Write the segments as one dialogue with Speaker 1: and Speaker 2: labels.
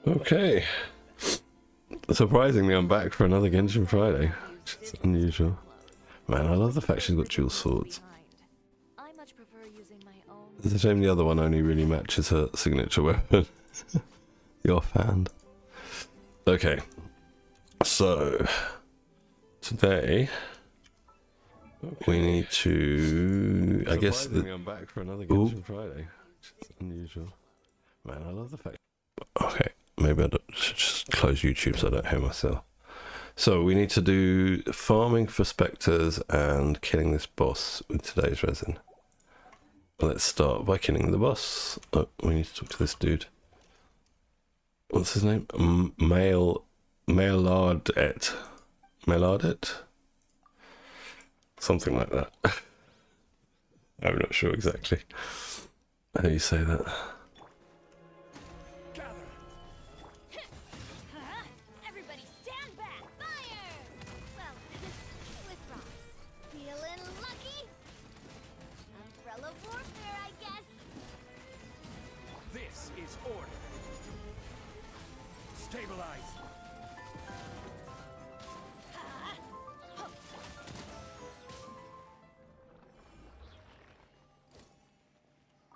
Speaker 1: Okay. Surprisingly, I'm back for another Genshin Friday, which is unusual. Man, I love the fact she's got dual swords. It's a shame the other one only really matches her signature weapon. The offhand. Okay. So, today we need to... I guess... I'm back for another Genshin Friday, which is unusual. Man, I love the fact... Okay, maybe I should just close YouTube so I don't hear myself. So we need to do farming for spectres and killing this boss with today's resin. Let's start by killing the boss. Oh, we need to talk to this dude. What's his name? Maillardet. Maillardet? Something like that. I'm not sure exactly how you say that.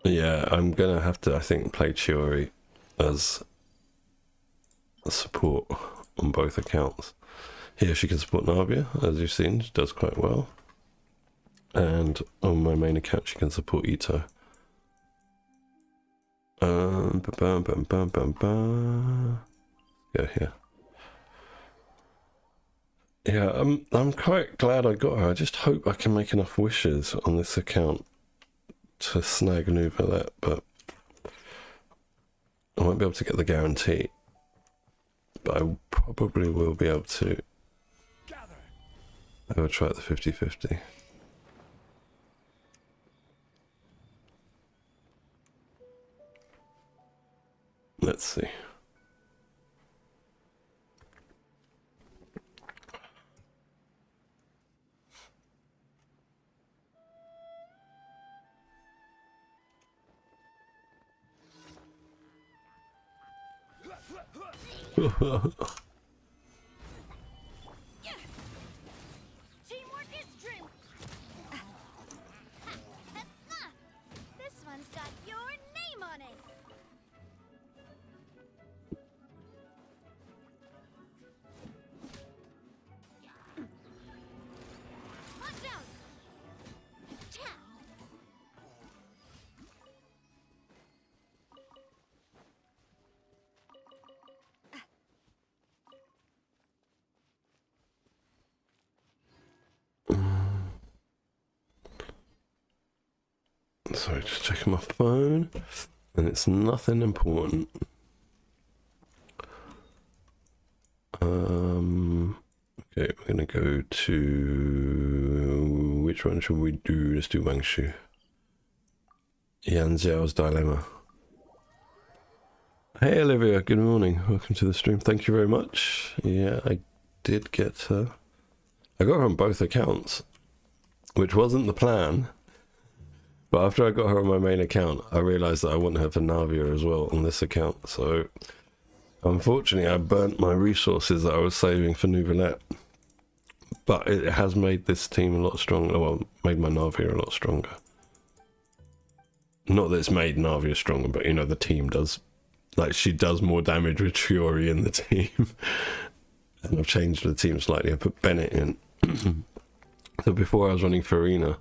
Speaker 1: Yeah, I'm gonna have to, I think, play Chiori as a support on both accounts. Here she can support Navia, as you've seen, she does quite well. And on my main account she can support Ito. Go here. Yeah, I'm quite glad I got her. I just hope I can make enough wishes on this account to snag Nouvelette, but I won't be able to get the guarantee. But I probably will be able to have a try at the 50-50. Let's see.
Speaker 2: Teamwork is dream. This one's got your name on it. Watch out.
Speaker 1: Sorry, just checking my phone, and it's nothing important. Okay, we're gonna go to... which one should we do? Let's do Wangshu. Yan Xiao's Dilemma. Hey Olivia, good morning. Welcome to the stream. Thank you very much. Yeah, I did get her. I got her on both accounts, which wasn't the plan. But after I got her on my main account, I realised that I want her for Navia as well on this account. So, unfortunately, I burnt my resources that I was saving for Nouvelette. But it has made this team a lot stronger. Well, made my Navia a lot stronger. Not that it's made Navia stronger, but you know, the team does. Like, she does more damage with Chiori in the team. And I've changed the team slightly. I put Bennett in. So before I was running Farina,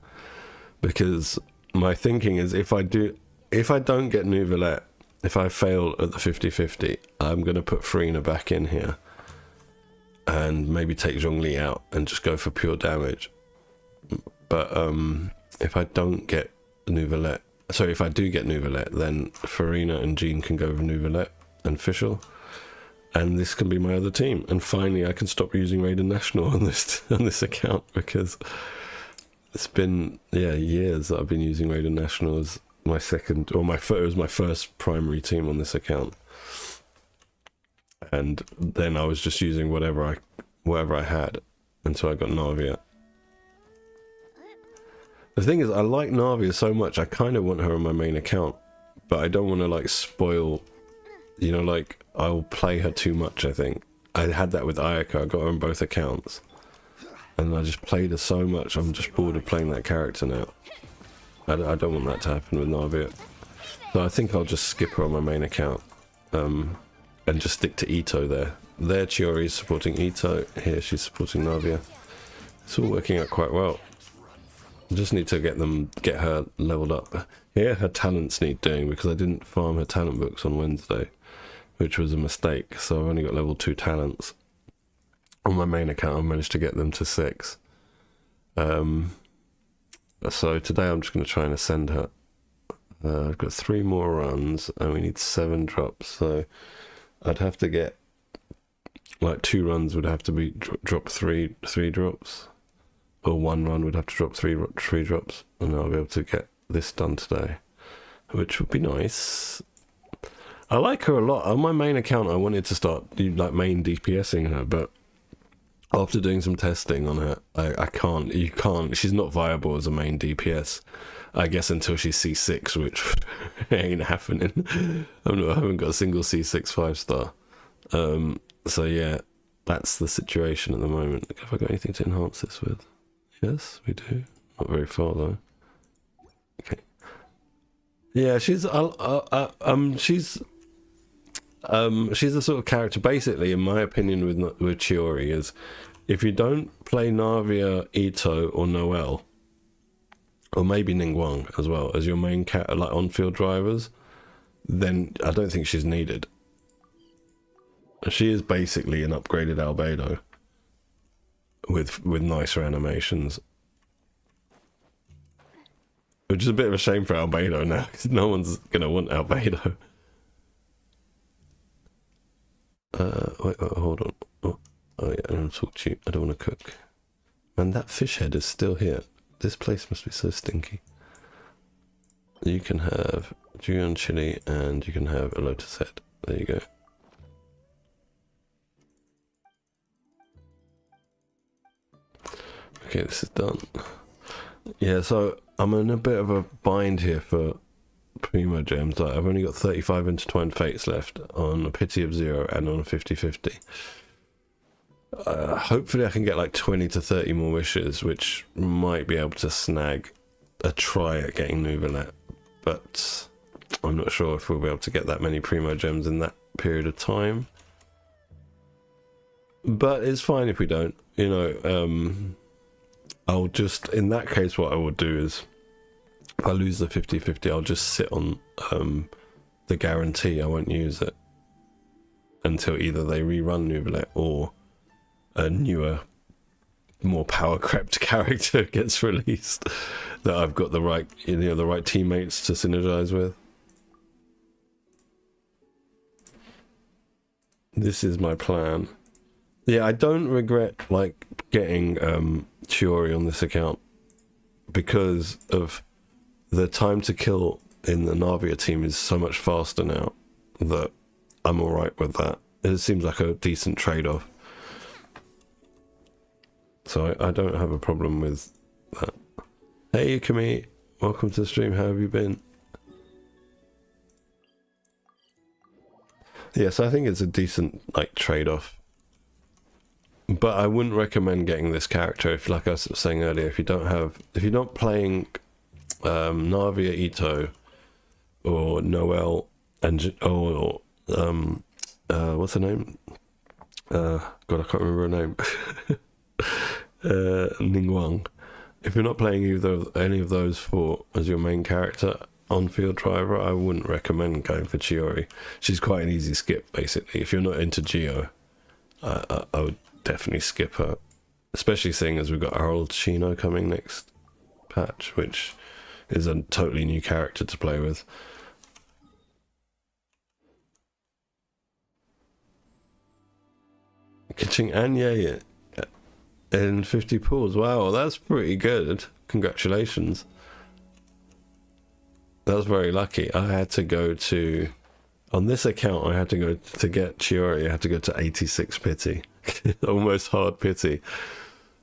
Speaker 1: because my thinking is if I don't get Nouvelette, if I fail at the 50-50, I'm going to put Farina back in here and maybe take Zhongli out and just go for pure damage. But if I don't get Nouvelette, sorry, if I do get Nouvelette, then Farina and Jean can go with Nouvelette and Fischl, and this can be my other team. And finally, I can stop using Raiden National on this account, because it's been years that I've been using Raiden National as my second, or it was my first primary team on this account, and then I was just using whatever I had until I got Navia. The thing is, I like Navia so much, I kind of want her on my main account, but I don't want to like spoil You know, like, I'll play her too much, I think. I had that with Ayaka. I got her on both accounts. And I just played her so much, I'm just bored of playing that character now. I don't want that to happen with Navia. So I think I'll just skip her on my main account. And just stick to Ito there. There Chiori is supporting Ito. Here she's supporting Navia. It's all working out quite well. I just need to get her leveled up. Here her talents need doing, because I didn't farm her talent books on Wednesday, which was a mistake. So I've only got level 2 talents. On my main account I managed to get them to 6. So today I'm just going to try and ascend her. I've got 3 more runs and we need 7 drops, so I'd have to get like 2 runs would have to be drop 3 drops, or 1 run would have to drop 3 drops, and I'll be able to get this done today, which would be nice. I like her a lot. On my main account I wanted to start like main DPSing her, but after doing some testing on her, I can't. You can't. She's not viable as a main DPS, I guess, until she's C6, which ain't happening. I haven't got a single C6 5-star. So yeah, that's the situation at the moment. Have I got anything to enhance this with? Yes, we do. Not very far though. Okay. Yeah, she's the sort of character, basically, in my opinion, with Chiori, is if you don't play Navia, Ito, or Noelle, or maybe Ningguang as well as your main like on-field drivers, then I don't think she's needed. She is basically an upgraded Albedo with nicer animations, which is a bit of a shame for Albedo now, because no one's gonna want Albedo. Wait, hold on. Oh yeah, I don't talk to you. I don't want to cook. Man, that fish head is still here. This place must be so stinky. You can have Julian chili and you can have a lotus head. There you go. Okay, this is done. Yeah, so I'm in a bit of a bind here for Primo Gems. Like, I've only got 35 intertwined fates left on a pity of 0 and on a 50-50. Hopefully I can get like 20 to 30 more wishes, which might be able to snag a try at getting Nouvellette, but I'm not sure if we'll be able to get that many Primo Gems in that period of time. But it's fine if we don't, you know. I'll just, in that case, what I will do is, if I lose the 50-50, I'll just sit on the guarantee. I won't use it until either they rerun Nouvellette or a newer, more power crept character gets released that I've got the right, you know, the right teammates to synergize with. This is my plan. Yeah, I don't regret like getting Chiori on this account because of the time to kill in the Navia team is so much faster now that I'm alright with that. It seems like a decent trade-off. So I don't have a problem with that. Hey Yukimi, welcome to the stream, how have you been? Yes, I think it's a decent like trade-off. But I wouldn't recommend getting this character if, like I was saying earlier, if you're not playing Navia, Ito, or Noelle, and what's her name? God, I can't remember her name. Ningguang. If you're not playing any of those four as your main character on-field driver, I wouldn't recommend going for Chiori. She's quite an easy skip, basically. If you're not into Geo, I would definitely skip her, especially seeing as we've got our old Chino coming next patch, which is a totally new character to play with. Catching Anya in 50 pools. Wow, that's pretty good. Congratulations. That was very lucky. I had to go to, on this account, I had to go to get Chiori, I had to go to 86 pity. Almost hard pity.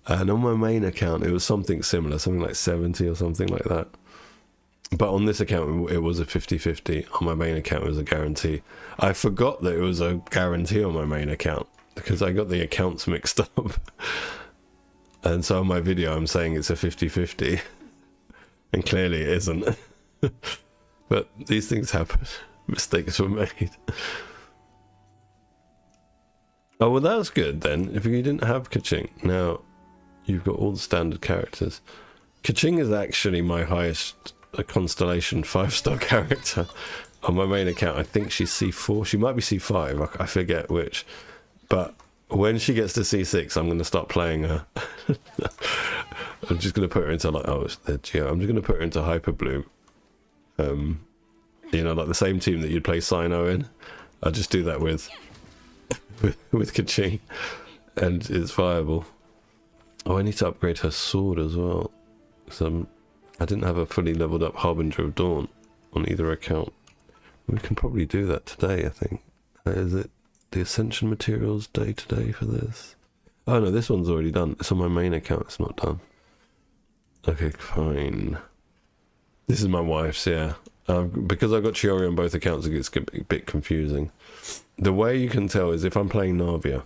Speaker 1: And on my main account, it was something similar, something like 70 or something like that. But on this account, it was a 50-50. On my main account, it was a guarantee. I forgot that it was a guarantee on my main account because I got the accounts mixed up. And so on my video, I'm saying it's a 50-50. And clearly it isn't. But these things happen. Mistakes were made. Oh, well, that's good then. If you didn't have Kaching, now you've got all the standard characters. Kaching is actually my highest constellation 5-star character on my main account. I think she's C4. She might be C5. I forget which. But when she gets to C6, I'm going to start playing her. I'm just going to put her into like, oh, it's the Geo. I'm just going to put her into Hyper Bloom. You know, like the same team that you'd play Sino in. I'll just do that with Kaching, and it's viable. Oh, I need to upgrade her sword as well. So I didn't have a fully leveled up Harbinger of Dawn on either account. We can probably do that today, I think. Is it the Ascension Materials day today for this? Oh no, this one's already done. It's on my main account, it's not done. Okay, fine. This is my wife's, yeah. Because I've got Chiori on both accounts, it gets a bit confusing. The way you can tell is if I'm playing Navia,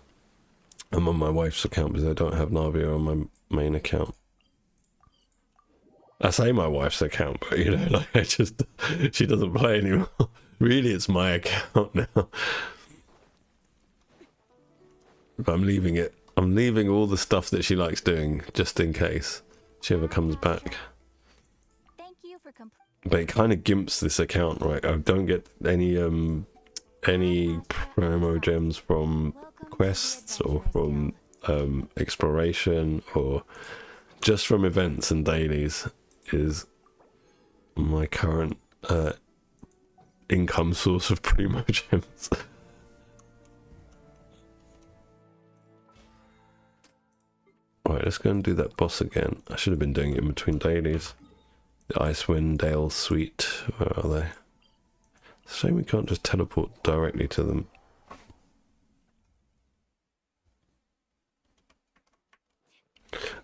Speaker 1: I'm on my wife's account because I don't have Navia on my main account. I say my wife's account, but you know, like she doesn't play anymore. Really, it's my account now. But I'm leaving it. I'm leaving all the stuff that she likes doing just in case she ever comes back.
Speaker 2: Thank you for
Speaker 1: But it kind of gimps this account, right? I don't get any promo gems from quests or from exploration or just from events and dailies is my current income source of primo gems. Alright, let's go and do that boss again. I should have been doing it in between dailies. The Icewind Dale Suite, where are they? It's a shame we can't just teleport directly to them.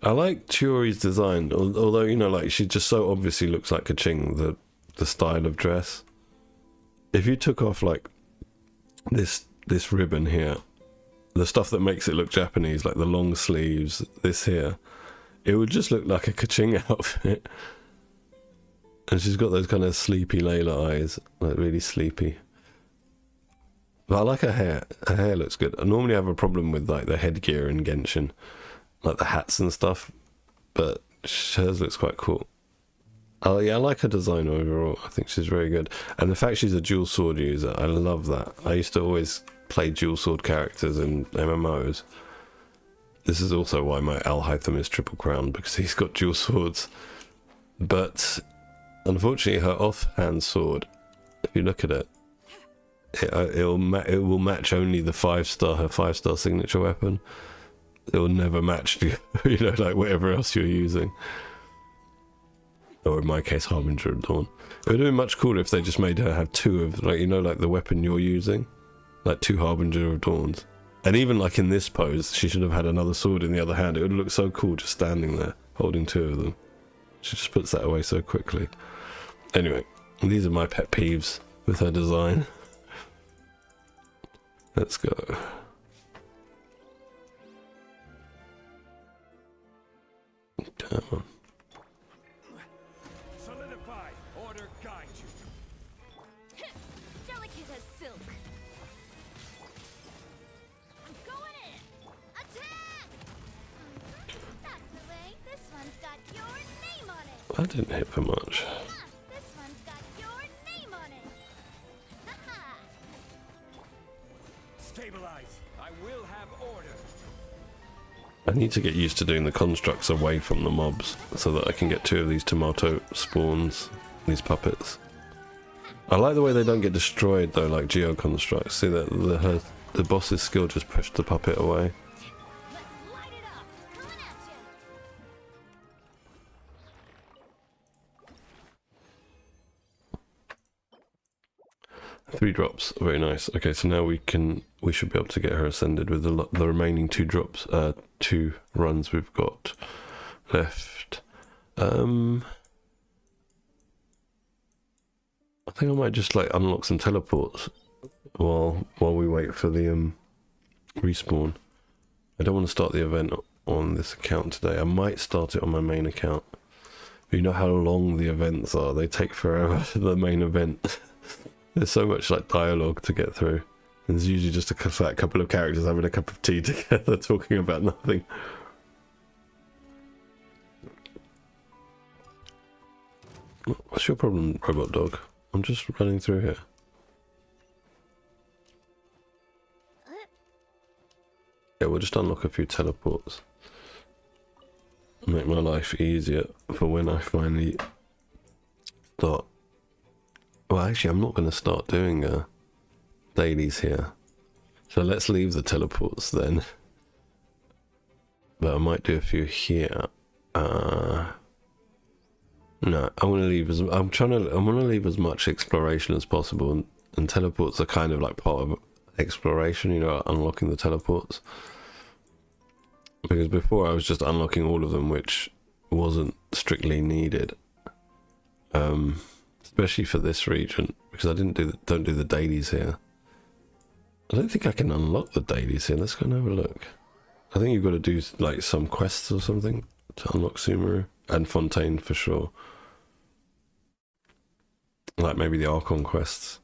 Speaker 1: I like Chiori's design, although, you know, like, she just so obviously looks like Kaching, the style of dress. If you took off, like, this ribbon here, the stuff that makes it look Japanese, like the long sleeves, this here, it would just look like a Kaching outfit. And she's got those kind of sleepy Layla eyes, like really sleepy. But I like her hair. Her hair looks good. I normally have a problem with like the headgear in Genshin, like the hats and stuff, but hers looks quite cool. Oh yeah, I like her design overall. I think she's very good. And the fact she's a dual sword user, I love that. I used to always play dual sword characters in MMOs. This is also why my Alhaitham is Triple Crown, because he's got dual swords. But unfortunately, her offhand sword, if you look at it, it will match only the 5-star, her 5-star signature weapon. It will never match, you know, like whatever else you're using. Or in my case, Harbinger of Dawn. It would have been much cooler if they just made her have two of, like, you know, like the weapon you're using, like 2 Harbinger of Dawns. And even like in this pose, she should have had another sword in the other hand. It would look so cool just standing there, holding 2 of them. She just puts that away so quickly. Anyway, these are my pet peeves with her design. Let's go. Come on.
Speaker 3: Solidify. Order guide you.
Speaker 2: Delicate as silk. I'm going in. Attack! That's the way. This one's got your name on it.
Speaker 1: That didn't hit for much.
Speaker 2: This one's got your name on it. Ha-ha.
Speaker 3: Stabilize. I will have order.
Speaker 1: I need to get used to doing the constructs away from the mobs so that I can get 2 of these tomato spawns, these puppets. I like the way they don't get destroyed though, like geo constructs. See that the boss's skill just pushed the puppet away.
Speaker 2: Let's light it up. Coming at you.
Speaker 1: 3 drops, very nice. Okay, so now we should be able to get her ascended with the remaining 2 drops, 2 runs we've got left. think I might just like unlock some teleports while we wait for the respawn. I don't want to start the event on this account today. I might start it on my main account. But you know how long the events are. They take forever, the main event. There's so much like dialogue to get through. And there's usually just a couple of characters having a cup of tea together talking about nothing. What's your problem, robot dog? I'm just running through here. Yeah, we'll just unlock a few teleports. Make my life easier for when I finally start. Well, actually, I'm not going to start doing dailies here. So let's leave the teleports then. But I might do a few here. No, I want to leave as I want to leave as much exploration as possible, and teleports are kind of like part of exploration, you know, unlocking the teleports. Because before I was just unlocking all of them, which wasn't strictly needed. Especially for this region, because I don't do the dailies here. I don't think I can unlock the dailies here. Let's go and have a look. I think you've got to do like some quests or something to unlock Sumeru and Fontaine for sure. Like maybe the Archon quests.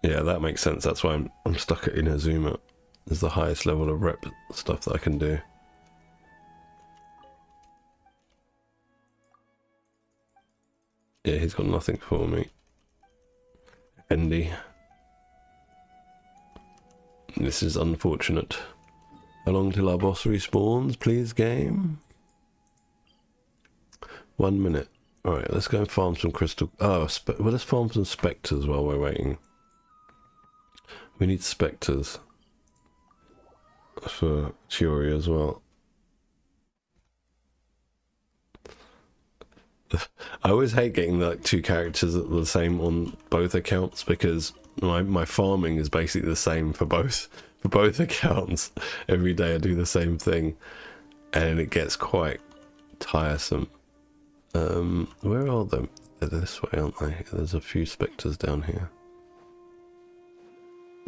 Speaker 1: Yeah, that makes sense. That's why I'm stuck at Inazuma. Is the highest level of rep stuff that I can do. Yeah, he's got nothing for me. Andy. This is unfortunate. How long till our boss respawns, please, game? 1 minute. Alright, let's go and farm some crystal... Oh, well, let's farm some spectres while we're waiting. We need spectres. For Chiori as well. I always hate getting like two characters that are the same on both accounts, because my farming is basically the same for both accounts. Every day I do the same thing and it gets quite tiresome. Where are they? They're this way, aren't they? There's a few spectres down here.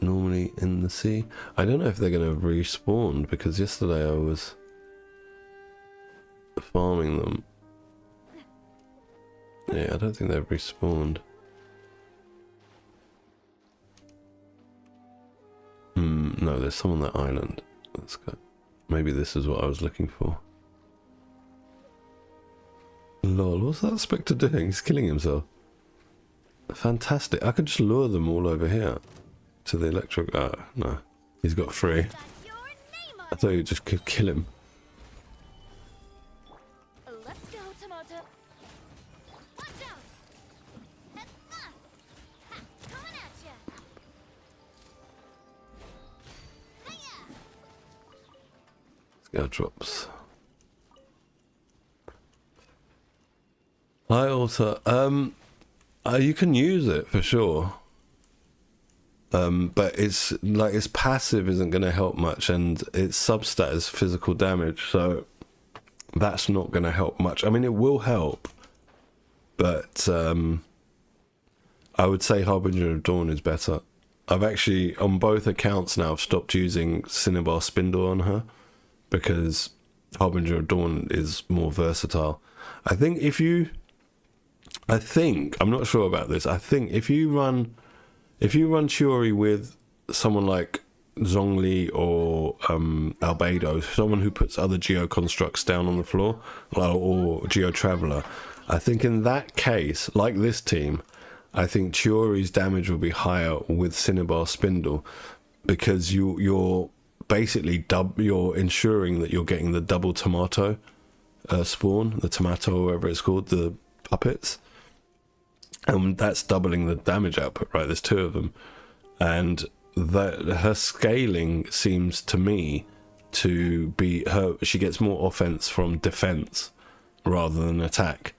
Speaker 1: Normally in the sea. I don't know if they're going to respawn, because yesterday I was farming them. Yeah, I don't think they've respawned. No, there's some on that island. Let's go. Maybe this is what I was looking for. Lol, what's that Spectre doing? He's killing himself. Fantastic. I could just lure them all over here to the electric... no. He's got 3. I thought you just could kill him.
Speaker 2: Let's go, Tomato. Watch out! Coming at ya!
Speaker 1: Scale drops. Hi, Alta. You can use it for sure. But it's like its passive isn't going to help much, and its substat is physical damage, so that's not going to help much. I mean, it will help, but I would say Harbinger of Dawn is better. I've actually, on both accounts now, I've stopped using Cinnabar Spindle on her, because Harbinger of Dawn is more versatile. I think I'm not sure about this, I think if you run Chiori with someone like Zhongli or Albedo, someone who puts other Geo constructs down on the floor, or Geo Traveler, I think in that case, like this team, I think Chiori's damage will be higher with Cinnabar Spindle, because you're basically you're ensuring that you're getting the double tomato spawn, the tomato, or whatever it's called, the puppets. And that's doubling the damage output, right? There's 2 of them. And her scaling seems to me to be she gets more offense from defense rather than attack.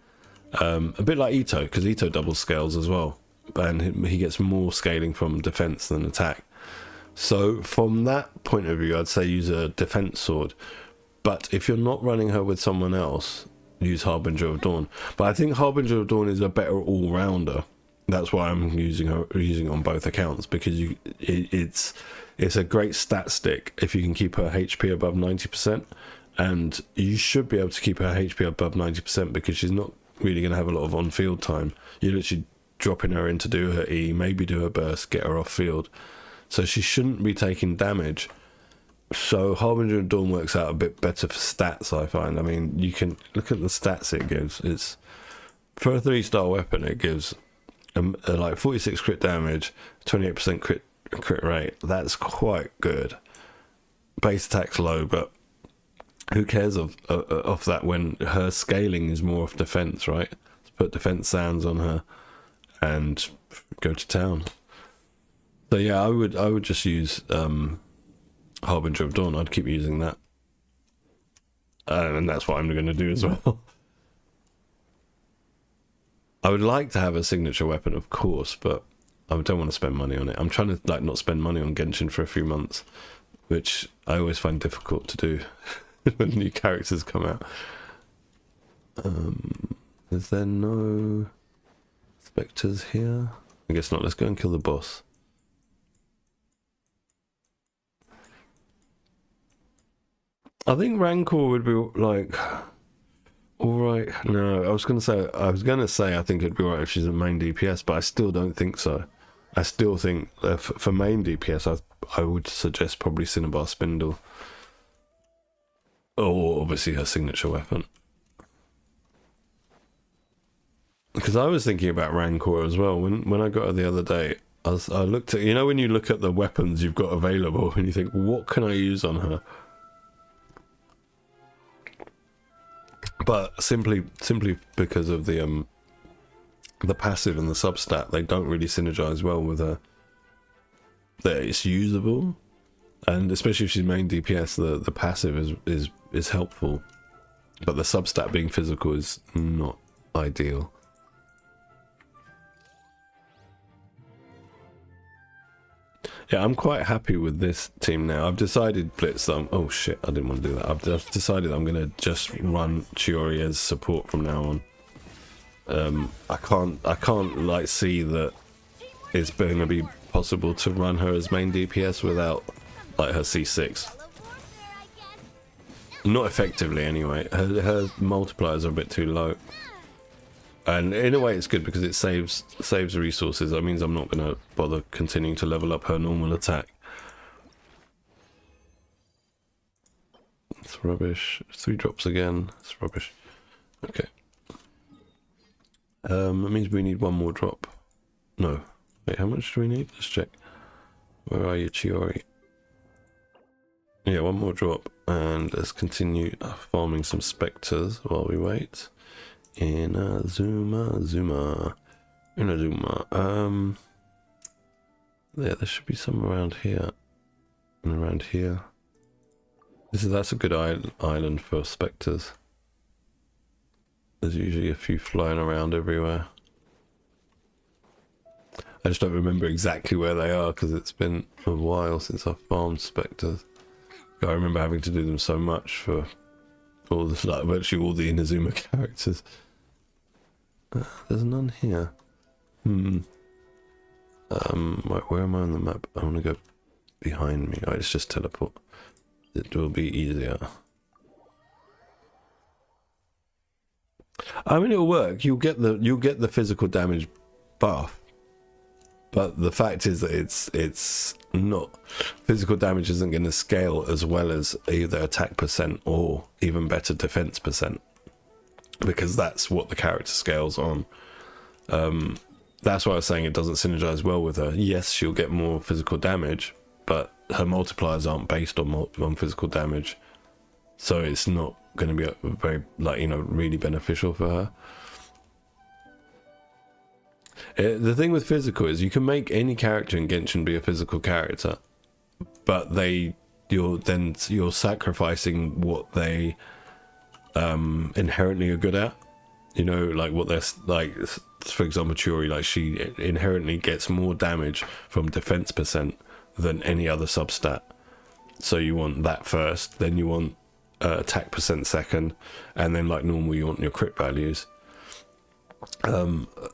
Speaker 1: A bit like Ito, because Ito double scales as well. And he gets more scaling from defense than attack. So from that point of view, I'd say use a defense sword. But if you're not running her with someone else, use Harbinger of Dawn. But I think Harbinger of Dawn is a better all-rounder That's why I'm using it on both accounts, because it's a great stat stick if you can keep her HP above 90%, and you should be able to keep her HP above 90% because she's not really going to have a lot of on-field time. You're literally dropping her in to do her E, maybe do her burst, get her off field, so she shouldn't be taking damage. So Harbinger of Dawn works out a bit better for stats, I find. I mean, you can look at the stats it gives. It's for a 3-star weapon, it gives like 46 crit damage, 28% crit rate. That's quite good. Base attack's low, but who cares of that when her scaling is more off defense, right? Let's put defense sounds on her and go to town. So yeah, I would just use Harbinger of Dawn. I'd keep using that, and that's what I'm going to do as well. I would like to have a signature weapon, of course, but I don't want to spend money on it. I'm trying to like not spend money on Genshin for a few months, which I always find difficult to do when new characters come out. Is there no spectres here? I guess not. Let's go and kill the boss. I think Rancor would be like alright. No, I was gonna say I think it'd be alright if she's a main DPS, but I still don't think so. I still think for main DPS I would suggest probably Cinnabar Spindle, or obviously her signature weapon. Because I was thinking about Rancor as well when I got her the other day. I looked at, you know, when you look at the weapons you've got available and you think, what can I use on her? But simply because of the passive and the substat, they don't really synergize well with her. That it's usable, and especially if she's main DPS, the passive is helpful, but the substat being physical is not ideal. Yeah, I'm quite happy with this team now. I've decided, Blitz, that oh shit, I didn't want to do that. I've decided I'm going to just run Chiori as support from now on. I can't like see that it's going to be possible to run her as main DPS without like her C6. Not effectively anyway. Her multipliers are a bit too low. And in a way it's good because it saves resources. That means I'm not going to bother continuing to level up her normal attack. It's rubbish. 3 drops again. It's rubbish. Okay. That means we need 1 more drop. No. Wait, how much do we need? Let's check. Where are you, Chiori? Yeah, 1 more drop. And let's continue farming some spectres while we wait. Inazuma. Yeah, there should be some around here and around here. That's a good island for spectres. There's usually a few flying around everywhere. I just don't remember exactly where they are because it's been a while since I've farmed spectres. I remember having to do them so much for all the, like, virtually all the Inazuma characters. There's none here. Right, where am I on the map? I want to go behind me. Oh, it's just teleport. It will be easier. I mean, it'll work. You'll get the physical damage buff, but the fact is that it's not, physical damage isn't going to scale as well as either attack percent or even better defense percent, because that's what the character scales on. That's why I was saying it doesn't synergize well with her. Yes, she'll get more physical damage, but her multipliers aren't based on physical damage, so it's not going to be a very, like, you know, really beneficial for her. The thing with physical is you can make any character in Genshin be a physical character, but you're sacrificing what they inherently are good at. You know, like what they're like. For example, Chiori, like, she inherently gets more damage from defense percent than any other substat. So you want that first, then you want attack percent second, and then like normal you want your crit values.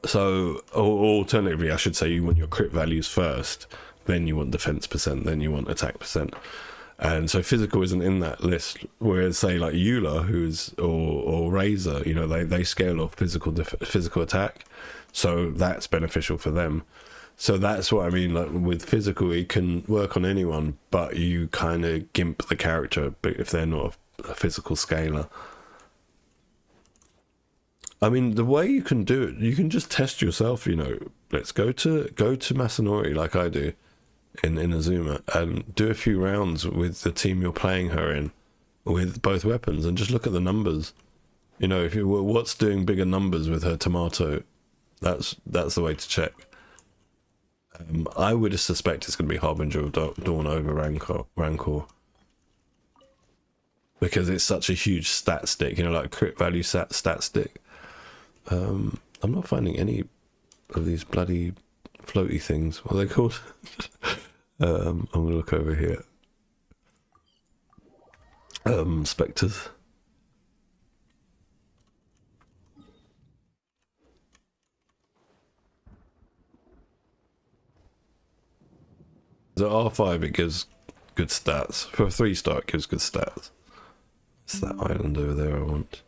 Speaker 1: So, or alternatively, I should say, you want your crit values first, then you want defense percent, then you want attack percent. And so physical isn't in that list. Whereas, say, like Eula, who's or Razor, you know, they scale off physical attack, so that's beneficial for them. So that's what I mean. Like with physical, it can work on anyone, but you kind of gimp the character if they're not a physical scaler. I mean, the way you can do it, you can just test yourself. You know, let's go to Masanori like I do in Azuma and do a few rounds with the team you're playing her in with both weapons and just look at the numbers. You know, if you what's doing bigger numbers with her tomato, that's the way to check. I would suspect it's going to be Harbinger of Dawn over Rancor. Because it's such a huge stat stick, you know, like crit value stat stick. I'm not finding any of these bloody floaty things. What are they called? I'm going to look over here. Spectres. So R5 it gives good stats. For a 3-star it gives good stats. It's that island over there I want.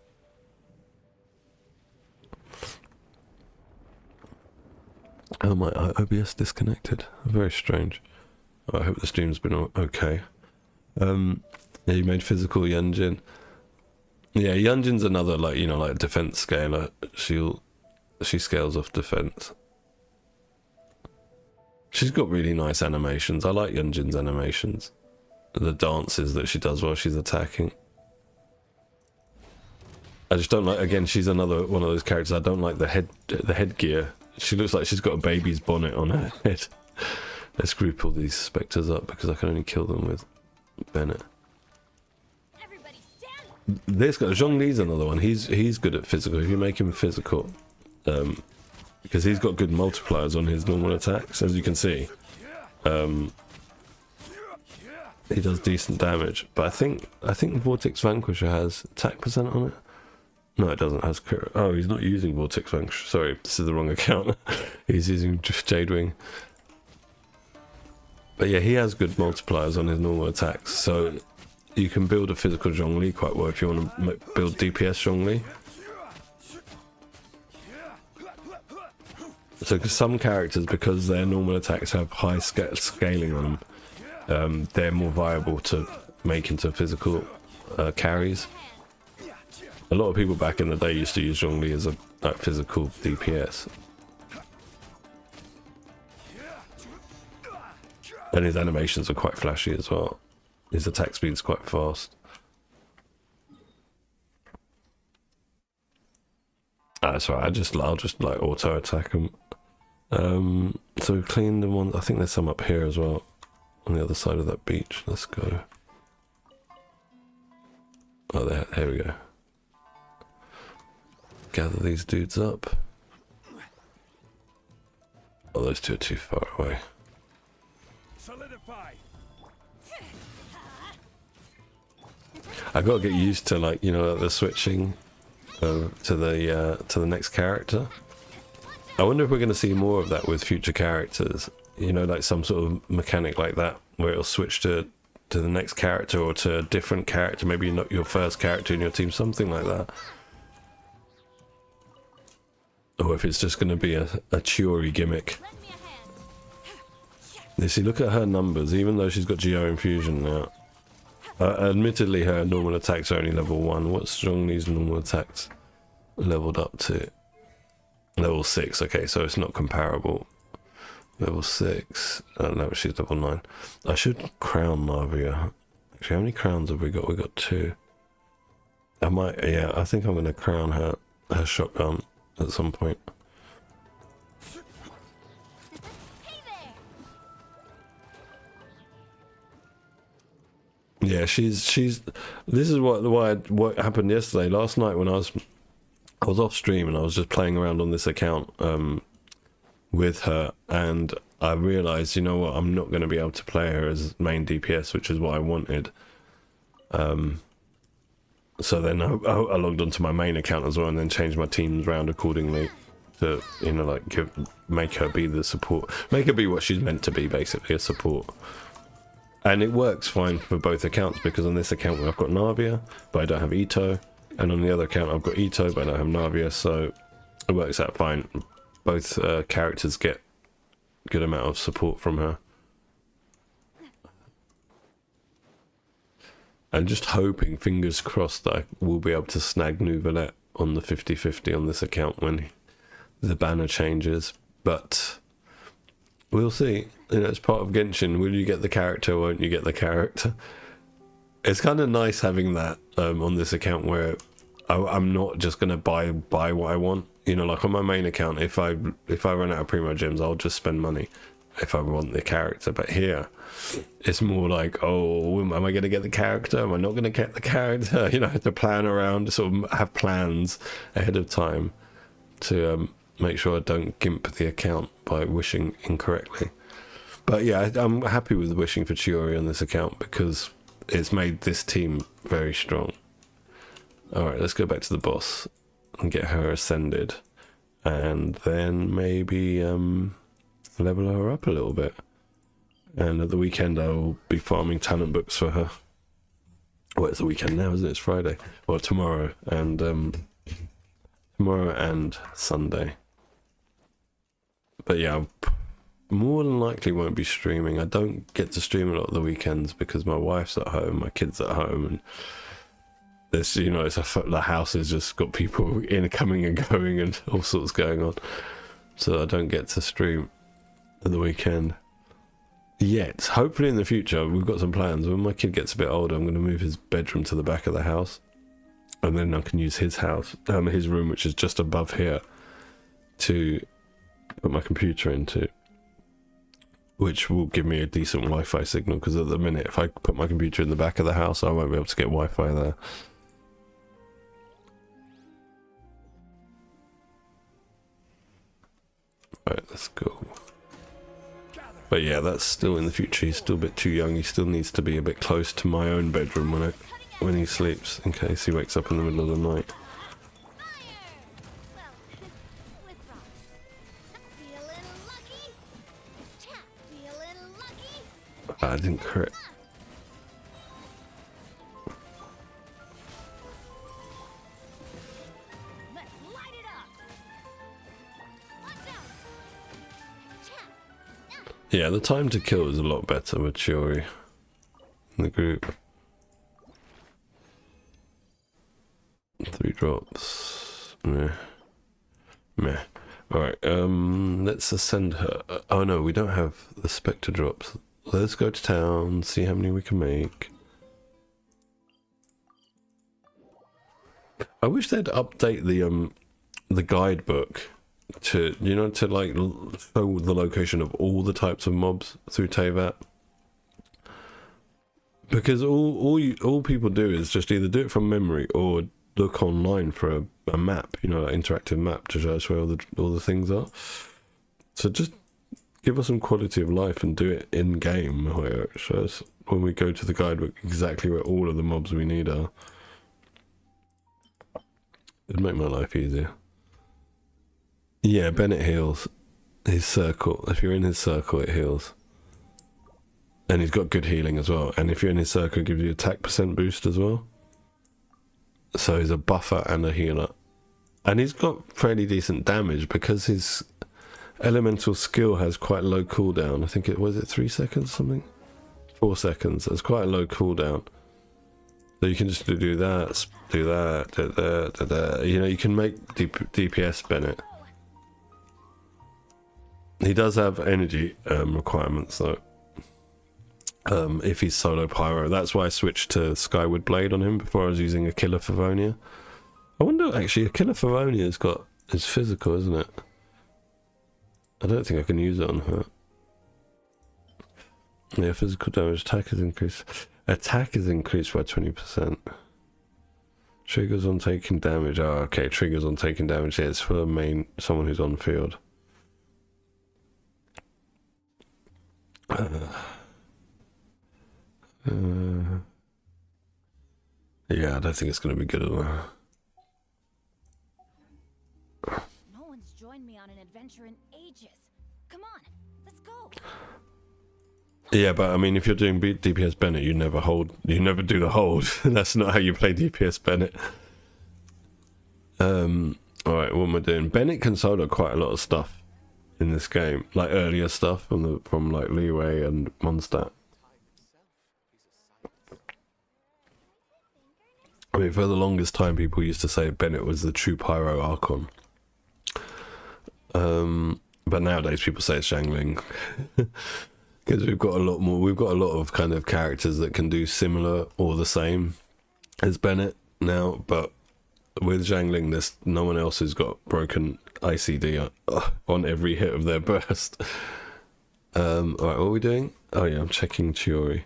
Speaker 1: Oh, my OBS disconnected. Very strange. I hope the stream's been okay. Yeah, you made physical Yunjin. Yeah, Yunjin's another, like, you know, like defense scaler. She scales off defense. She's got really nice animations. I like Yunjin's animations. The dances that she does while she's attacking. I just don't like, again, she's another one of those characters. I don't like the headgear. She looks like she's got a baby's bonnet on her head. Let's group all these spectres up because I can only kill them with Bennett. This guy, Zhongli's another one. He's good at physical. If you make him physical, because he's got good multipliers on his normal attacks, as you can see. He does decent damage, but I think Vortex Vanquisher has attack percent on it. No, it doesn't. It has crit. Oh, he's not using Vortex Vanquisher. Sorry, this is the wrong account. He's using Jadewing. But yeah, he has good multipliers on his normal attacks, so you can build a physical Zhongli quite well if you want to build DPS Zhongli. So some characters, because their normal attacks have high scaling on them, they're more viable to make into physical carries. A lot of people back in the day used to use Zhongli as a physical DPS. And his animations are quite flashy as well. His attack speed's quite fast. That's right, I'll just like auto attack him. So clean the ones. I think there's some up here as well, on the other side of that beach. Let's go. Oh, there we go. Gather these dudes up. Oh, those two are too far away.
Speaker 3: Solidify.
Speaker 1: I gotta get used to, like, you know, the switching to the next character. I wonder if we're going to see more of that with future characters. You know, like some sort of mechanic like that, where it'll switch to the next character or to a different character. Maybe not your first character in your team, something like that. Or if it's just going to be a Chiori gimmick. You see, look at her numbers, even though she's got Geo Infusion now. Admittedly, her normal attacks are only level 1. What's Zhongli's normal attacks leveled up to? Level 6, okay, so it's not comparable. Level 6, no, she's level 9. I should crown Navia. Actually, how many crowns have we got? We got 2. I might, yeah, I think I'm going to crown her shotgun at some point. Yeah, she's. This is what happened yesterday. Last night when I was off stream and I was just playing around on this account with her, and I realized, you know what, I'm not going to be able to play her as main DPS, which is what I wanted. So then I logged onto my main account as well, and then changed my teams around accordingly. to, you know, like make her be the support, make her be what she's meant to be, basically a support. And it works fine for both accounts, because on this account I've got Navia but I don't have Ito, and on the other account I've got Ito but I don't have Navia, so it works out fine. Both characters get good amount of support from her. I'm just hoping, fingers crossed, that I will be able to snag Nouvelette on the 50-50 on this account when the banner changes, but we'll see. You know, it's part of Genshin. Will you get the character, or won't you get the character? It's kind of nice having that on this account, where I'm not just gonna buy what I want. You know, like on my main account, if I run out of Primo Gems, I'll just spend money if I want the character. But here, it's more like, oh, am I going to get the character? Am I not going to get the character? You know, I have to plan around, sort of have plans ahead of time to make sure I don't gimp the account by wishing incorrectly. But yeah, I'm happy with wishing for Chiori on this account, because it's made this team very strong. Alright, let's go back to the boss and get her ascended, and then maybe level her up a little bit. And at the weekend I'll be farming talent books for her. Well, it's the weekend now, isn't it? It's Friday. Well, tomorrow and Sunday. But yeah, more than likely won't be streaming. I don't get to stream a lot of the weekends because my wife's at home, my kid's at home, and there's, you know, the house has just got people in, coming and going, and all sorts going on. So I don't get to stream at the weekend yet. Hopefully in the future, we've got some plans. When my kid gets a bit older, I'm going to move his bedroom to the back of the house, and then I can use his house, his room, which is just above here, to put my computer into, which will give me a decent Wi-Fi signal, because at the minute, if I put my computer in the back of the house, I won't be able to get Wi-Fi there. Right, let's go. But yeah, that's still in the future. He's still a bit too young. He still needs to be a bit close to my own bedroom when he sleeps, in case he wakes up in the middle of the night. I didn't crit. Yeah, the time to kill is a lot better with Chiori in the group. 3 drops. Meh. Meh. Alright, let's ascend her. Oh no, we don't have the Spectre drops. Let's go to town, see how many we can make. I wish they'd update the guidebook to, you know, to like show the location of all the types of mobs through Teyvat. Because all people do is just either do it from memory or look online for a map, you know, an interactive map to show us where all the things are. So just give us some quality of life and do it in game, where it shows when we go to the guidebook exactly where all of the mobs we need are. It'd make my life easier. Yeah, Bennett heals his circle. If you're in his circle, it heals. And he's got good healing as well. And if you're in his circle, it gives you attack % boost as well. So he's a buffer and a healer. And he's got fairly decent damage because his elemental skill has quite low cooldown. I think it was 3 seconds or something? 4 seconds. It's quite a low cooldown. So you can just do that, do that. You know, you can make DPS Bennett. He does have energy requirements though. If he's solo pyro. That's why I switched to Skyward Blade on him before I was using a Killer Favonia. I wonder, actually, a Killer Favonia's got, it's physical, isn't it? I don't think I can use it on her. Yeah, physical damage, attack is increased. Attack is increased by 20%. Triggers on taking damage. Oh, okay, triggers on taking damage. Yeah, it's for someone who's on field. Yeah, I don't think it's going to be good enough.
Speaker 2: No one's joined me on an adventure in ages. Come on, let's go.
Speaker 1: Yeah, but I mean, if you're doing DPS Bennett, you never do the hold. That's not how you play DPS Bennett. Alright, what am I doing? Bennett can solo quite a lot of stuff in this game, like earlier stuff from like Leeway and Mondstadt. I mean, for the longest time, people used to say Bennett was the true Pyro Archon. But nowadays, people say it's Xiangling. Because we've got a lot of kind of characters that can do similar or the same as Bennett now, but with Xiangling, no one else has got broken ICD on every hit of their burst. Alright, what are we doing? Oh yeah, I'm checking Chiori.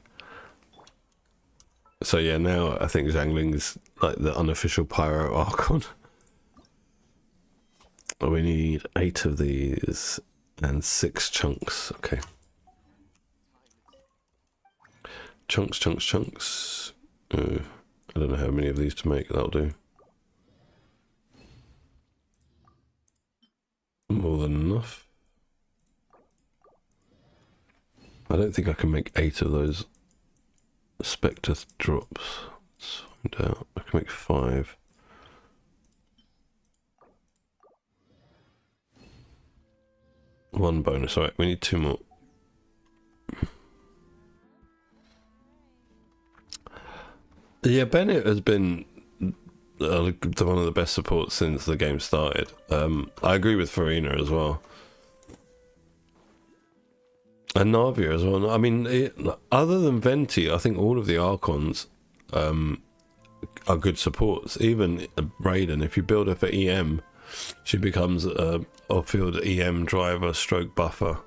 Speaker 1: So yeah, now I think Xiangling is like the unofficial Pyro Archon. We need 8 of these and 6 chunks. Okay. Chunks. I don't know how many of these to make. That'll do. More than enough. I don't think I can make 8 of those Spectre drops. Let's find out. I can make 5. One bonus. Alright, we need 2 more. Yeah, Bennett has been one of the best supports since the game started. I agree with Farina as well. And Navia as well. I mean, other than Venti, I think all of the Archons are good supports. Even Raiden, if you build her for EM, she becomes a off-field EM driver stroke buffer.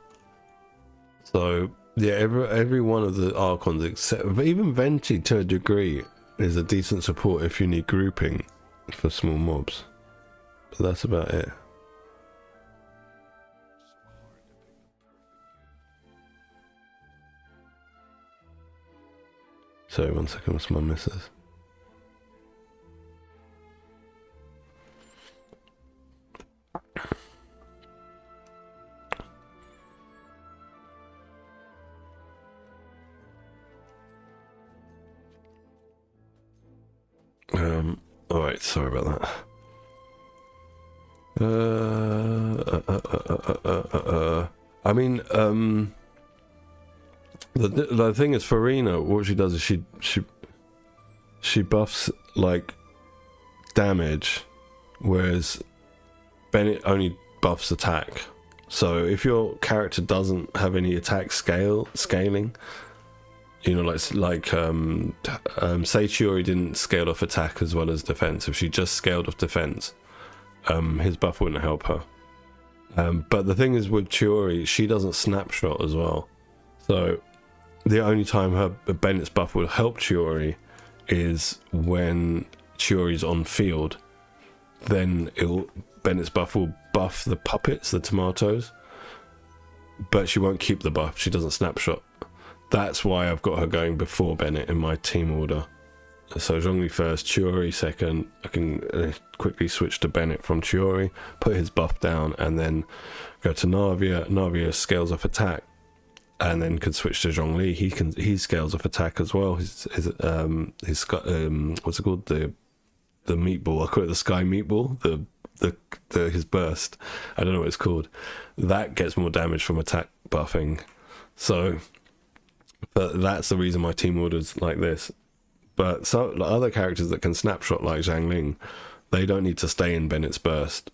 Speaker 1: So, yeah, every one of the Archons, except even Venti to a degree, is a decent support if you need grouping for small mobs. But that's about it. Sorry, 1 second, what's my missus? Alright, sorry about that. I mean, the thing is, Farina, what she does is she buffs like damage, whereas Bennett only buffs attack. So if your character doesn't have any attack scaling, you know, like say Chiori didn't scale off attack as well as defense. If she just scaled off defense, his buff wouldn't help her. But the thing is with Chiori, she doesn't snapshot as well. So the only time Bennett's buff will help Chiori is when Chiori's on field. Then Bennett's buff will buff the puppets, the tomatoes, but she won't keep the buff. She doesn't snapshot. That's why I've got her going before Bennett in my team order. So Zhongli first, Chiori second. I can quickly switch to Bennett from Chiori, put his buff down, and then go to Navia. Navia scales off attack, and then could switch to Zhongli. He scales off attack as well. His what's it called? The meatball. I call it the sky meatball. His burst. I don't know what it's called. That gets more damage from attack buffing. So. But that's the reason my team order's like this. But so like other characters that can snapshot like Xiangling, they don't need to stay in Bennett's burst.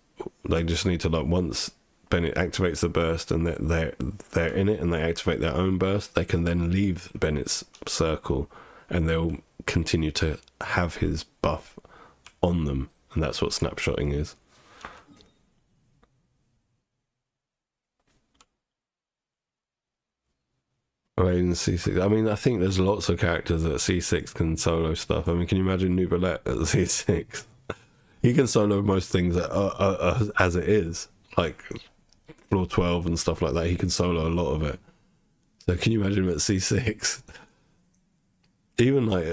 Speaker 1: They just need to, like, once Bennett activates the burst and they're in it and they activate their own burst, they can then leave Bennett's circle and they'll continue to have his buff on them, and that's what snapshotting is. Raiden C6. I mean, I think there's lots of characters that C6 can solo stuff. I mean, can you imagine Nubalet at C6? He can solo most things as it is, like floor 12 and stuff like that. He can solo a lot of it. So can you imagine him at C6? Even like,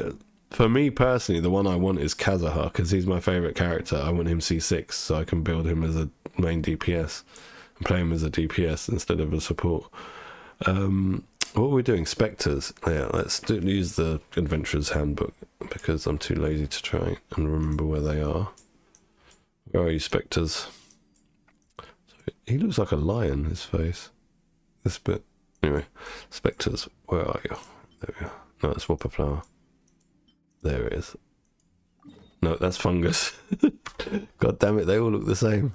Speaker 1: for me personally, the one I want is Kazuha, because he's my favourite character. I want him C6 so I can build him as a main DPS. play him as a DPS instead of a support. What are we doing? Spectres. Yeah, use the Adventurer's Handbook because I'm too lazy to try and remember where they are. Where are you, Spectres? So he looks like a lion, his face. This bit. Anyway, Spectres, where are you? There we go. No, that's Whopper Flower. There it is. No, that's Fungus. God damn it, they all look the same.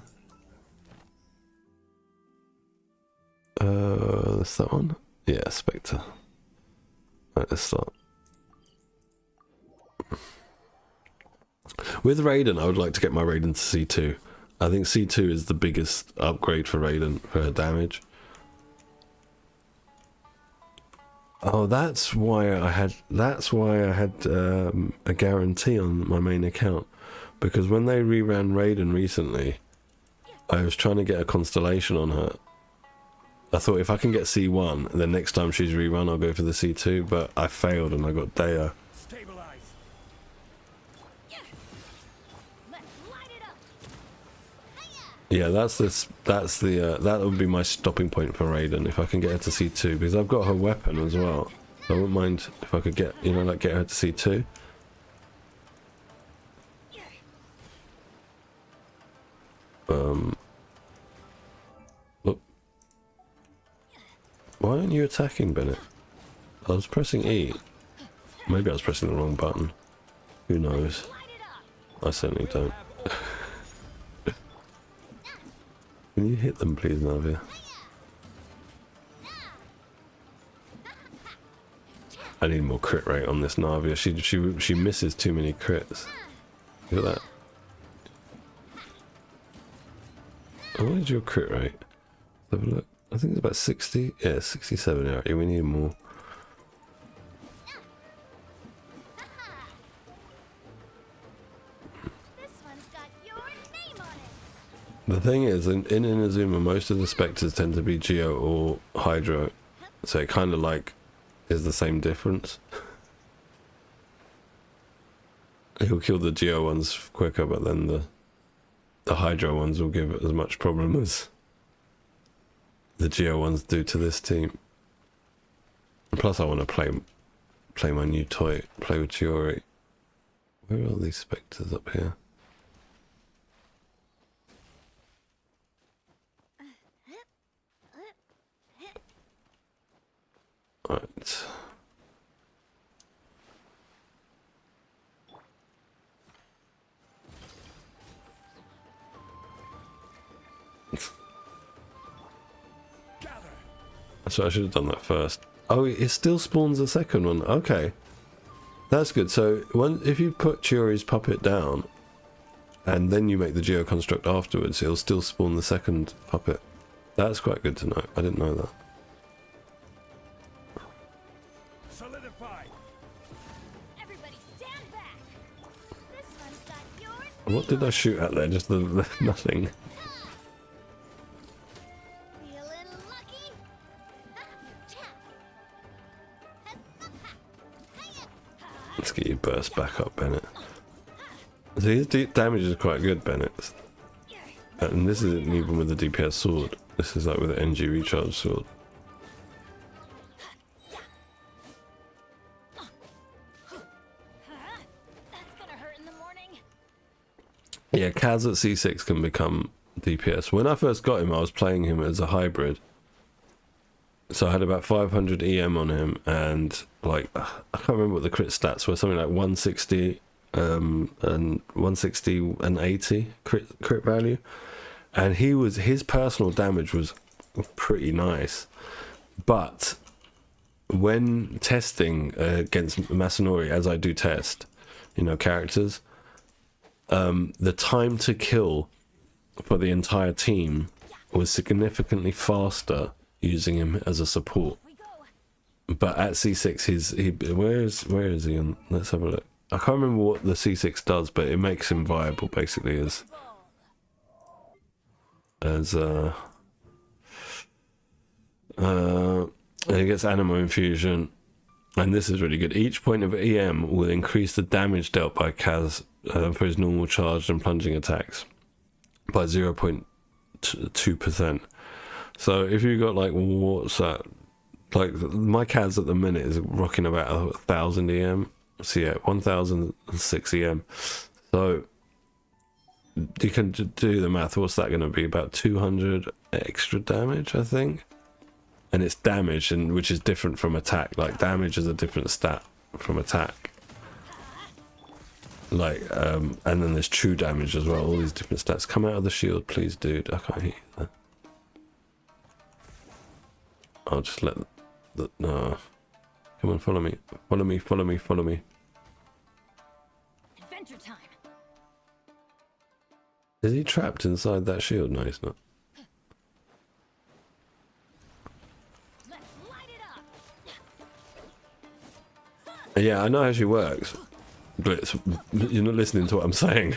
Speaker 1: That's that one? Yeah, Spectre. Right, let's start. With Raiden, I would like to get my Raiden to C2. I think C2 is the biggest upgrade for Raiden for her damage. Oh, that's why I had a guarantee on my main account, because when they reran Raiden recently, I was trying to get a constellation on her. I thought if I can get C1, then next time she's rerun, I'll go for the C2, but I failed and I got Dea.
Speaker 3: Stabilize.
Speaker 2: Let's light it up.
Speaker 1: Yeah, that would be my stopping point for Raiden, if I can get her to C2, because I've got her weapon as well. I wouldn't mind if I could get, you know, like get her to C2. Look. Why aren't you attacking, Bennett? I was pressing E. Maybe I was pressing the wrong button. Who knows? I certainly don't. Can you hit them, please, Navia? I need more crit rate on this Navia. She misses too many crits. Look at that. Oh, what is your crit rate? Let's have a look. I think it's about 60. Yeah, 67. Yeah, we need more.
Speaker 2: This one's got your name on it.
Speaker 1: The thing is, in Inazuma, most of the Spectres tend to be Geo or Hydro, so it kind of like is the same difference. He'll kill the Geo ones quicker, but then the Hydro ones will give it as much problem as the Geo ones do to this team. And plus, I want to play my new toy, play with Chiori. Where are all these Spectres up here? Right. So I should have done that first. Oh, it still spawns a second one. Okay. That's good. So if you put Chiori's puppet down and then you make the Geo construct afterwards, it'll still spawn the second puppet. That's quite good to know. I didn't know that.
Speaker 3: Solidify.
Speaker 2: Everybody stand back. This one's got your name.
Speaker 1: What did I shoot at there? Just the nothing.
Speaker 2: Feeling lucky?
Speaker 1: Let's get your burst back up, Bennett. So his damage is quite good, Bennett. And this isn't even with the DPS sword. This is like with the NG recharge sword.
Speaker 2: That's gonna hurt in the morning.
Speaker 1: Yeah, Kaz at C6 can become DPS. When I first got him, I was playing him as a hybrid. So I had about 500 EM on him, and like I can't remember what the crit stats were. Something like 160 and 160 and 80 crit value, and his personal damage was pretty nice. But when testing against Masanori, as I do test, you know, characters, the time to kill for the entire team was significantly faster using him as a support. But at C6, where is he on? Let's have a look. I can't remember what the C6 does, but it makes him viable basically he gets Animo Infusion, and this is really good. Each point of EM will increase the damage dealt by Kaz for his normal charged and plunging attacks by 0.2%. So if you got like, what's that? Like my CAS at the minute is rocking about 1,000 EM. So yeah, 1,006 EM. So you can do the math. What's that going to be? About 200 extra damage, I think. And it's damage, and which is different from attack. Like damage is a different stat from attack. Like and then there's true damage as well. All these different stats. Come out of the shield, please, dude. I can't hear you there. I'll just let the no. Come on, follow me. Follow me. Follow me. Follow me.
Speaker 2: Adventure time.
Speaker 1: Is he trapped inside that shield? No, he's not.
Speaker 2: Let's light it up.
Speaker 1: Yeah, I know how she works, but you're not listening to what I'm saying.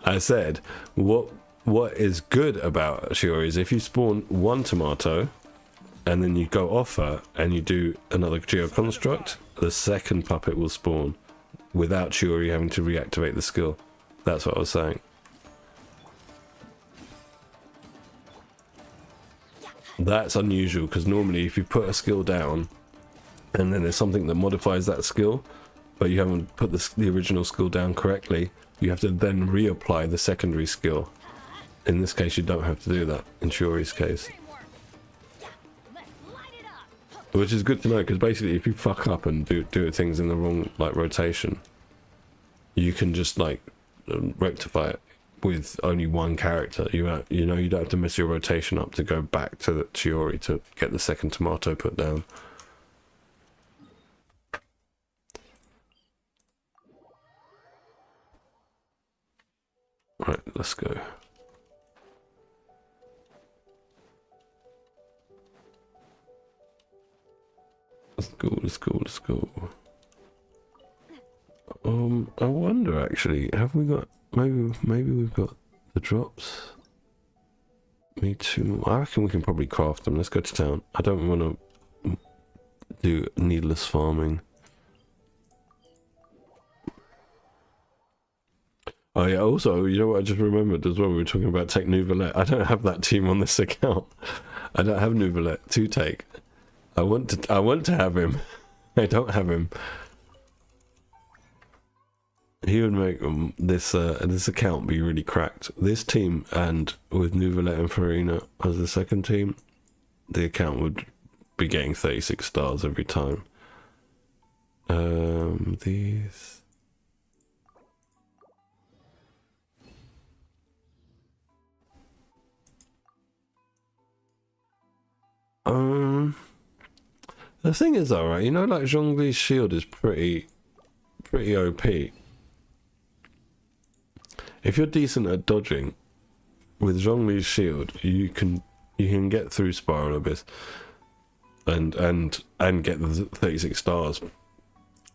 Speaker 1: I said what is good about Shiori is if you spawn one tomato and then you go off her and you do another geo construct, the second puppet will spawn without Shiori having to reactivate the skill. That's what I was saying. That's unusual because normally if you put a skill down and then there's something that modifies that skill, but you haven't put the original skill down correctly, you have to then reapply the secondary skill. In this case, you don't have to do that, in Shiori's case.
Speaker 2: Let's light it up.
Speaker 1: Which is good to know, because basically if you fuck up and do things in the wrong like rotation, you can just like rectify it with only one character. You know, you don't have to mess your rotation up to go back to the Shiori to get the second tomato put down. Right, let's go. Let's go, let's go, let's go. I wonder actually, have we got, maybe we've got the drops? Me too. I reckon we can probably craft them. Let's go to town. I don't want to do needless farming. Oh yeah, also, you know what I just remembered as well, we were talking about take Nouvelette. I don't have that team on this account. I don't have Nouvelette to take. I want to have him. I don't have him. He would make this account be really cracked. This team, and with Nouvelette and Farina as the second team, the account would be getting 36 stars every time. These. The thing is, alright, you know, like Zhongli's shield is pretty OP. If you're decent at dodging with Zhongli's shield, you can get through Spiral Abyss and get the 36 stars.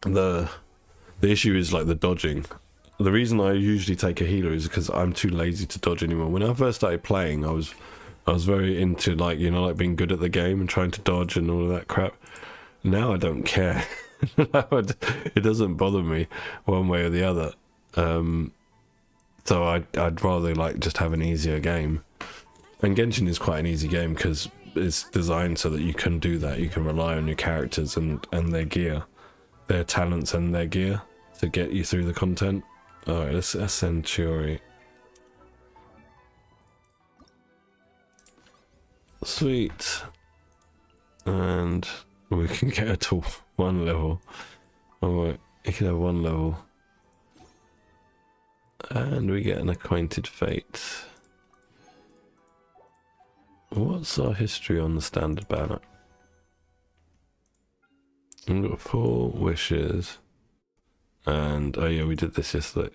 Speaker 1: The issue is like the dodging. The reason I usually take a healer is because I'm too lazy to dodge anymore. When I first started playing, I was very into like, you know, like being good at the game and trying to dodge and all of that crap. Now I don't care. It doesn't bother me one way or the other. So I'd rather like just have an easier game. And Genshin is quite an easy game because it's designed so that you can do that. You can rely on your characters and their gear, their talents and their gear to get you through the content. Alright, let's send Shiori. Sweet. And we can get her to 1 level. Alright, you can have 1 level. And we get an acquainted fate. What's our history on the standard banner? We've got 4 wishes. And, oh yeah, we did this yesterday.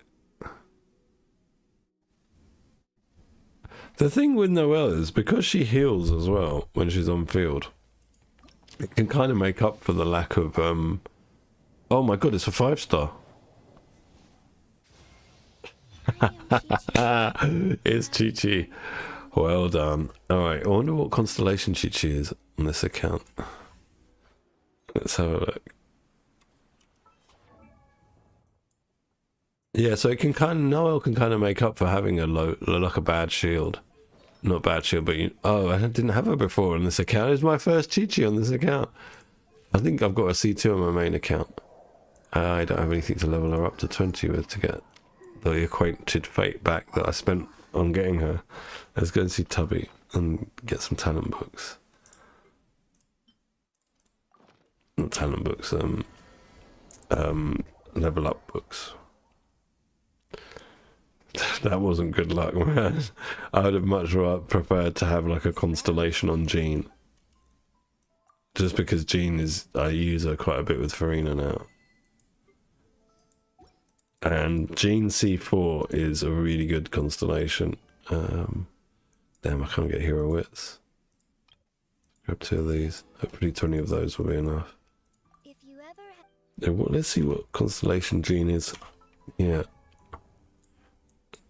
Speaker 1: The thing with Noelle is, because she heals as well when she's on field, it can kind of make up for the lack of, oh my god, it's a 5-star. It's Chi-Chi. Well done. Alright, I wonder what constellation Chi-Chi is on this account. Let's have a look. Yeah, so it can kind of, Noelle can kind of make up for having a low, like a bad shield. not bad shield, but oh, I didn't have her before on this account. It's my first Chi-Chi on this account. I think I've got a C2 on my main account. I don't have anything to level her up to 20 with to get the acquainted fate back that I spent on getting her. Let's go and see Tubby and get some talent books. Not talent books, level up books. That wasn't good luck, man. I would have much rather preferred to have like a constellation on Jean. Just because Jean is, I use her quite a bit with Farina now. And Jean C4 is a really good constellation. Damn, I can't get hero wits. Grab 2 of these. Hopefully 20 of those will be enough.
Speaker 2: If you ever
Speaker 1: Yeah, well, let's see what constellation Jean is. Yeah.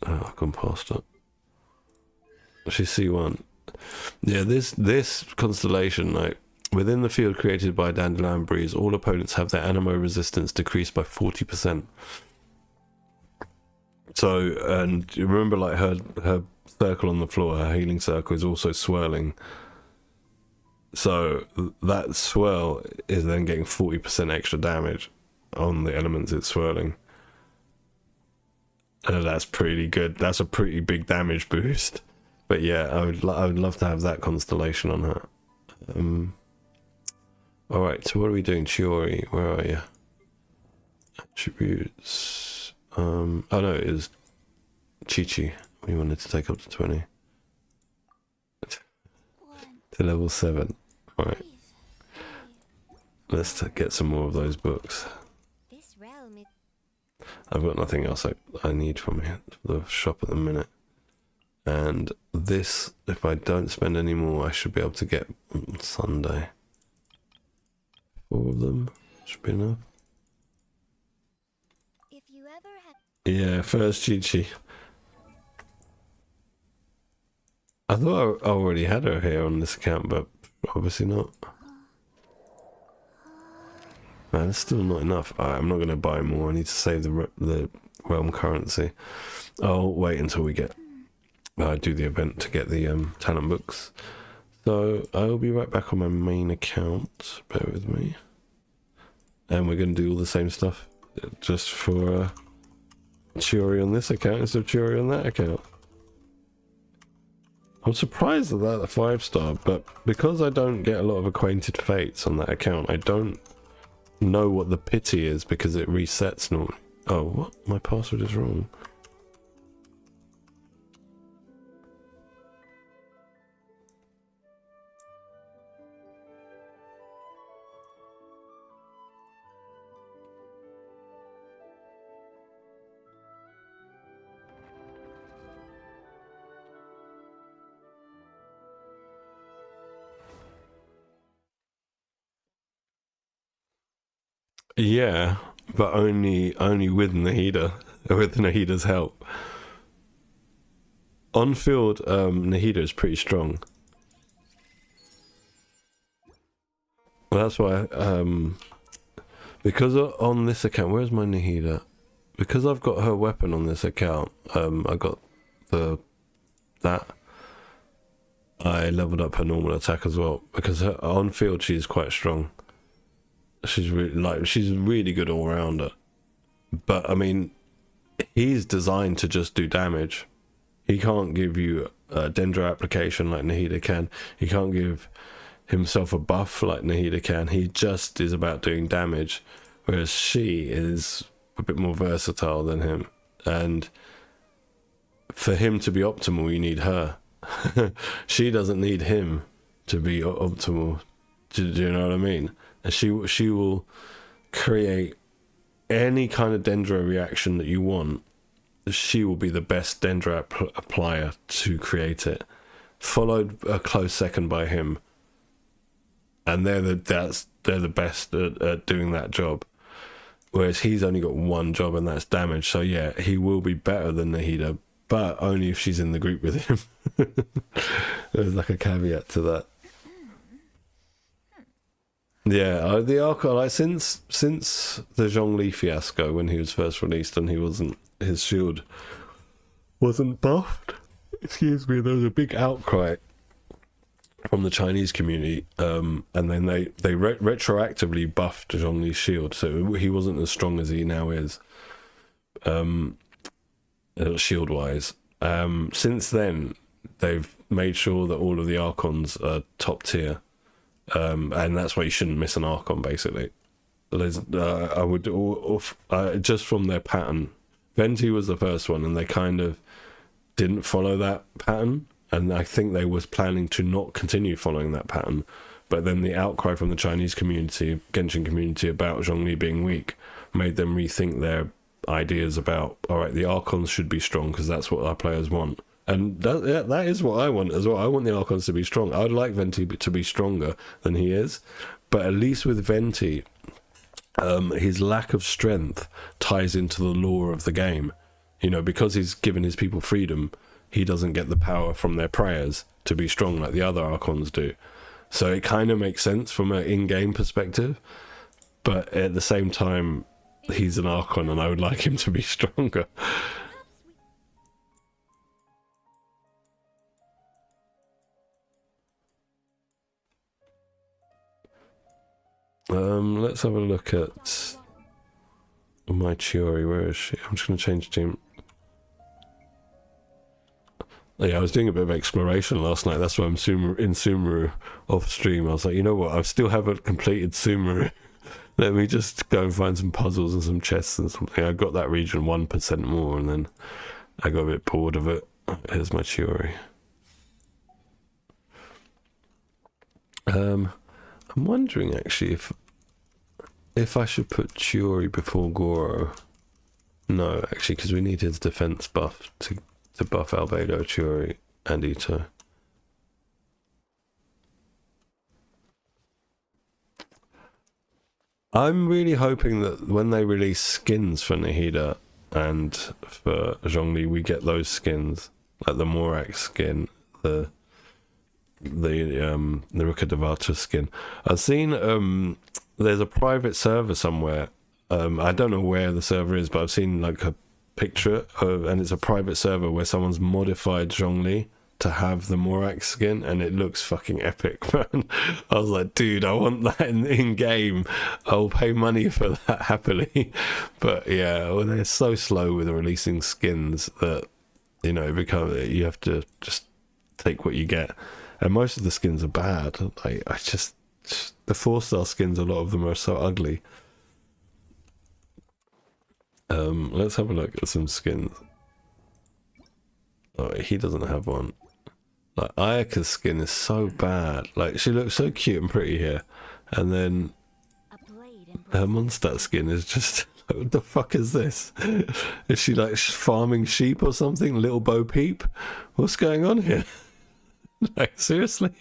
Speaker 1: Oh, I've gone past it. She's C1. Yeah, this constellation, like, within the field created by Dandelion Breeze, all opponents have their animo resistance decreased by 40%. So, and you remember, like, her circle on the floor, her healing circle is also swirling. So that swirl is then getting 40% extra damage on the elements it's swirling. That's pretty good. That's a pretty big damage boost. But yeah, I would love to have that constellation on her. Alright, so what are we doing? Chiori, where are you? Attributes. Oh no, it is Chi-Chi. We wanted to take up to 20. To level 7. Alright. Let's get some more of those books.
Speaker 2: this realm is
Speaker 1: I've got nothing else I need from the shop at the minute. And this, if I don't spend any more, I should be able to get on Sunday. 4 of them should be enough.
Speaker 2: if you ever have
Speaker 1: Yeah, first Chi-Chi. I thought I already had her here on this account, but obviously not. Man, it's still not enough. I'm not going to buy more. I need to save the realm currency. I'll wait until we get do the event to get the talent books. So I'll be right back on my main account. Bear with me. And we're going to do all the same stuff just for Chiori on this account instead of Chiori on that account. I'm surprised at that 5-star, but because I don't get a lot of acquainted fates on that account, I don't know what the pity is because it resets normally. Oh, what? My password is wrong. Yeah, but only with Nahida, with Nahida's help. On field, Nahida is pretty strong. Well, that's why, because on this account, where's my Nahida? Because I've got her weapon on this account, I got that. I leveled up her normal attack as well because on field she's quite strong. She's really good all rounder. But I mean, he's designed to just do damage. He can't give you a Dendro application like Nahida can. He can't give himself a buff like Nahida can. He just is about doing damage, whereas she is a bit more versatile than him. And for him to be optimal, you need her. She doesn't need him to be optimal. Do you know what I mean? And she will create any kind of Dendro reaction that you want. She will be the best Dendro applier to create it, followed a close second by him. And they're the best at doing that job. Whereas he's only got one job, and that's damage. So yeah, he will be better than Nahida, but only if she's in the group with him. There's like a caveat to that. Yeah, the Archon, like since the Zhongli fiasco when he was first released and his shield wasn't buffed, excuse me, there was a big outcry from the Chinese community, and then they retroactively buffed Zhongli's shield, so he wasn't as strong as he now is, shield wise. Since then, they've made sure that all of the Archons are top tier, and that's why you shouldn't miss an Archon. Basically, there's I would just from their pattern, Venti was the first one, and they kind of didn't follow that pattern. And I think they was planning to not continue following that pattern. But then the outcry from the Chinese community, Genshin community, about Zhongli being weak made them rethink their ideas about, all right, the Archons should be strong because that's what our players want. And that is what I want as well. I want the Archons to be strong. I'd like Venti to be stronger than he is. But at least with Venti, his lack of strength ties into the lore of the game. You know, because he's given his people freedom, he doesn't get the power from their prayers to be strong like the other Archons do. So it kind of makes sense from an in-game perspective, but at the same time, he's an Archon and I would like him to be stronger. Let's have a look at my Chiori. Where is she? I'm just going to change team. Yeah, I was doing a bit of exploration last night. That's why I'm in Sumeru off stream. I was like, you know what? I still haven't completed Sumeru. Let me just go and find some puzzles and some chests and something. I got that region 1% more, and then I got a bit bored of it. Here's my Chiori. I'm wondering actually if I should put Chiori before Goro. No, actually, because we need his defense buff to buff Albedo, Chiori, and Ito. I'm really hoping that when they release skins for Nahida and for Zhongli, we get those skins, like the Morak skin, the Rukkhadevata skin. I've seen there's a private server somewhere. I don't know where the server is, but I've seen like a picture of, and it's a private server where someone's modified Zhongli to have the Morak skin, and it looks fucking epic, man. I was like, dude, I want that in game. I'll pay money for that happily. But yeah, well, they're so slow with releasing skins that, you know, you have to just take what you get, and most of the skins are bad. I just the 4-star skins, a lot of them are so ugly. Let's have a look at some skins. Oh, he doesn't have one. Like, Ayaka's skin is so bad. Like, she looks so cute and pretty here, and then her Mondstadt skin is just like, what the fuck is this? Is she like farming sheep or something? Little Bo Peep? What's going on here? Like, seriously?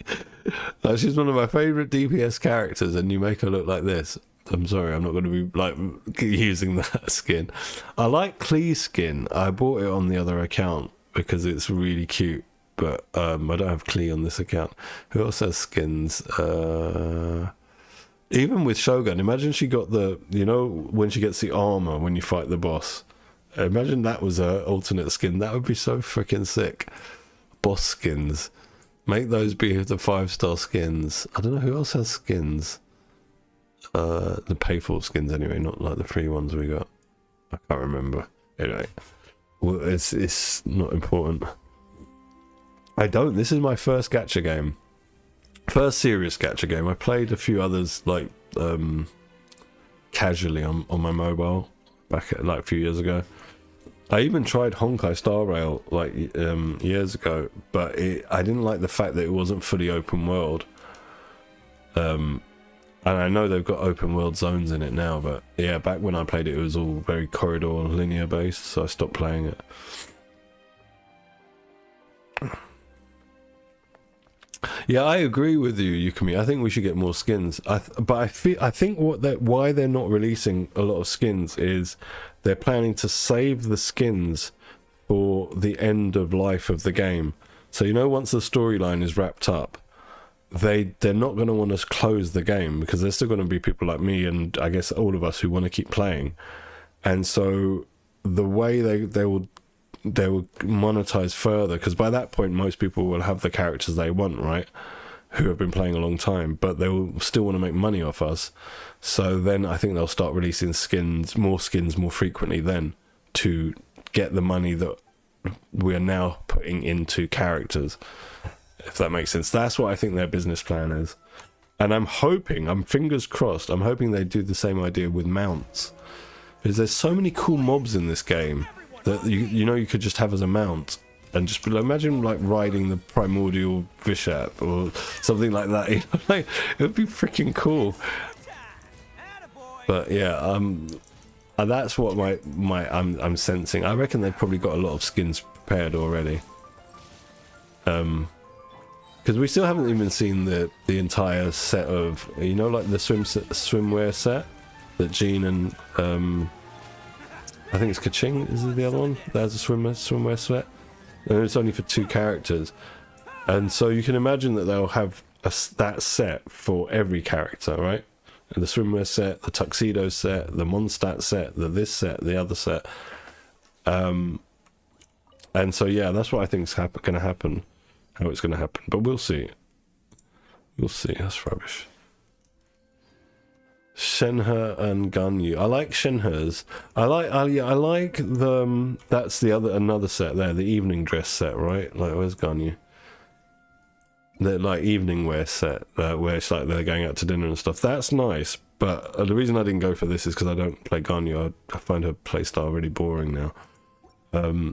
Speaker 1: Like, she's one of my favourite DPS characters, and you make her look like this. I'm sorry, I'm not going to be like using that skin. I like Klee's skin. I bought it on the other account because it's really cute, but I don't have Klee on this account. Who else has skins? Even with Shogun, imagine she got the, you know, when she gets the armor when you fight the boss. Imagine that was her alternate skin. That would be so freaking sick. Boss skins. Make those be the 5-star skins. I don't know who else has skins. The pay-for skins anyway, not like the free ones we got. I can't remember. Anyway, well, it's not important. This is my first gacha game. First serious gacha game. I played a few others like casually on my mobile back at, like, a few years ago. I even tried Honkai Star Rail like years ago, but I didn't like the fact that it wasn't fully open world. And I know they've got open world zones in it now, but yeah, back when I played it, it was all very corridor linear based, so I stopped playing it. Yeah, I agree with you, Yukimi. I think we should get more skins. But I think why they're not releasing a lot of skins is they're planning to save the skins for the end of life of the game. So, you know, once the storyline is wrapped up, they're not going to want to close the game, because there's still going to be people like me and I guess all of us who want to keep playing. And so the way they will monetize further, because by that point most people will have the characters they want, right, who have been playing a long time, but they will still want to make money off us. So then I think they'll start releasing skins more frequently then, to get the money that we're now putting into characters, if that makes sense. That's what I think their business plan is. And I'm fingers crossed, I'm hoping they do the same idea with mounts, because there's so many cool mobs in this game that you could just have as a mount, and just imagine like riding the primordial Vishat or something like that. Like, it would be freaking cool. But yeah, that's what I'm sensing. I reckon they've probably got a lot of skins prepared already. Because we still haven't even seen the entire set of, like the swimwear set that Jean and I think it's Kaching is the other one that has a swimwear set, and it's only for 2 characters, and so you can imagine that they'll have that set for every character, right? And the swimwear set, the tuxedo set, the Mondstadt set, this set, the other set, and so yeah, that's what I think is going to happen. How it's going to happen, but we'll see. That's rubbish. Shenhe and Ganyu. I like Shenhe's. I like the that's another set there, the evening dress set, right? Like, where's Ganyu? The like evening wear set, where it's like they're going out to dinner and stuff. That's nice, but the reason I didn't go for this is because I don't play Ganyu. I find her playstyle really boring now.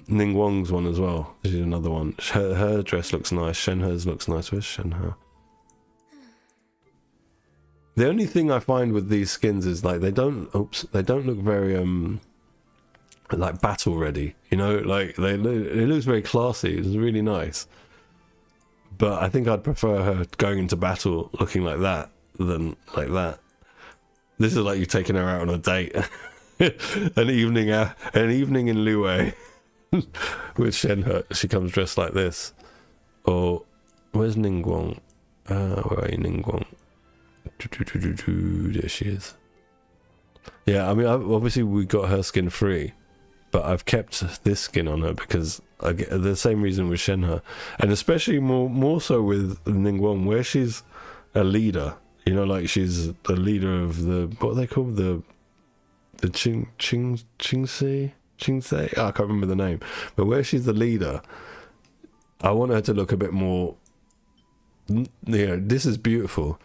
Speaker 1: Ning Wong's one as well. This is another one. Her dress looks nice. Shenhe's looks nice. Where's Shenhe? The only thing I find with these skins is like they don't look very like battle ready. Like it looks very classy. It's really nice. But I think I'd prefer her going into battle looking like that than like that. This is like you taking her out on a date. an evening in Liyue. With Shenhe, she comes dressed like this. Or where's Ningguang? Where are you, Ningguang? There she is. Yeah, I mean, obviously we got her skin free, but I've kept this skin on her because I get the same reason with Shenhe, and especially more so with Ningguang, where she's a leader. Like she's the leader of what are they called, the Qingse. Oh, I can't remember the name, but where she's the leader, I want her to look a bit more. This is beautiful,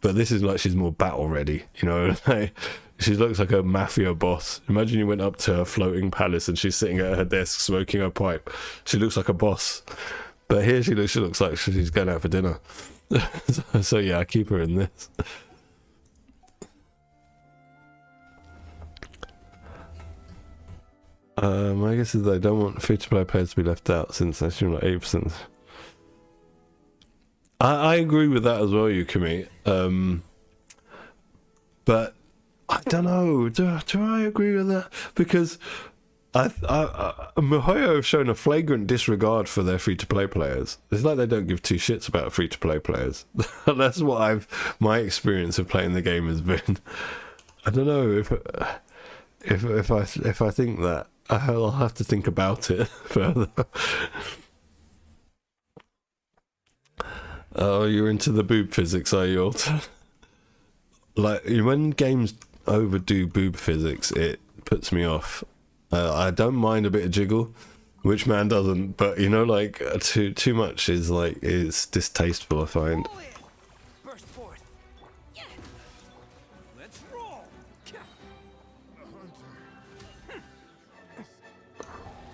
Speaker 1: but this is like she's more battle ready. Like, she looks like a mafia boss. Imagine you went up to her floating palace and she's sitting at her desk smoking her pipe. She looks like a boss, but here she looks like she's going out for dinner. So yeah, I keep her in this. My guess is they don't want free-to-play players to be left out, since they seem like 8%. I agree with that as well, Yukimi. But I don't know. Do I agree with that? Because Mihoyo have shown a flagrant disregard for their free-to-play players. It's like they don't give 2 shits about free-to-play players. That's what my experience of playing the game has been. I don't know if I think that. I'll have to think about it further. Oh, you're into the boob physics, are you? Like, when games overdo boob physics, it puts me off. I don't mind a bit of jiggle, which man doesn't? But like too much is like it's distasteful, I find.
Speaker 3: Burst forth. Let's roll.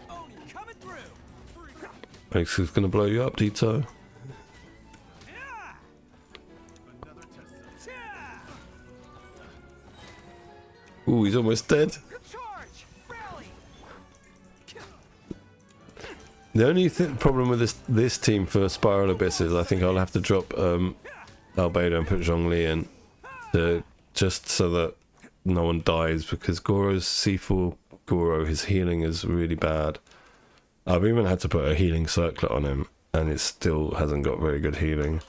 Speaker 3: Oni coming through.
Speaker 1: It's gonna blow you up, Dito. Ooh, he's almost dead. The only problem with this team for Spiral Abyss is I think I'll have to drop Albedo and put Zhongli in, just so that no one dies, because Goro's C4 Goro, his healing is really bad. I've even had to put a healing circlet on him, and it still hasn't got very good healing.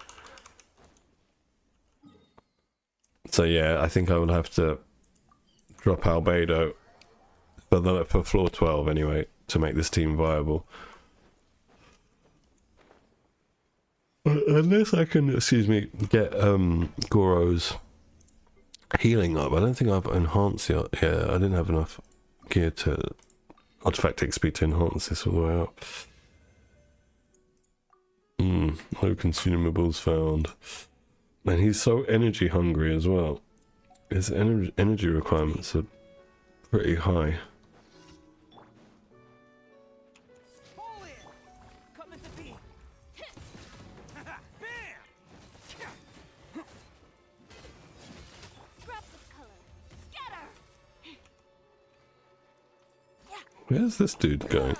Speaker 1: So yeah, I think I will have to drop Albedo for floor 12 anyway, to make this team viable. Unless I can, excuse me, get Goro's healing up. I don't think I've enhanced yet. Yeah, I didn't have enough gear to artifact XP to enhance this all the way up. No consumables found. And he's so energy hungry as well. His energy requirements are pretty high.
Speaker 3: Fall in. Coming to be. Bam!
Speaker 2: Scraps of color. Scatter!
Speaker 1: Where's this dude going?
Speaker 3: Advance.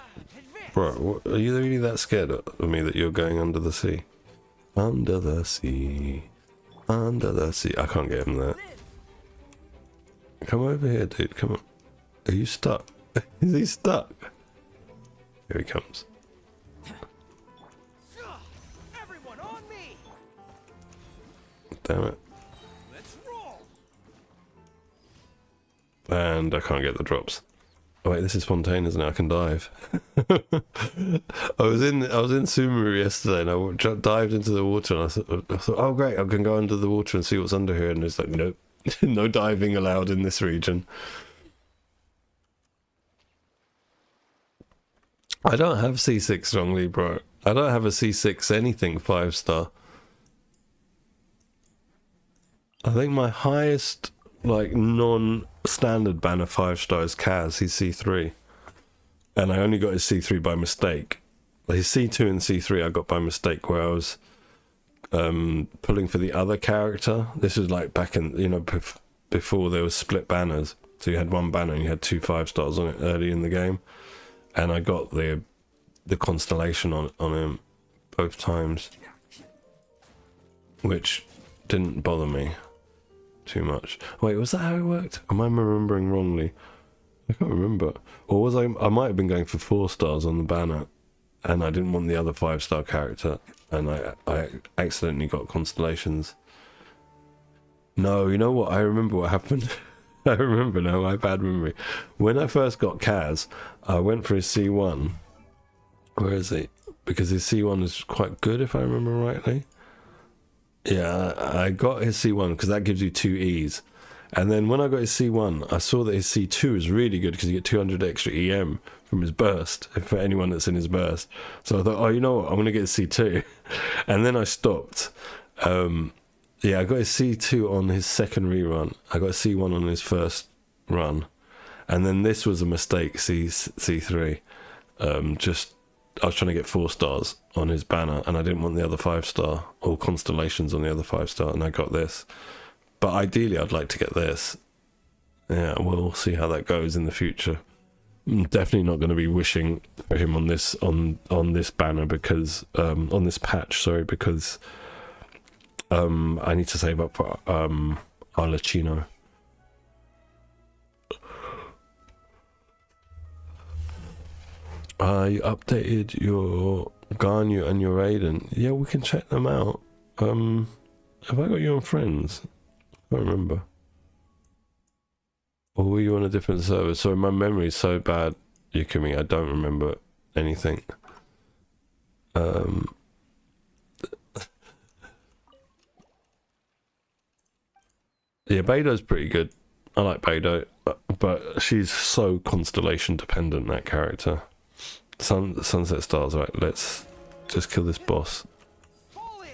Speaker 1: Bro, are you really that scared of me that you're going under the sea? Under the sea. Under the sea. I can't get him there. Come over here, dude. Come on. Are you stuck? Is he stuck? Here he comes.
Speaker 3: Everyone on me.
Speaker 1: Damn it.
Speaker 3: Let's roll.
Speaker 1: And I can't get the drops. Oh wait, this is spontaneous now. I can dive. I was in Sumeru yesterday, and I dived into the water, and I thought, oh great, I can go under the water and see what's under here. And it's like, nope, no diving allowed in this region. I don't have C6 strongly, bro. I don't have a C6 anything 5-star. I think my highest, like, non-standard banner 5-star is Kaz. He's C3. And I only got his C3 by mistake. His C2 and C3 I got by mistake, where I was pulling for the other character. This was like back in, you know, before there was split banners. So you had one banner and you had 2 5-stars on it early in the game. And I got the constellation on him both times, which didn't bother me too much. Wait, was that how it worked? Am I remembering wrongly? I can't remember. Or was I might have been going for 4 stars on the banner, and I didn't want the other 5-star character, and I accidentally got constellations. No, you know what? I remember what happened. I remember now, I have bad memory. When I first got Kaz, I went for his C1. Where is he? Because his C1 is quite good, if I remember rightly. Yeah, I got his C1 because that gives you 2 E's. And then when I got his C1, I saw that his C2 is really good because you get 200 extra EM from his burst, for anyone that's in his burst. So I thought, oh, you know what? I'm going to get his C2. And then I stopped. Yeah, I got his C2 on his second rerun. I got a C1 on his first run. And then this was a mistake, C3. I was trying to get 4 stars on his banner, and I didn't want the other 5-star, or constellations on the other 5-star, and I got this. But ideally, I'd like to get this. Yeah, we'll see how that goes in the future. I'm definitely not going to be wishing for him on this banner, because on this patch, sorry, because I need to save up for Arlecchino. You updated your Garnu and your Raiden. Yeah, we can check them out. Have I got you on friends? I don't remember. Or were you on a different server? Sorry, my memory is so bad, Yukimi, I don't remember anything. Yeah, Beidou's pretty good. I like Beidou, but she's so constellation dependent, that character. Sunset Stars, right, let's just kill this boss.
Speaker 3: Fall in.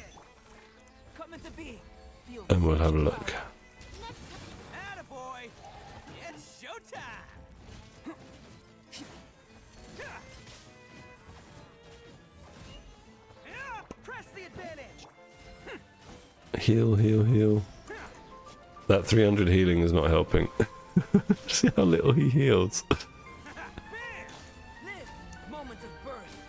Speaker 3: Coming to be. Feel
Speaker 1: And we'll have a look.
Speaker 3: Attaboy. It's showtime. Press the advantage.
Speaker 1: Heal, heal, heal. That 300 healing is not helping. See how little he heals.
Speaker 3: Bam! Live. Moment of birth.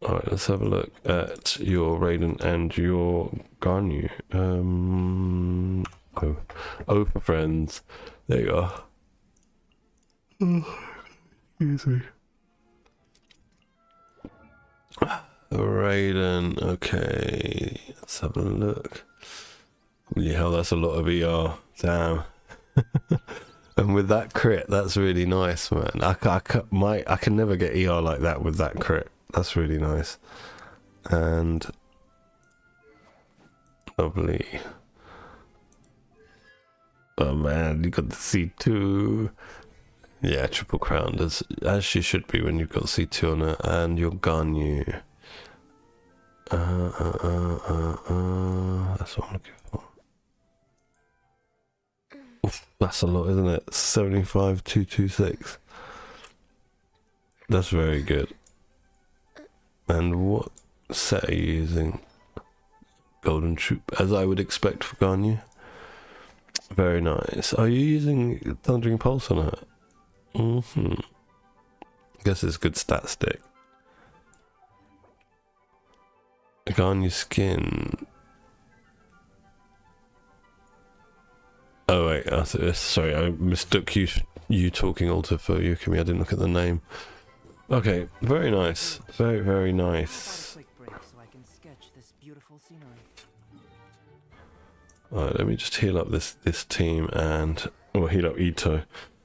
Speaker 1: Alright, let's have a look at your Raiden and your Garnu. Oh, for friends. There you are. Excuse me. Raiden, okay. Let's have a look. Holy hell, that's a lot of ER. Damn. And with that crit, that's really nice, man. I can never get ER like that with that crit. That's really nice. And lovely. Oh man, you got the C2. Yeah, triple crown, as she should be when you've got C2 on it, and your Ganyu. That's what I'm looking for. Oof, that's a lot, isn't it? 75,226. That's very good. And what set are you using? Golden Troop, as I would expect for Ganyu. Very nice. Are you using Thundering Pulse on her? Guess it's a good stat stick. Ganyu skin. Oh wait, sorry, I mistook you talking Alter for Yukimi. I didn't look at the name. Okay, very nice. Very, very nice. Alright, let me just heal up this team and heal up Ito.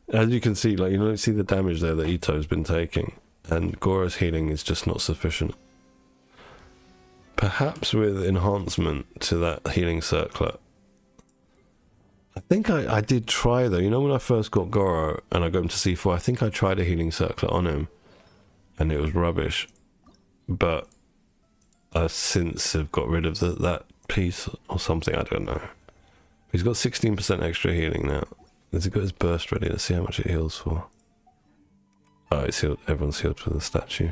Speaker 1: As you can see, like, you don't see the damage there that Ito's been taking, and Gora's healing is just not sufficient. Perhaps with enhancement to that healing circlet. I think I did try though. You know when I first got Goro and I got him to C4, I think I tried a healing circlet on him, and it was rubbish. But I since have got rid of that piece or something. I don't know. He's got 16% extra healing now. Has he got his burst ready? Let's see how much it heals for. Oh, it's healed. Everyone's healed for the statue.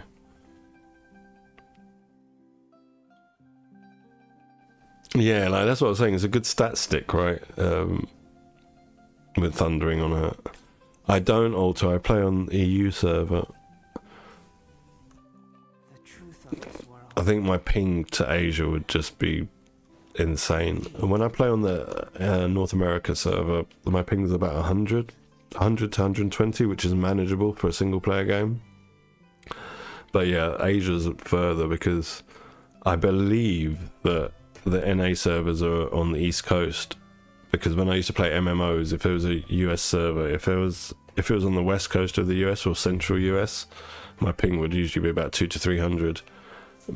Speaker 1: Yeah, like that's what I was saying. It's a good stat stick, right? With thundering on her. I don't alter. I play on EU server. I think my ping to Asia would just be insane. And when I play on the North America server, my ping is about 100 to 120, which is manageable for a single player game. But yeah, Asia's further because I believe that the NA servers are on the East Coast. Because when I used to play MMOs, if it was a US server, if it was on the West Coast of the US or Central US, my ping would usually be about 200 to 300.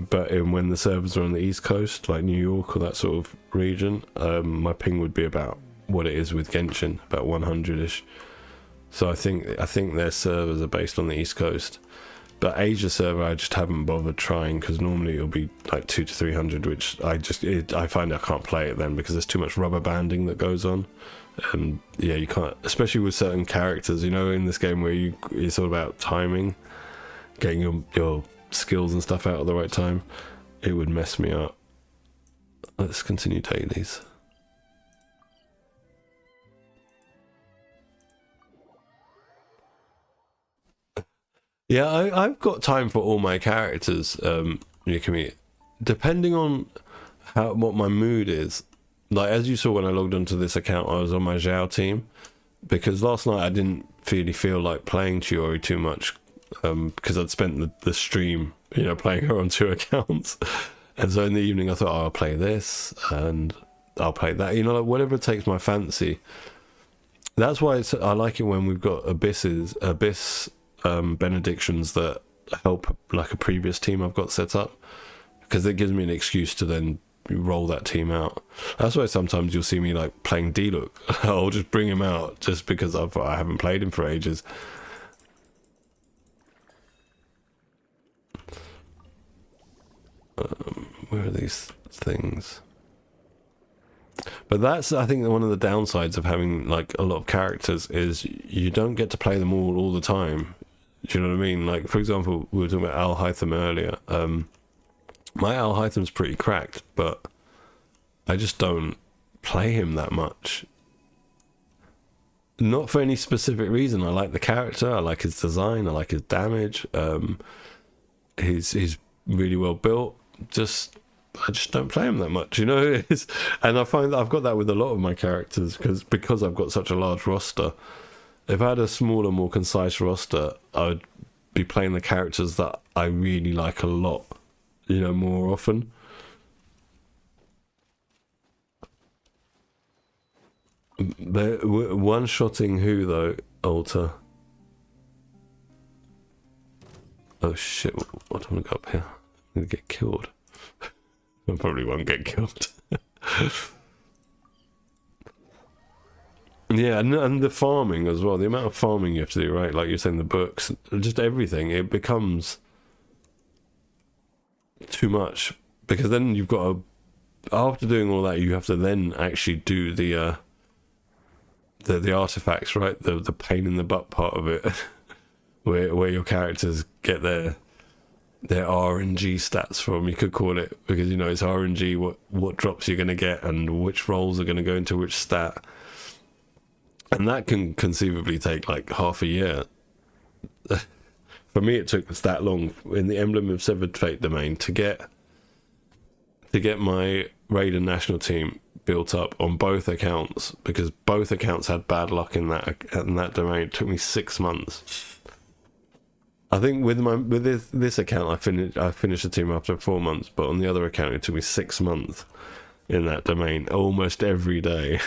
Speaker 1: But when the servers are on the East Coast, like New York or that sort of region, my ping would be about what it is with Genshin, about 100-ish. So I think their servers are based on the East Coast. But Asia server, I just haven't bothered trying because normally it'll be like 200 to 300, which I find I can't play it then because there's too much rubber banding that goes on. And yeah, you can't, especially with certain characters, you know, in this game where it's all about timing, getting your skills and stuff out at the right time. It would mess me up. Let's continue dailies. Yeah, I've got time for all my characters. Yukimi, depending on what my mood is. Like as you saw when I logged onto this account, I was on my Zhao team because last night I didn't really feel like playing Chiori too much because I'd spent the stream, you know, playing her on 2 accounts. And so in the evening I thought, oh, I'll play this and I'll play that. You know, like whatever takes my fancy. That's why I like it when we've got Abyss benedictions that help like a previous team I've got set up, because it gives me an excuse to then roll that team out. That's why sometimes you'll see me like playing D-Look. I'll just bring him out just because I haven't played him for ages. Where are these things? But that's, I think, one of the downsides of having like a lot of characters is you don't get to play them all the time. Do you know what I mean? Like, for example, we were talking about Al Hytham earlier. My Al Hytham's pretty cracked, but I just don't play him that much. Not for any specific reason. I like the character, I like his design, I like his damage. He's really well built. I just don't play him that much, you know. And I find that I've got that with a lot of my characters because I've got such a large roster. If I had a smaller, more concise roster, I would be playing the characters that I really like a lot, you know, more often. But one-shotting who though, Alter? Oh shit! What do I want to go up here? I'm gonna get killed. I probably won't get killed. Yeah, and the farming as well. The amount of farming you have to do, right? Like you're saying, the books, just everything. It becomes too much because then you've got to. After doing all that, you have to then actually do the artifacts, right? The pain in the butt part of it, where your characters get their RNG stats from. You could call it, because you know it's RNG. What drops you're going to get and which rolls are going to go into which stat. And that can conceivably take like half a year. For me, it took that long in the Emblem of Severed Fate domain to get my Raiden national team built up on both accounts, because both accounts had bad luck in that domain. It took me 6 months. I think with this account, I finished the team after 4 months, but on the other account, it took me 6 months in that domain, almost every day.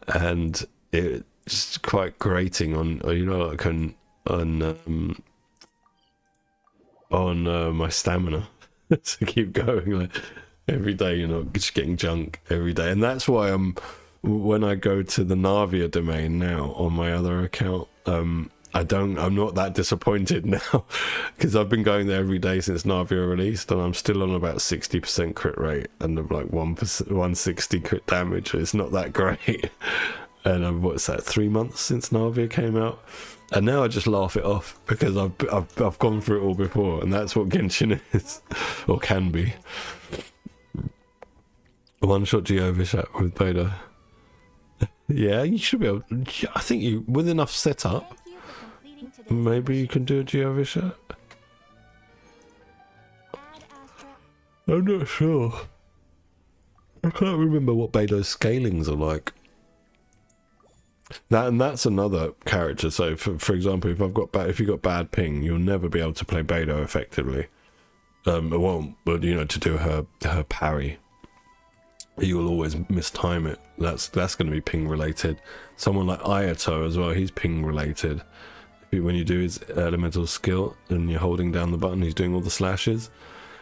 Speaker 1: And it's quite grating on, you know, like on my stamina to keep going. Like every day, you know, just getting junk every day, and that's why when I go to the Navia domain now on my other account, I'm not that disappointed now, because I've been going there every day since Navia released, and I'm still on about 60% crit rate and like 160 crit damage. It's not that great. And what's that, 3 months since Navia came out, and now I just laugh it off because I've gone through it all before, and that's what Genshin is, or can be. One shot Geo shot with Beta. Yeah, you should be able. I think you, with enough setup, maybe you can do a Geo shot. I'm not sure. I can't remember what Beto's scalings are like. That's another character. So, for example, if you've got bad ping, you'll never be able to play Beto effectively. It won't, but you know, to do her parry, you will always mistime it. That's going to be ping related. Someone like Ayato as well, he's ping related. When you do his elemental skill and you're holding down the button, he's doing all the slashes.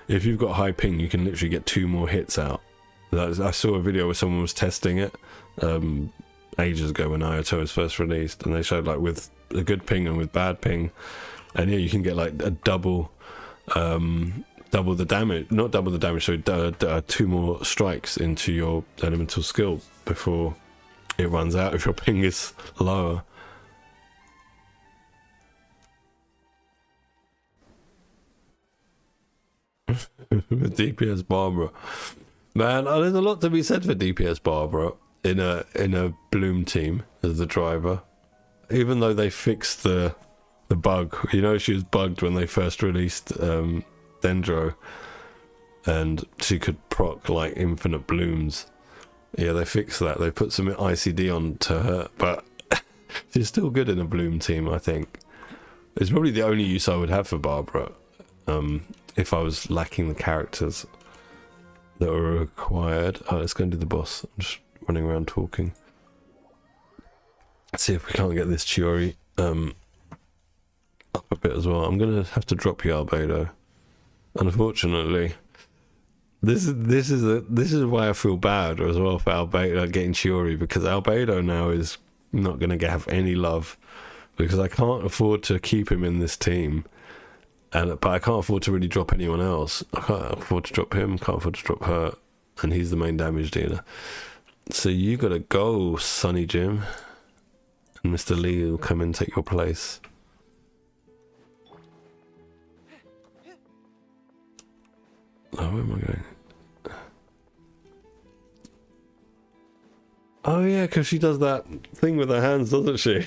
Speaker 1: If you've got high ping, you can literally get 2 more hits out. I saw a video where someone was testing it ages ago when Ayato was first released, and they showed like with a good ping and with bad ping, and yeah, you can get like a double the damage, not double the damage, so 2 more strikes into your elemental skill before it runs out if your ping is lower. With DPS Barbara, man, there's a lot to be said for DPS Barbara in a Bloom team as the driver, even though they fixed the bug. You know, she was bugged when they first released Dendro, and she could proc like infinite blooms. Yeah, they fixed that. They put some ICD onto her, but she's still good in a Bloom team. I think it's probably the only use I would have for Barbara, if I was lacking the characters that were required. Oh, let's go and do the boss. I'm just running around talking. Let's see if we can't get this Chiori up a bit as well. I'm gonna have to drop you, Albedo. Unfortunately, this is why I feel bad as well for Albedo getting Chiori, because Albedo now is not gonna have any love, because I can't afford to keep him in this team, but I can't afford to really drop anyone else. I can't afford to drop him, can't afford to drop her, and he's the main damage dealer. So you gotta go, Sonny Jim, and Mr. Lee will come and take your place. Oh, where am I going? Oh yeah, because she does that thing with her hands, doesn't she?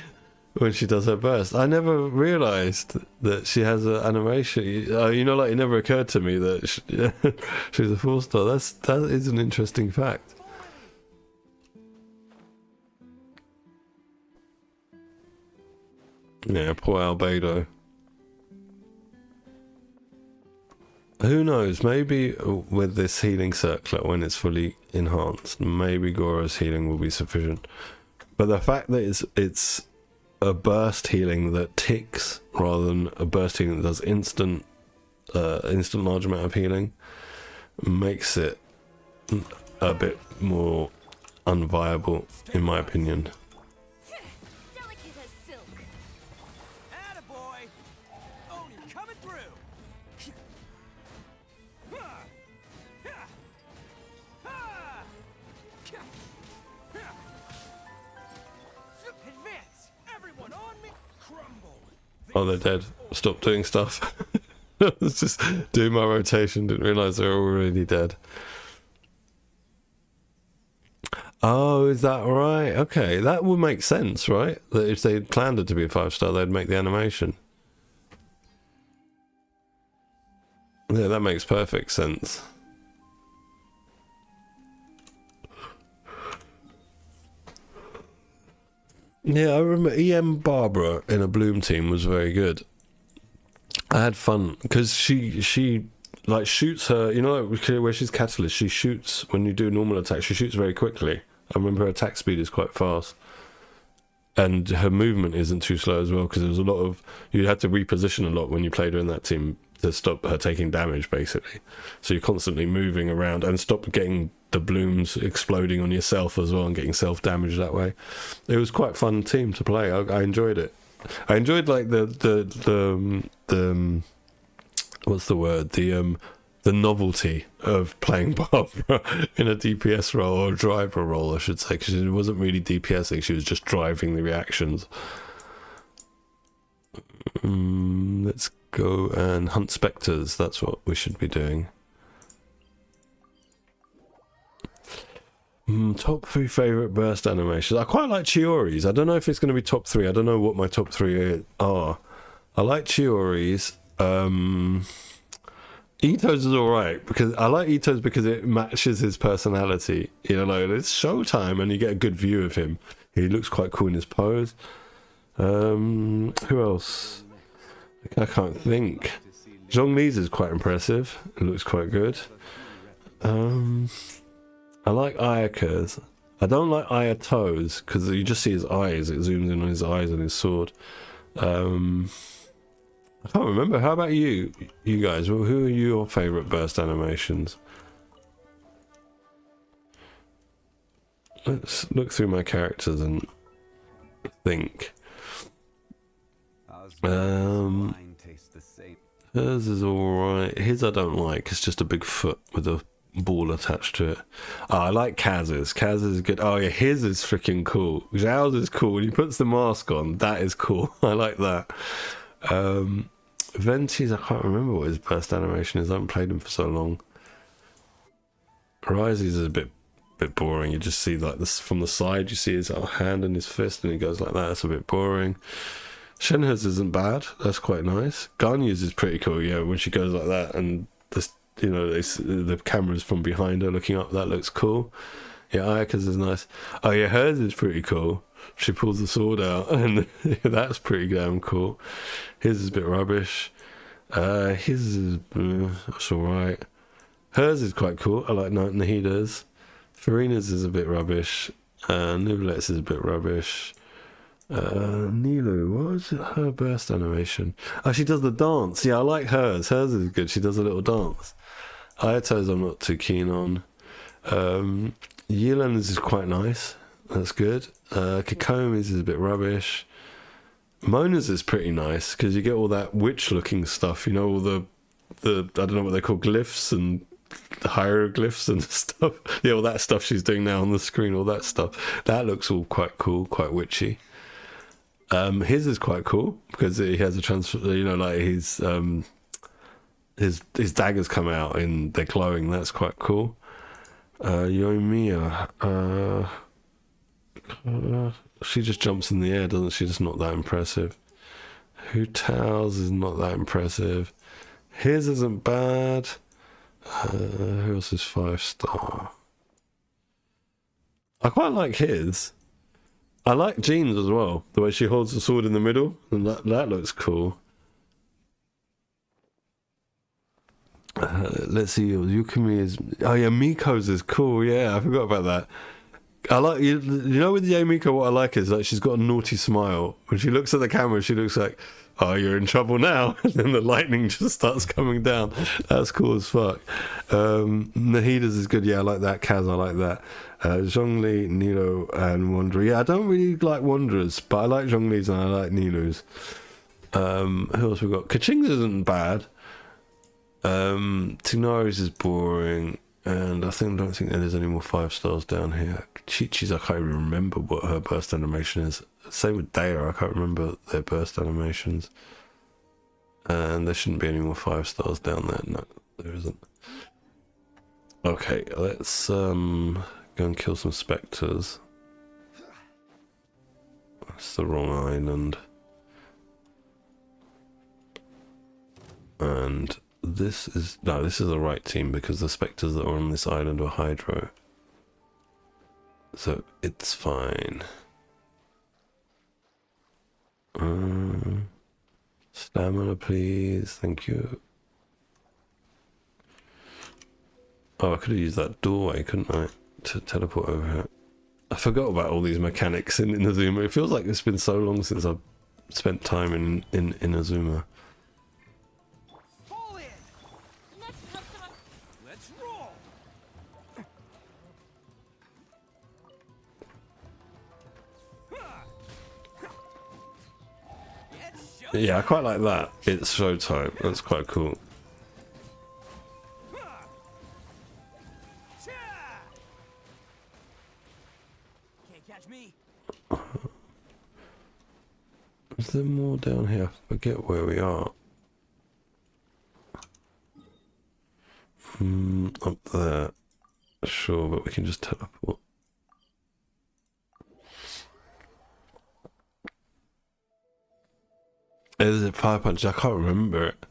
Speaker 1: When she does her burst. I never realised that she has an animation. You know, like, it never occurred to me that she's a 4-star. That is an interesting fact. Yeah, poor Albedo. Who knows? Maybe with this healing circlet, when it's fully enhanced, maybe Gora's healing will be sufficient. But the fact that it's a burst healing that ticks rather than a burst healing that does instant large amount of healing makes it a bit more unviable, in my opinion.
Speaker 2: Delicate as silk.
Speaker 3: Attaboy! Oni coming through! Advance! Everyone on me! Crumble!
Speaker 1: Oh, they're dead. Stop doing stuff. I was just doing my rotation, didn't realise they were already dead. Oh, is that right? Okay, that would make sense, right? That if they planned it to be a 5-star, they'd make the animation. Yeah, that makes perfect sense. Yeah, I remember EM Barbara in a Bloom team was very good. I had fun because she like shoots her, you know, where she's Catalyst, she shoots when you do normal attacks, she shoots very quickly. I remember her attack speed is quite fast. And her movement isn't too slow as well, because there was a lot of, you had to reposition a lot when you played her in that team to stop her taking damage, basically. So you're constantly moving around and stop getting the blooms exploding on yourself as well and getting self-damage that way. It was quite a fun team to play. I enjoyed it. I enjoyed like the what's the word? The novelty of playing Barbara in a DPS role, or a driver role, I should say, because she wasn't really DPSing, she was just driving the reactions. Let's go and hunt spectres, that's what we should be doing. Top 3 favourite burst animations. I quite like Chiori's. I don't know if it's going to be top 3. I don't know what my top 3 are. I like Chiori's. Ito's is alright, because I like Ito's because it matches his personality. You know, like it's showtime and you get a good view of him. He looks quite cool in his pose. Who else? I can't think. Zhongli's is quite impressive. It looks quite good. I like Ayaka's. I don't like Ayato's because you just see his eyes. It zooms in on his eyes and his sword. I can't remember. How about you guys? Well, who are your favourite burst animations? Let's look through my characters and think. Hers is alright. His I don't like. It's just a big foot with a ball attached to it. Oh, I like Kaz's. Kaz is good. Oh yeah, his is freaking cool. Zhao's is cool. When he puts the mask on, that is cool. I like that. Venti's, I can't remember what his burst animation is. I haven't played him for so long. Ryze's is a bit boring. You just see like this from the side. You see his hand and his fist, and he goes like that. That's a bit boring. Shenhe's isn't bad. That's quite nice. Ganya's is pretty cool. Yeah, when she goes like that, and this, you know, the camera's from behind her looking up. That looks cool. Yeah, Ayaka's is nice. Oh yeah, hers is pretty cool. She pulls the sword out, and that's pretty damn cool. His is a bit rubbish. His is that's alright. Hers is quite cool. I like Nahida's. Farina's is a bit rubbish. Nubilet's is a bit rubbish. Nilu, what was her burst animation? Oh, she does the dance. Yeah, I like hers. Hers is good. She does a little dance. Ayato's I'm not too keen on. Yelan's is quite nice. That's good. Kikomi's is a bit rubbish. Mona's is pretty nice because you get all that witch-looking stuff. You know, all the I don't know what they're called, glyphs and hieroglyphs and stuff. Yeah, all that stuff she's doing now on the screen. All that stuff. That looks all quite cool, quite witchy. His is quite cool because he has a transfer. You know, like his daggers come out and they're glowing. That's quite cool. Yoimiya. She just jumps in the air, doesn't she? Just not that impressive. Hu Tao's is not that impressive. His isn't bad. Who else is 5-star? I quite like his. I like Jean's as well. The way she holds the sword in the middle, and that looks cool. Let's see. Yukimi is. Oh yeah, Miko's is cool. Yeah, I forgot about that. I like you know with Yae Miko, what I like is like she's got a naughty smile. When she looks at the camera, she looks like, oh, you're in trouble now. And then the lightning just starts coming down. That's cool as fuck. Nahida's is good. Yeah, I like that. Kaz, I like that. Zhongli, Nilo, and Wanderer. Yeah, I don't really like Wanderers, but I like Zhongli's and I like Nilu's. Who else we got? Kaching's isn't bad. Tignari's is boring. And I don't think there's any more 5 stars down here. Chi-Chi's, I can't even remember what her burst animation is. Same with Dea, I can't remember their burst animations. And there shouldn't be any more 5 stars down there. No, there isn't. Okay, let's go and kill some spectres. That's the wrong island. And this is the right team because the spectres that are on this island are Hydro. So it's fine. Stamina, please. Thank you. Oh, I could have used that doorway, couldn't I? To teleport over here. I forgot about all these mechanics in Inazuma. It feels like it's been so long since I've spent time in Inazuma.
Speaker 3: Fall in. Next customer. Let's roll.
Speaker 1: Yeah, I quite like that. It's showtime. That's quite cool.
Speaker 3: Can't catch me.
Speaker 1: Is there more down here? I forget where we are. Up there. Sure, but we can just teleport. Is it Fire Punch? I can't remember it.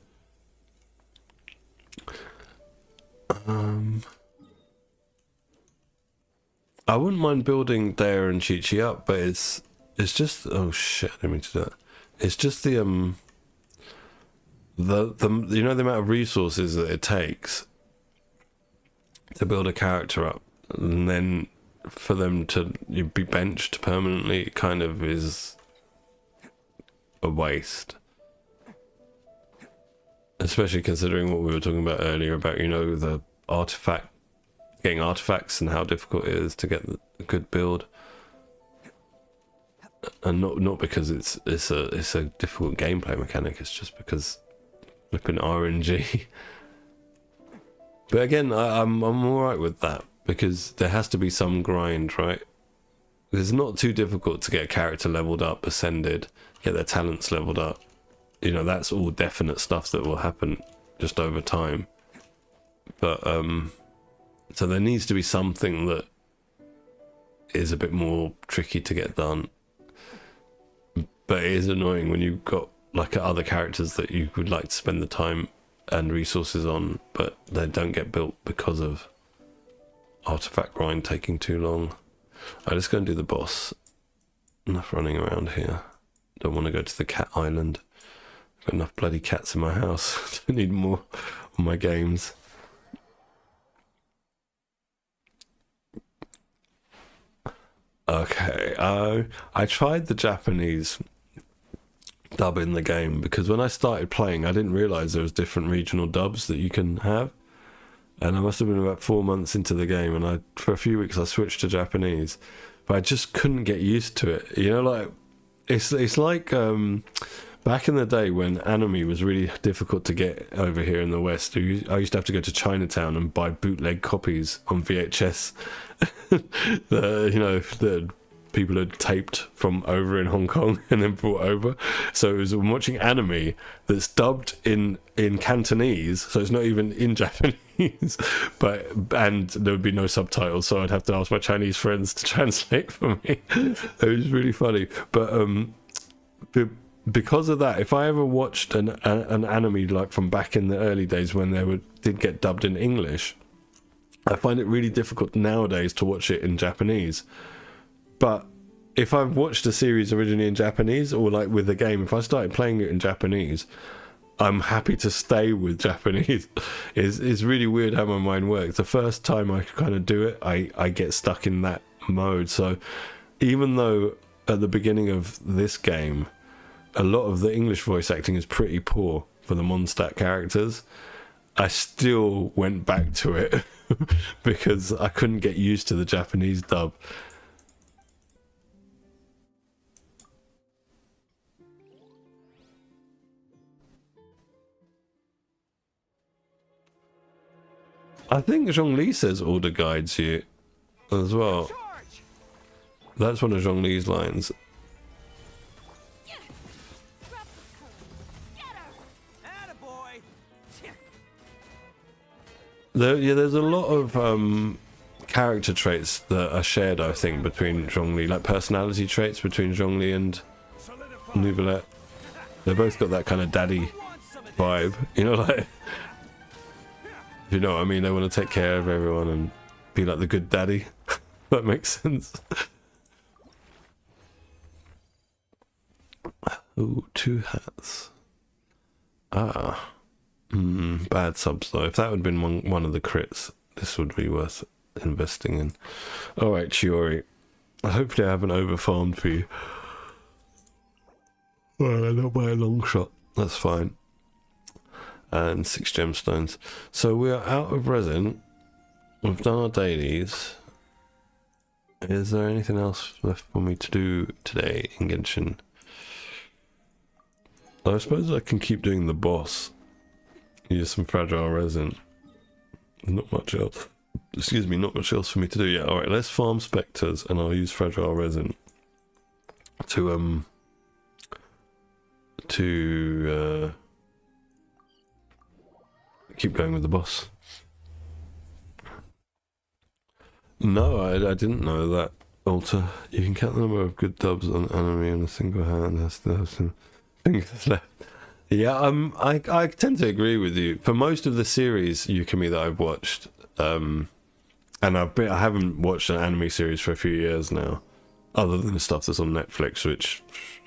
Speaker 1: I wouldn't mind building Dea and Chi-Chi up, but it's just, oh shit, I didn't mean to do that. It's just the you know the amount of resources that it takes to build a character up, and then for them to be benched permanently kind of is a waste. Especially considering what we were talking about earlier about, you know, the getting artifacts and how difficult it is to get a good build. And not because it's a difficult gameplay mechanic, it's just because flipping RNG. But again, I'm alright with that, because there has to be some grind, right? It's not too difficult to get a character leveled up, ascended, get their talents leveled up. You know, that's all definite stuff that will happen just over time. But so there needs to be something that is a bit more tricky to get done. But it is annoying when you've got like other characters that you would like to spend the time and resources on, but they don't get built because of artifact grind taking too long. I'm just going to do the boss. Enough running around here. Don't want to go to the cat island. Got enough bloody cats in my house. Don't need more on my games. Okay, I tried the Japanese dub in the game because when I started playing I didn't realise there was different regional dubs that you can have, and I must have been about 4 months into the game, and for a few weeks I switched to Japanese, but I just couldn't get used to it. You know, like it's like back in the day when anime was really difficult to get over here in the West. I used to have to go to Chinatown and buy bootleg copies on VHS. The people had taped from over in Hong Kong and then brought over. So it was watching anime that's dubbed in Cantonese, so it's not even in Japanese, and there would be no subtitles, so I'd have to ask my Chinese friends to translate for me. It was really funny, but because of that, if I ever watched an anime like from back in the early days when did get dubbed in English, I find it really difficult nowadays to watch it in Japanese. But if I've watched a series originally in Japanese, or like with the game, if I started playing it in Japanese, I'm happy to stay with Japanese. It's really weird how my mind works. The first time I kind of do it, I get stuck in that mode. So even though at the beginning of this game, a lot of the English voice acting is pretty poor for the Mondstadt characters, I still went back to it because I couldn't get used to the Japanese dub. I think Zhongli says order guides you as well.
Speaker 3: Charge!
Speaker 1: That's one of Zhongli's lines.
Speaker 3: Attaboy!
Speaker 1: There's a lot of character traits that are shared, I think, between Zhongli, like personality traits between Zhongli and Neuvillette. They both got that kind of daddy vibe, you know, like, you know what I mean? They want to take care of everyone and be like the good daddy. That makes sense. Ooh, 2 hats. Ah. Bad subs though. If that would have been one of the crits, this would be worth investing in. Alright, Chiori. Hopefully I haven't over-farmed for you. Well, not by a long shot. That's fine. And 6 gemstones. So we are out of resin. We've done our dailies. Is there anything else left for me to do today in Genshin? I suppose I can keep doing the boss. Use some fragile resin. Not much else. Excuse me, not much else for me to do yet. Alright, let's farm spectres and I'll use fragile resin to keep going with the boss. No, I didn't know that. Alter, you can count the number of good dubs on enemy in a single hand. Has to have some fingers left. Yeah, I tend to agree with you. For most of the series Yukimi that I've watched, and I haven't watched an anime series for a few years now, other than the stuff that's on Netflix, which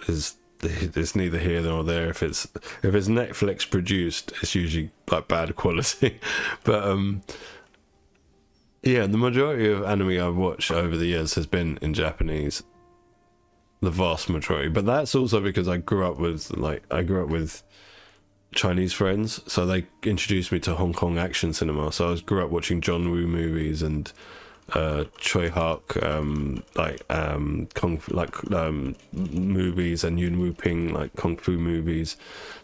Speaker 1: is it's neither here nor there. If it's Netflix produced, it's usually like bad quality. But yeah, the majority of anime I've watched over the years has been in Japanese. The vast majority, but that's also because I grew up with Chinese friends, so they introduced me to Hong Kong action cinema. So I grew up watching John Woo movies and Choi Hark movies and Yuen Wu Ping like kung fu movies.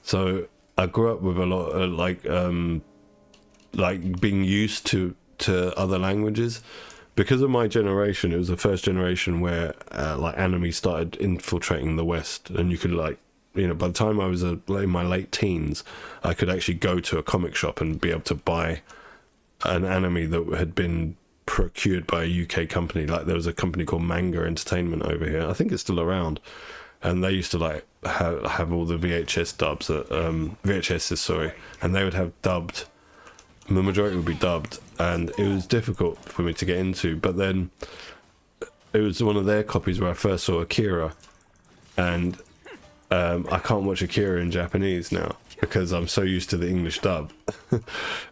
Speaker 1: So I grew up with a lot of like being used to other languages. Because of my generation, it was the first generation where like anime started infiltrating the West, and you could by the time I was in my late teens, I could actually go to a comic shop and be able to buy an anime that had been procured by a UK company. Like there was a company called Manga Entertainment over here. I think it's still around, and they used to like have all the VHS dubs, VHSs, sorry, and they would have dubbed. The majority would be dubbed, and it was difficult for me to get into. But then it was one of their copies where I first saw Akira, and I can't watch Akira in Japanese now because I'm so used to the English dub.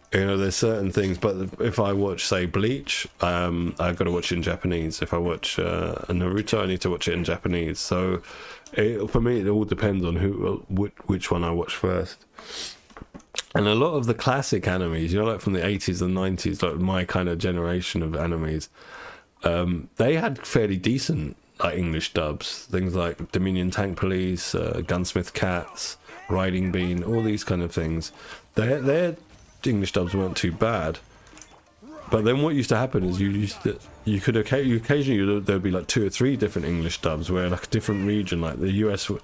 Speaker 1: There's certain things, but if I watch, say, Bleach, I've got to watch it in Japanese. If I watch Naruto, I need to watch it in Japanese. So for me, it all depends on which one I watch first. And a lot of the classic animes, like from the 80s and 90s, like my kind of generation of animes, they had fairly decent like English dubs. Things like Dominion Tank Police, Gunsmith Cats, Riding Bean, all these kind of things. Their English dubs weren't too bad. But then what used to happen is occasionally there'd be like 2 or 3 different English dubs where like a different region, like the US. What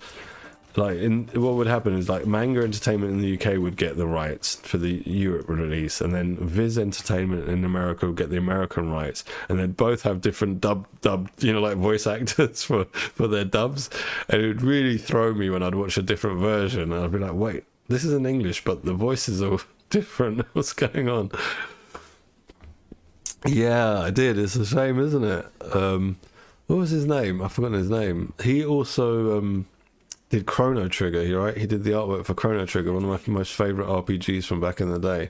Speaker 1: would happen is like Manga Entertainment in the UK would get the rights for the Europe release, and then Viz Entertainment in America would get the American rights, and they'd both have different dubbed like voice actors for their dubs, and it would really throw me when I'd watch a different version, and I'd be like, wait, this is in English but the voices are different. What's going on? Yeah, I did. It's a shame, isn't it? What was his name? I've forgotten his name. He also did Chrono Trigger, right? He did the artwork for Chrono Trigger, one of my most favourite RPGs from back in the day.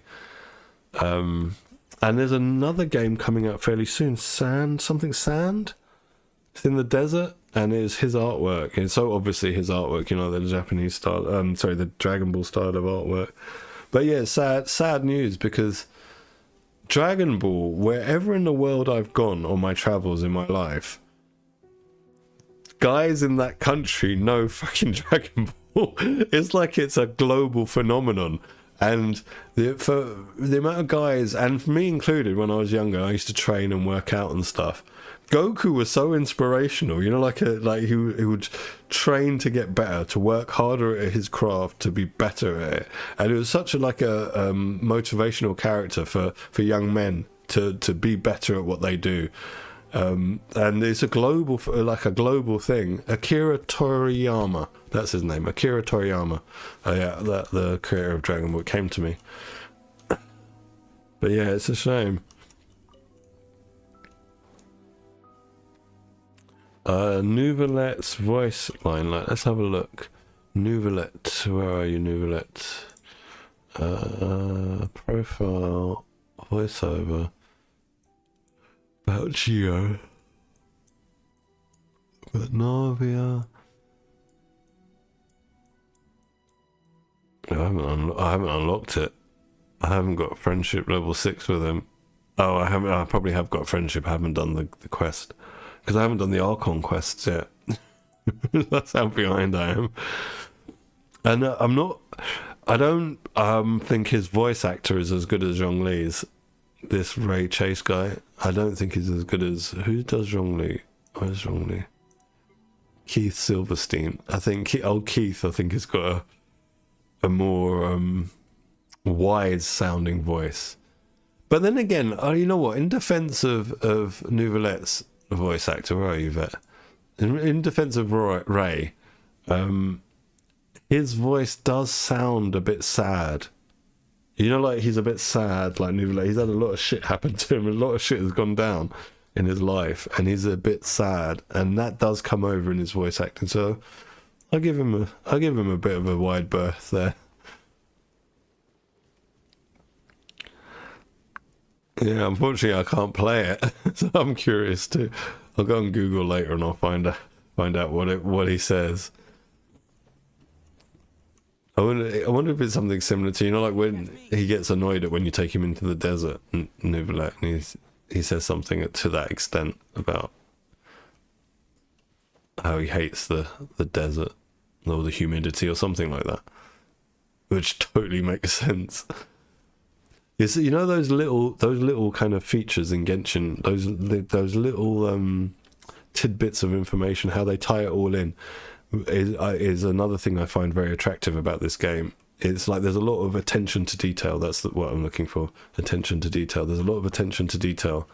Speaker 1: And there's another game coming out fairly soon, Sand. It's in the desert, and it's his artwork. And so obviously his artwork, you know, the Japanese style, the Dragon Ball style of artwork. But yeah, sad news, because Dragon Ball, wherever in the world I've gone on my travels in my life, guys in that country know fucking Dragon Ball. It's like it's a global phenomenon. And for the amount of guys, and for me included, when I was younger, I used to train and work out and stuff. Goku was so inspirational, you know, like he would train to get better, to work harder at his craft, to be better at it. And it was such a motivational character for young men to be better at what they do. And it's a global thing. Akira Toriyama, that's his name, Akira Toriyama. Yeah, the creator of Dragon Ball, came to me. But yeah, it's a shame. Nouvelette's voice line, let's have a look. Nouvelette, where are you, Nouvelette? Profile, voiceover. About Geo. But Navia. I haven't unlocked it. I haven't got friendship level 6 with him. Oh, I haven't. I probably have got friendship. I haven't done the quest. Because I haven't done the Archon quests yet. That's how behind I am. And I don't think his voice actor is as good as Zhongli's. This Ray Chase guy, I don't think he's as good as... Who does Zhongli? Where's Zhongli? Keith Silverstein. I think Keith has got a more wide sounding voice. But then again, you know what? In defense of Nouvelette's voice actor, where are you, Vet? In defense of Ray, his voice does sound a bit sad. You know, like he's a bit sad, like Nouvelette. He's had a lot of shit happen to him. A lot of shit has gone down in his life, and he's a bit sad, and that does come over in his voice acting. So I'll give him a bit of a wide berth there. Yeah, unfortunately I can't play it, so I'm curious too. I'll go on Google later and I'll find out what he says. I wonder if it's something similar to, you know, like when he gets annoyed at when you take him into the desert, Nouvelette, and he says something to that extent about how he hates the desert or the humidity or something like that, which totally makes sense. You know those little kind of features in Genshin, those little tidbits of information, how they tie it all in. Is another thing I find very attractive about this game. It's like there's a lot of attention to detail. That's what I'm looking for. Attention to detail. There's a lot of attention to detail,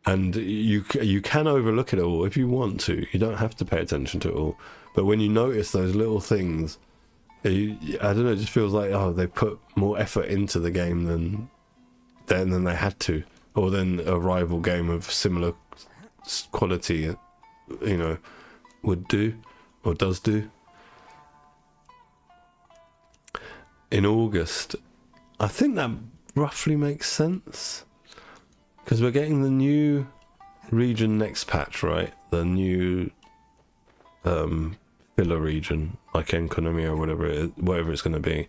Speaker 1: and you can overlook it all if you want to. You don't have to pay attention to it all. But when you notice those little things, I don't know. It just feels like they put more effort into the game than they had to, or than a rival game of similar quality, you know, would do or does do. In August, I think that roughly makes sense, because we're getting the new region next patch, right? The new filler region, like Enkonomi or whatever it's going to be,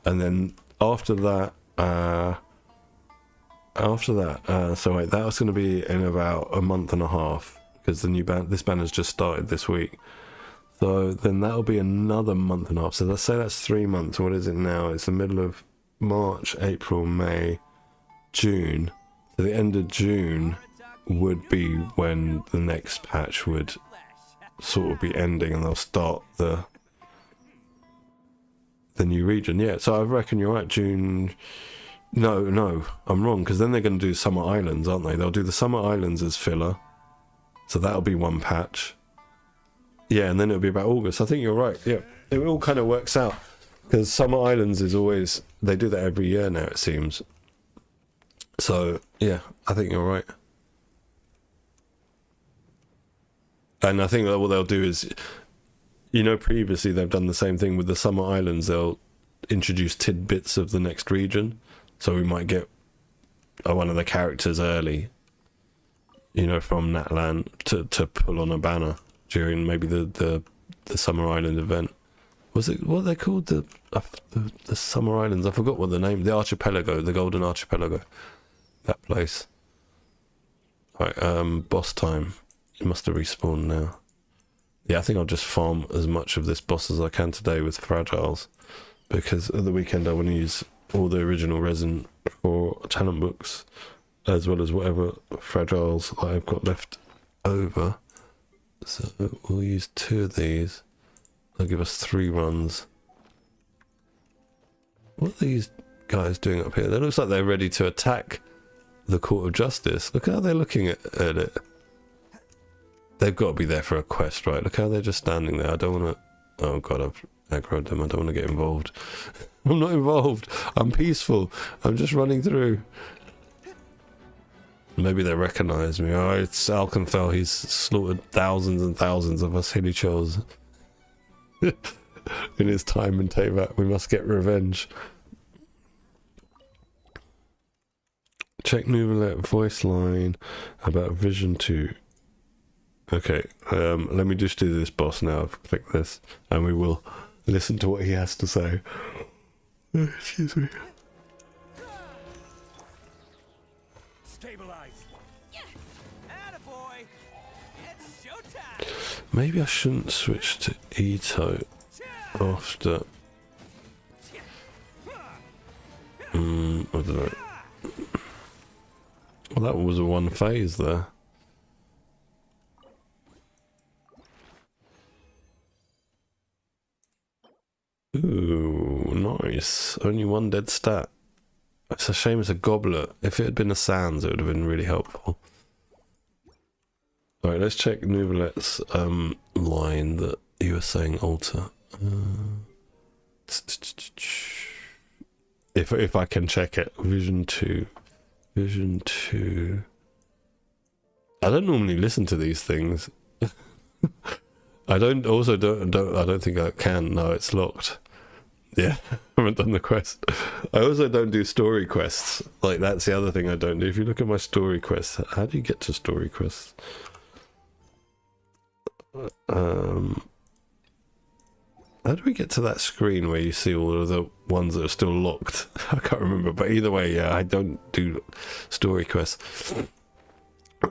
Speaker 1: and then after that, so wait, that's going to be in about a month and a half, because the new this banner's just started this week. So then that'll be another month and a half. So let's say that's 3 months. What is it now? It's the middle of March, April, May, June. So the end of June would be when the next patch would sort of be ending, and they'll start the new region. Yeah, so I reckon you're right, June. No, I'm wrong, because then they're going to do Summer Islands, aren't they? They'll do the Summer Islands as filler. So that'll be one patch. Yeah, and then it'll be about August. I think you're right. Yeah, it all kind of works out, because Summer Islands is always, they do that every year now, it seems. So yeah, I think you're right. And I think that what they'll do is, you know, previously they've done the same thing with the Summer Islands. They'll introduce tidbits of the next region, so we might get one of the characters early, you know, from Natlan to pull on a banner during maybe the Summer Island event. Was it what they called the Summer Islands? I forgot what the name. The Archipelago, the Golden Archipelago, that place. Right, boss time. It must have respawned now. Yeah, I think I'll just farm as much of this boss as I can today with fragiles, because at the weekend I want to use all the original resin for talent books, as well as whatever fragiles I've got left over. So we'll use 2 of these. They'll give us 3 runs. What are these guys doing up here? It looks like they're ready to attack the Court of Justice. Look how they're looking at it. They've got to be there for a quest, right? Look how they're just standing there. I don't want to... Oh god, I've aggroed them. I don't want to get involved. I'm not involved. I'm peaceful. I'm just running through. Maybe they recognise me. Oh, it's Alkenfell. He's slaughtered thousands and thousands of us Hilichos in his time in Teyvat. We must get revenge. Check Nouvellette voice line about Vision 2. Okay, let me just do this boss now. Click this, and we will listen to what he has to say. Excuse me.
Speaker 3: Stabilize. Attaboy. It's showtime.
Speaker 1: Maybe I shouldn't switch to Ito after. I don't know. Well, that was a one phase there. Ooh, nice. Only 1 dead stat. It's a shame it's a goblet. If it had been a Sans, it would have been really helpful. Alright, let's check Nouvellette's line that you were saying alter. If I can check it. Vision 2. Vision 2. I don't normally listen to these things. I don't think I can. No, it's locked. Yeah, I haven't done the quest. I also don't do story quests. Like, that's the other thing I don't do. If you look at my story quests, how do you get to story quests? How do we get to that screen where you see all of the ones that are still locked? I can't remember, but either way, yeah, I don't do story quests.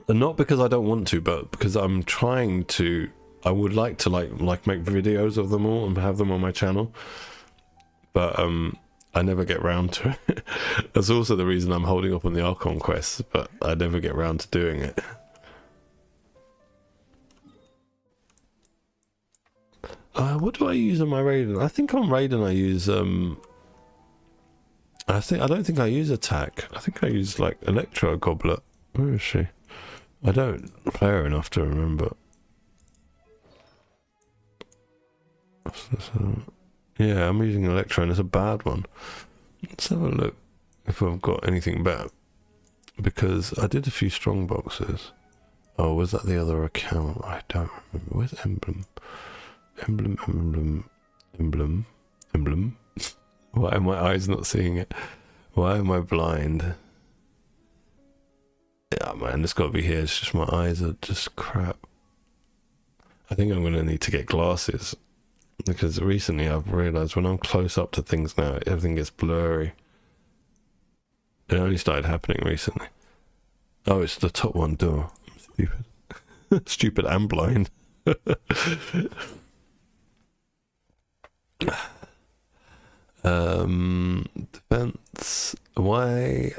Speaker 1: And not because I don't want to, but because I'm trying to. I would like to like make videos of them all and have them on my channel, but I never get round to it. That's also the reason I'm holding up on the Archon quests, but I never get round to doing it. What do I use on my Raiden? I think on Raiden I use I don't think I use attack. I think I use like Electro Goblet. Where is she? I don't play her enough to remember. Yeah, I'm using Electro and it's a bad one. Let's have a look if I've got anything better, because I did a few strong boxes. Oh, was that the other account? I don't remember. Where's Emblem? Emblem. Why are my eyes not seeing it? Why am I blind? Yeah, man, it's got to be here. It's just my eyes are just crap. I think I'm going to need to get glasses, because recently I've realised when I'm close up to things now, everything gets blurry. It only started happening recently. Oh, it's the top one. Duh. I'm stupid. Stupid and blind. Defense. Why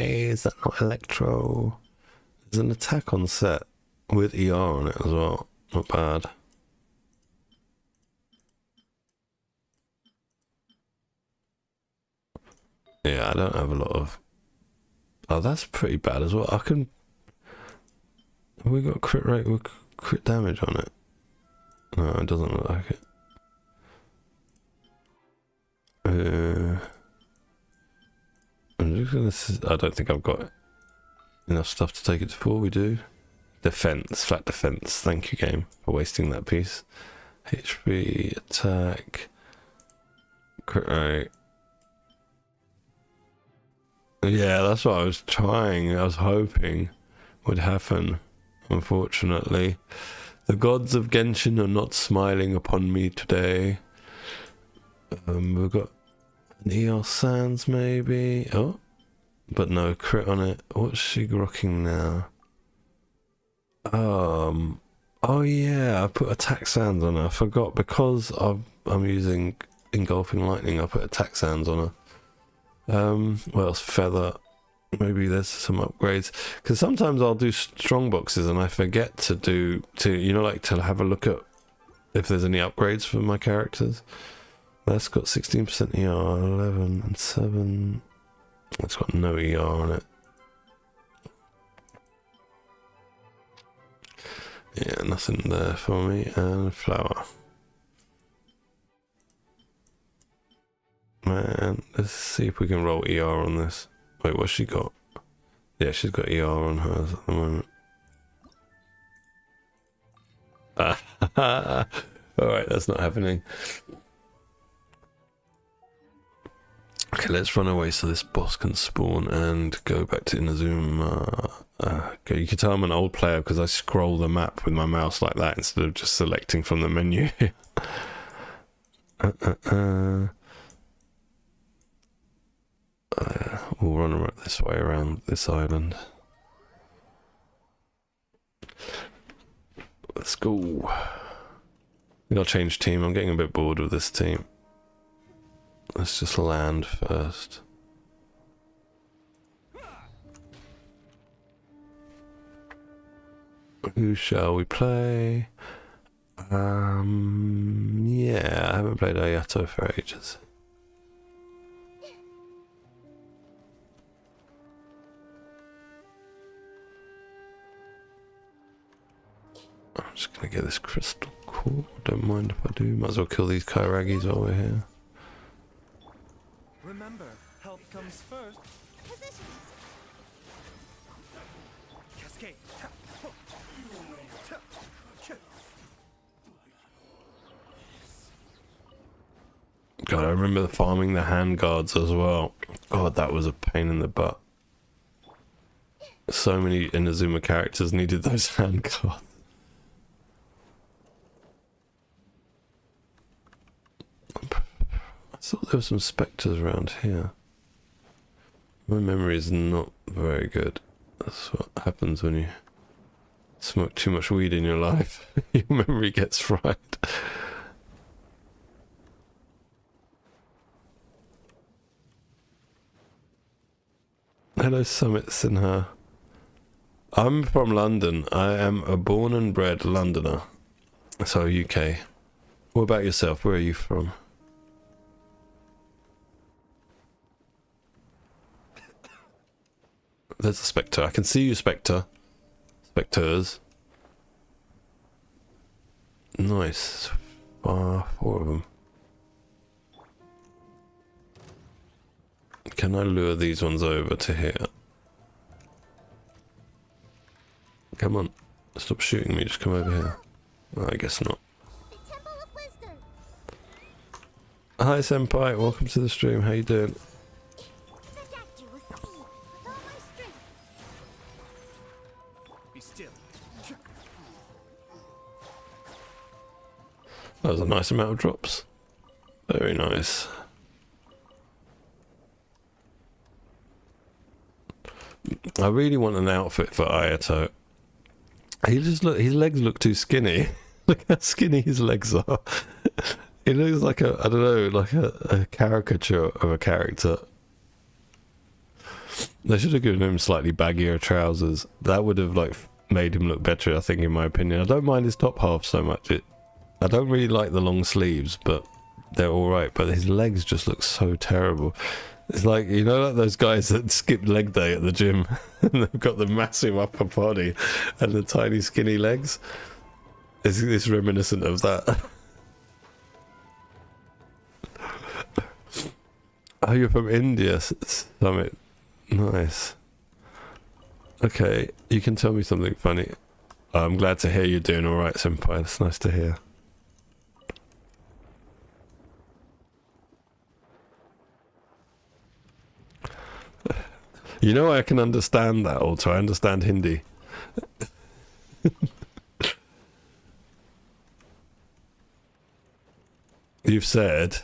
Speaker 1: is that not Electro? There's an attack on set with ER on it as well. Not bad. Yeah, I don't have a lot of. Oh, that's pretty bad as well. I can. Have we got crit rate with crit damage on it? No, it doesn't look like it. I'm just gonna. I don't think I've got enough stuff to take it to 4. We do. defense, flat defense. Thank you, game, for wasting that piece. HP, attack, crit rate. Yeah, that's what I was trying. I was hoping would happen. Unfortunately, the gods of Genshin are not smiling upon me today. We've got an ER Sands maybe. Oh, but no crit on it. What's she rocking now? Oh yeah, I put attack sands on her. I forgot because I'm using engulfing lightning. I put attack sands on her. What else? Feather. Maybe there's some upgrades, because sometimes I'll do strong boxes and I forget to you know, like to have a look at if there's any upgrades for my characters. That's got 16% ER, 11 and 7. It's got no ER on it. Yeah, nothing there for me. And flower. Man, let's see if we can roll ER on this. Wait, what's she got? Yeah, she's got ER on hers at the moment. Alright, that's not happening. Okay, let's run away so this boss can spawn and go back to Inazuma. Okay, you can tell I'm an old player because I scroll the map with my mouse like that instead of just selecting from the menu. We'll run around this way around this island. Let's go. We gotta change team. I'm getting a bit bored with this team. Let's just land first. Who shall we play? Yeah, I haven't played Ayato for ages. I'm just gonna get this crystal core. Don't mind if I do. Might as well kill these Kairagis while we're here.
Speaker 3: Remember, health comes first.
Speaker 2: Positions.
Speaker 3: Cascade.
Speaker 1: God, I remember farming the hand guards as well. God, that was a pain in the butt. So many Inazuma characters needed those hand guards. I thought there were some spectres around here. My memory is not very good. That's what happens when you smoke too much weed in your life. Your memory gets fried. Hello, Summit Sinha. I'm from London. I am a born and bred Londoner. So, UK. What about yourself? Where are you from? There's a Spectre. I can see you, Spectre. Spectres. Nice. 4 of them. Can I lure these ones over to here? Come on. Stop shooting me. Just come over here. Oh, I guess not.
Speaker 2: The Temple of Wisdom.
Speaker 1: Hi, Senpai. Welcome to the stream. How you doing?
Speaker 2: Protect you with speed with all my strength.
Speaker 3: Be still.
Speaker 1: That was a nice amount of drops. Very nice. I really want an outfit for Ayato. His legs look too skinny. Look how skinny his legs are. He looks like I don't know, like a caricature of a character. They should have given him slightly baggier trousers. That would have like made him look better, I think, in my opinion. I don't mind his top half so much. I don't really like the long sleeves, but they're alright. But his legs just look so terrible. It's like, you know, like those guys that skip leg day at the gym and they've got the massive upper body and the tiny skinny legs. It's reminiscent of that. Oh, you're from India, Summit. Nice. Okay, you can tell me something funny. I'm glad to hear you're doing all right, Senpai. That's nice to hear. You know, I can understand that also. I understand Hindi. You've said,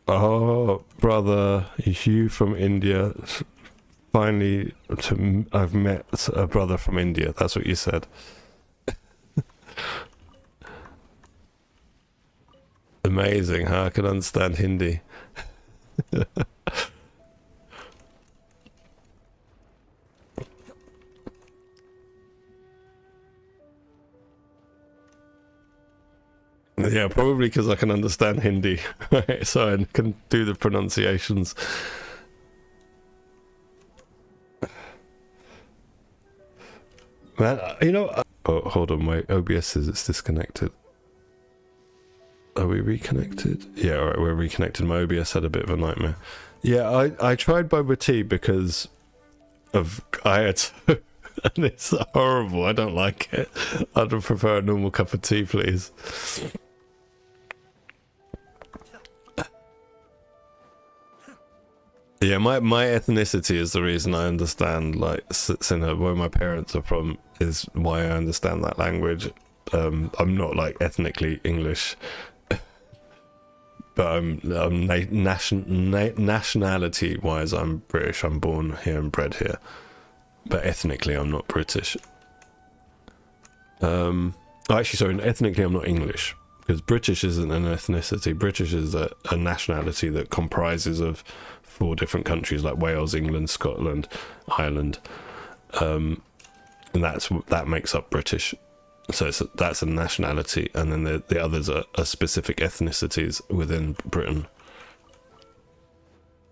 Speaker 1: oh, brother, you from India. Finally, I've met a brother from India. That's what you said. Amazing, huh? I can understand Hindi. Yeah, probably because I can understand Hindi, right? So I can do the pronunciations. Man, you know... Oh, hold on, my OBS says it's disconnected. Are we reconnected? Yeah, alright, we're reconnected. My OBS had a bit of a nightmare. Yeah, I tried boba tea because of... I had to... And it's horrible, I don't like it. I'd prefer a normal cup of tea, please. Yeah, my ethnicity is the reason I understand, like, Sinha, where my parents are from, is why I understand that language. I'm not, like, ethnically English, but I'm nationality-wise, I'm British. I'm born here and bred here, but ethnically, I'm not British. Actually, sorry, ethnically, I'm not English, because British isn't an ethnicity. British is a nationality that comprises of 4 different countries, like Wales, England, Scotland, Ireland, and that makes up British. So that's a nationality, and then the others are specific ethnicities within Britain.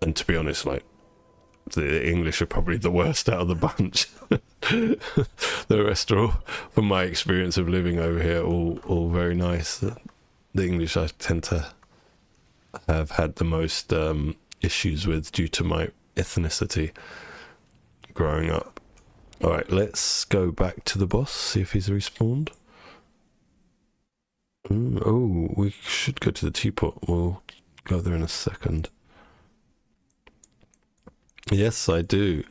Speaker 1: And to be honest, like, the English are probably the worst out of the bunch. The rest are all, from my experience of living over here, all very nice. The English I tend to have had the most issues with due to my ethnicity growing up. Alright, let's go back to the boss, see if he's respawned. Oh, we should go to the teapot. We'll go there in a second. Yes, I do.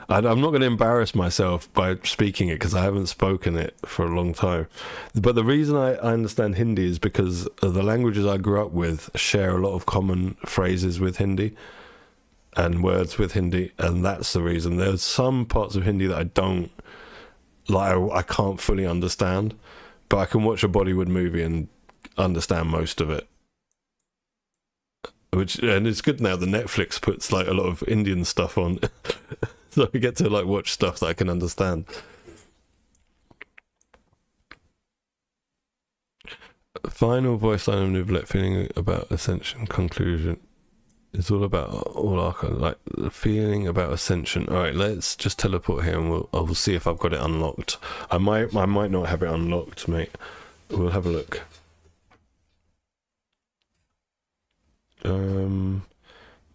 Speaker 1: I'm not going to embarrass myself by speaking it because I haven't spoken it for a long time. But the reason I understand Hindi is because the languages I grew up with share a lot of common phrases with Hindi and words with Hindi, and that's the reason. There's some parts of Hindi that I don't like, I can't fully understand, but I can watch a Bollywood movie and understand most of it. And it's good now that Netflix puts like a lot of Indian stuff on. So I get to like watch stuff that I can understand. Final voice line of Nouvellette, feeling about ascension conclusion. It's all about all Archon, like the feeling about ascension. Alright, let's just teleport here and I'll see if I've got it unlocked. I might not have it unlocked, mate. We'll have a look.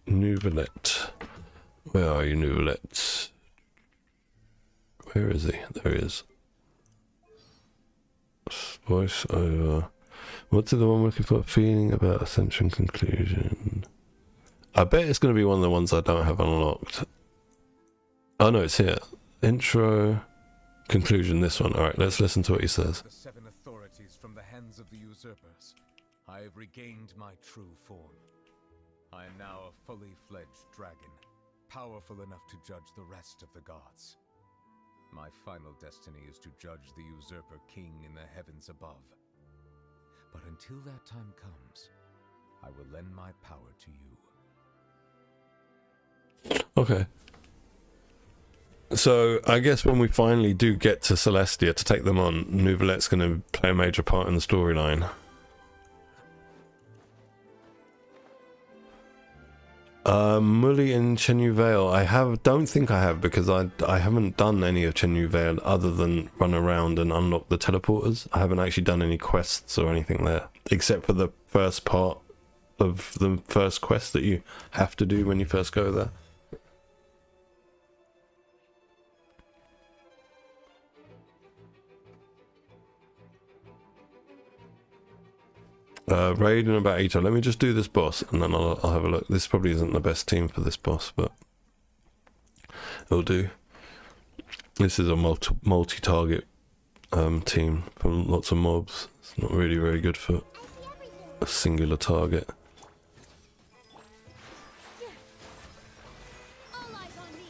Speaker 1: Nouvellette. Where are you, Nouvellette? Where is he? There he is. Voice over. What's the one we're looking for? Feeling about ascension conclusion. I bet it's going to be one of the ones I don't have unlocked. Oh no, it's here. Intro, conclusion, this one. Alright, let's listen to what he says.
Speaker 4: The 7 authorities from the hands of the usurpers. I have regained my true form. I am now a fully fledged dragon, powerful enough to judge the rest of the gods. My final destiny is to judge the usurper king in the heavens above. But until that time comes, I will lend my power to you.
Speaker 1: Okay. So I guess when we finally do get to Celestia to take them on, Nouvellette's going to play a major part in the storyline. Mully in Chenyu Vale. Don't think I have, because I haven't done any of Chenyu Vale other than run around and unlock the teleporters. I haven't actually done any quests or anything there, except for the first part of the first quest that you have to do when you first go there. Raiden about Ito. Let me just do this boss and then I'll have a look. This probably isn't the best team for this boss, but it'll do. This is a multi-target team from lots of mobs. It's not really very good for a singular target.
Speaker 2: All eyes on me.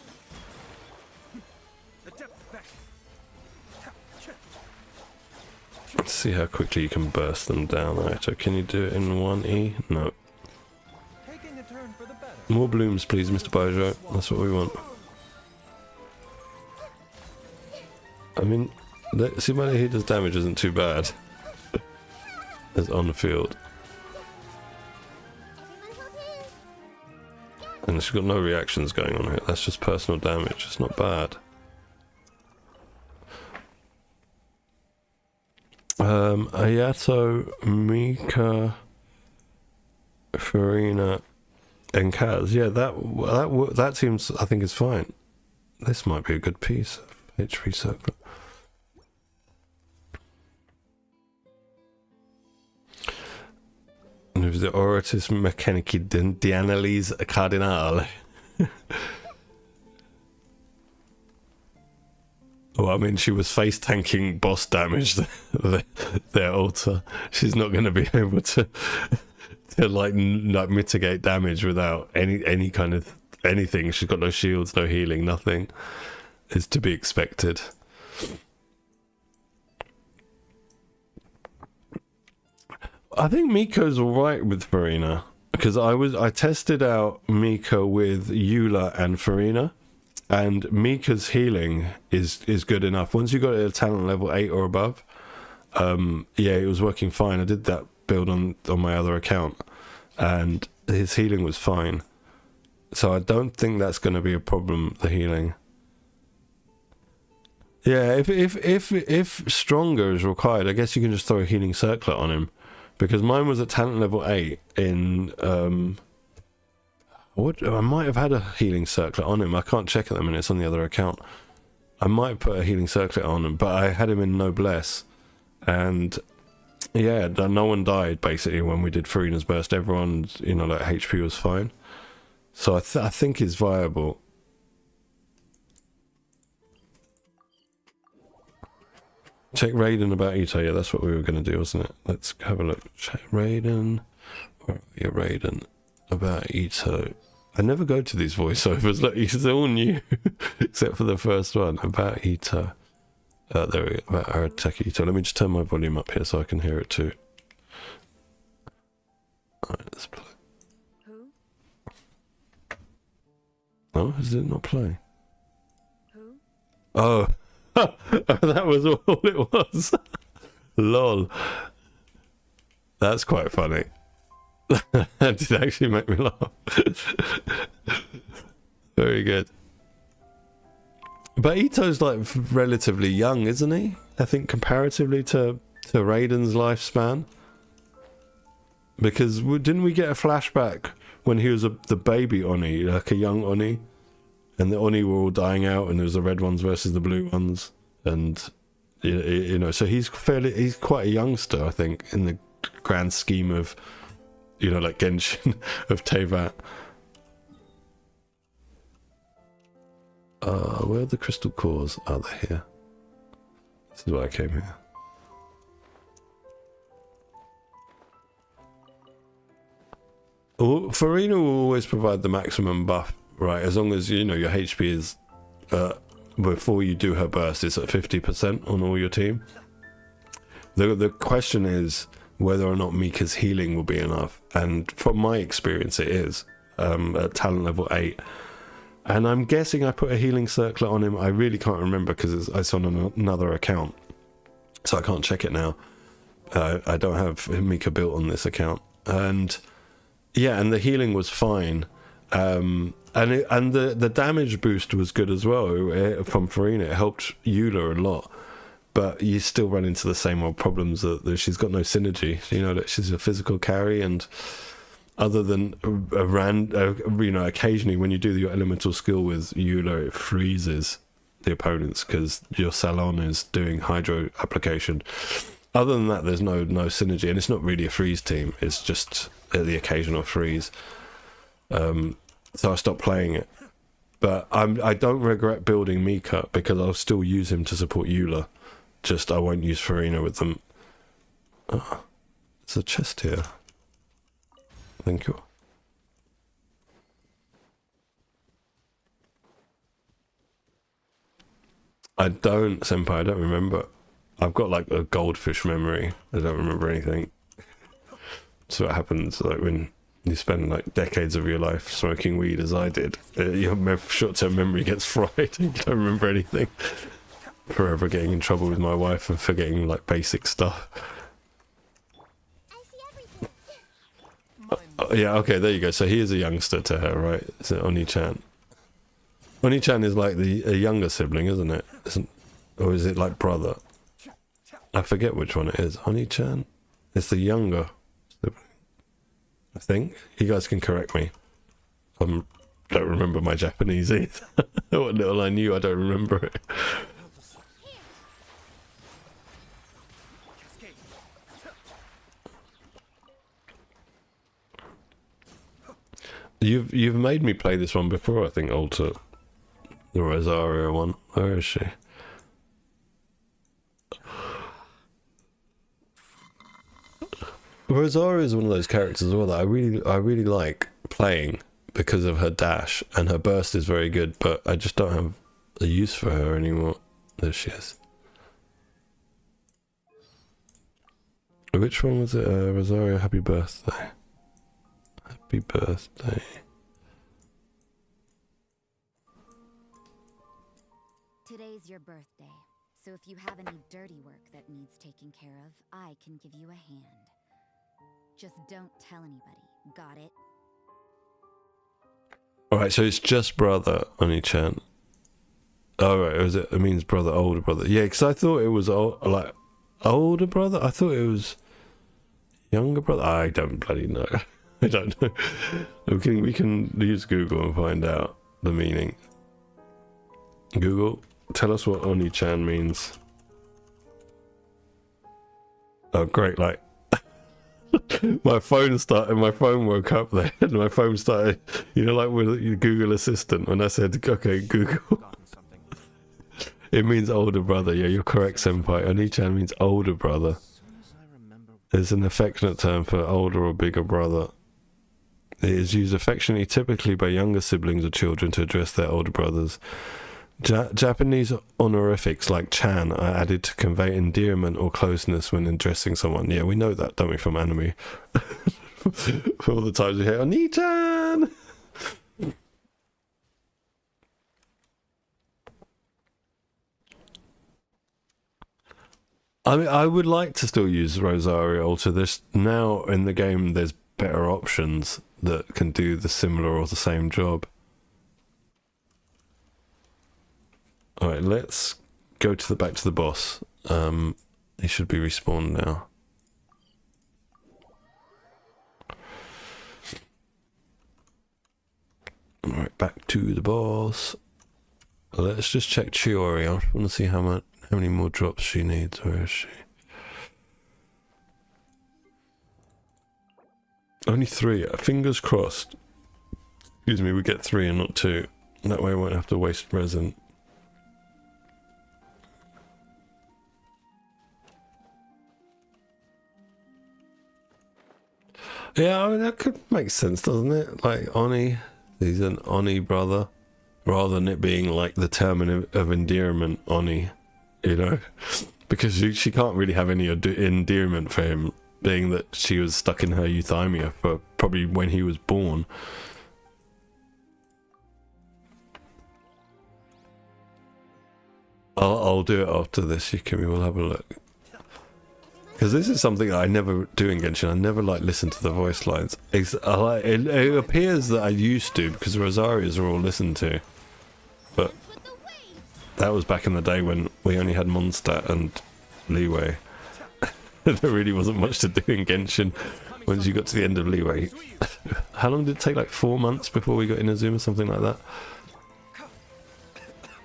Speaker 1: Let's see how quickly you can burst them down, Ito. Can you do it in 1E? No.
Speaker 3: Taking a turn for the better.
Speaker 1: More blooms, please, Mr. Bojo. That's what we want. I mean, see whether he does damage isn't too bad. As on the field.
Speaker 2: Everyone help his.
Speaker 1: And she's got no reactions going on here. That's just personal damage. It's not bad. Ayato, Mika, Farina, and Kaz. Yeah, that seems, I think, is fine. This might be a good piece of HP circlet. The Oratus Mechanici di Analisi Cardinale. Well, I mean, she was face tanking boss damage their altar. She's not going to be able to like mitigate damage without any kind of anything. She's got no shields, no healing, nothing. Is to be expected. I think Miko's alright with Farina because I tested out Miko with Eula and Farina, and Mika's healing is good enough. Once you got it at talent level 8 or above, yeah, it was working fine. I did that build on my other account, and his healing was fine. So I don't think that's going to be a problem. The healing. Yeah, if stronger is required, I guess you can just throw a healing circlet on him. Because mine was at talent level 8 in, I might have had a healing circlet on him. I can't check at the minute, it's on the other account. I might put a healing circlet on him, but I had him in Noblesse. And, yeah, no one died, basically, when we did Farina's Burst. Everyone's, like, HP was fine. So I think it's viable. Check Raiden about Ito. Yeah, that's what we were going to do, wasn't it? Let's have a look. Check Raiden. Where are you, Raiden? About Ito. I never go to these voiceovers. Look, it's all new. Except for the first one. About Ito. There we go. About Arataki Ito. Let me just turn my volume up here so I can hear it too. Alright, let's play.
Speaker 2: Who?
Speaker 1: Oh, does it not play?
Speaker 2: Who?
Speaker 1: Oh. That was all it was. Lol. That's quite funny. That did actually make me laugh. Very good. But Ito's like relatively young, isn't he? I think comparatively to Raiden's lifespan. Because didn't we get a flashback when he was the baby Oni, like a young Oni? And the Oni were all dying out, and there was the red ones versus the blue ones, and so he's quite a youngster, I think, in the grand scheme of, like Genshin of Teyvat. Where are the crystal cores? Oh, they're here. This is why I came here. Well, Farina will always provide the maximum buff. Right, as long as, your HP is, before you do her burst, it's at 50% on all your team. The question is whether or not Mika's healing will be enough. And from my experience, it is, at talent level 8. And I'm guessing I put a healing circlet on him. I really can't remember because it's on another account. So I can't check it now. I don't have Mika built on this account. And, yeah, and the healing was fine. And the damage boost was good as well from Farina. It helped Eula a lot, but you still run into the same old problems that she's got no synergy. That she's a physical carry, and other than occasionally when you do your elemental skill with Eula, it freezes the opponents because your Salon is doing hydro application. other than that, there's no synergy, and it's not really a freeze team. It's just the occasional freeze. So I stopped playing it. But I don't regret building Mika because I'll still use him to support Eula. Just I won't use Farina with them. Oh, there's a chest here. Thank you. I don't, Senpai, I don't remember. I've got like a goldfish memory. I don't remember anything. So what happens like when you spend like decades of your life smoking weed as I did. Your short-term memory gets fried and you don't remember anything. Forever getting in trouble with my wife and forgetting like basic stuff.
Speaker 2: I see everything.
Speaker 1: Yeah, okay, there you go. So he is a youngster to her, right? Is it Oni-chan? Oni-chan is like a younger sibling, isn't it? Or is it like brother? I forget which one it is. Oni-chan? It's the younger sibling, I think. You guys can correct me. I don't remember my Japanese either. What little I knew, I don't remember it. You've made me play this one before, I think, Alter. The Rosario one. Where is she? Rosario is one of those characters as well that I really like playing because of her dash, and her burst is very good, but I just don't have a use for her anymore. There she is. Which one was it? Rosario, happy birthday. Happy birthday.
Speaker 5: Today's your birthday, so if you have any dirty work that needs taking care of, I can give you a hand. Just don't tell anybody, got it?
Speaker 1: Alright, so it's just brother, Oni-chan. Oh, right, it means brother, older brother. Yeah, because I thought it was like older brother? I thought it was younger brother? I don't bloody know. I don't know. We can use Google and find out the meaning. Google, tell us what Oni-chan means. Oh, great, like my phone woke up there and my phone started, you know, like with your Google Assistant, when I said, okay, Google. It means older brother. Yeah, you're correct, Senpai. Oni-chan means older brother. It's an affectionate term for older or bigger brother. It is used affectionately, typically by younger siblings or children, to address their older brothers. Japanese honorifics like chan are added to convey endearment or closeness when addressing someone. Yeah, we know that, don't we, from anime? All the times we hear Oni-chan! I mean, I would like to still use Rosario Alter. There's now in the game, there's better options that can do the similar or the same job. Alright, let's go back to the boss. He should be respawned now. Alright, back to the boss. Let's just check Chiori. I want to see how many more drops she needs. Where is she? Only 3. Fingers crossed. Excuse me, we get 3 and not 2. That way I won't have to waste resin. Yeah, I mean, that could make sense, doesn't it? Like, Oni, he's an Oni brother, rather than it being like the term of endearment, Oni, you know? Because she can't really have any endearment for him, being that she was stuck in her euthymia for probably when he was born. I'll do it after this, Yukimi, we'll have a look. Because this is something that I never do in Genshin. I never like listen to the voice lines. It appears that I used to because Rosarios are all listened to, but that was back in the day when we only had Mondstadt and Leeway. There really wasn't much to do in Genshin once you got to the end of Leeway. How long did it take? Like 4 months before we got Inazuma, something like that.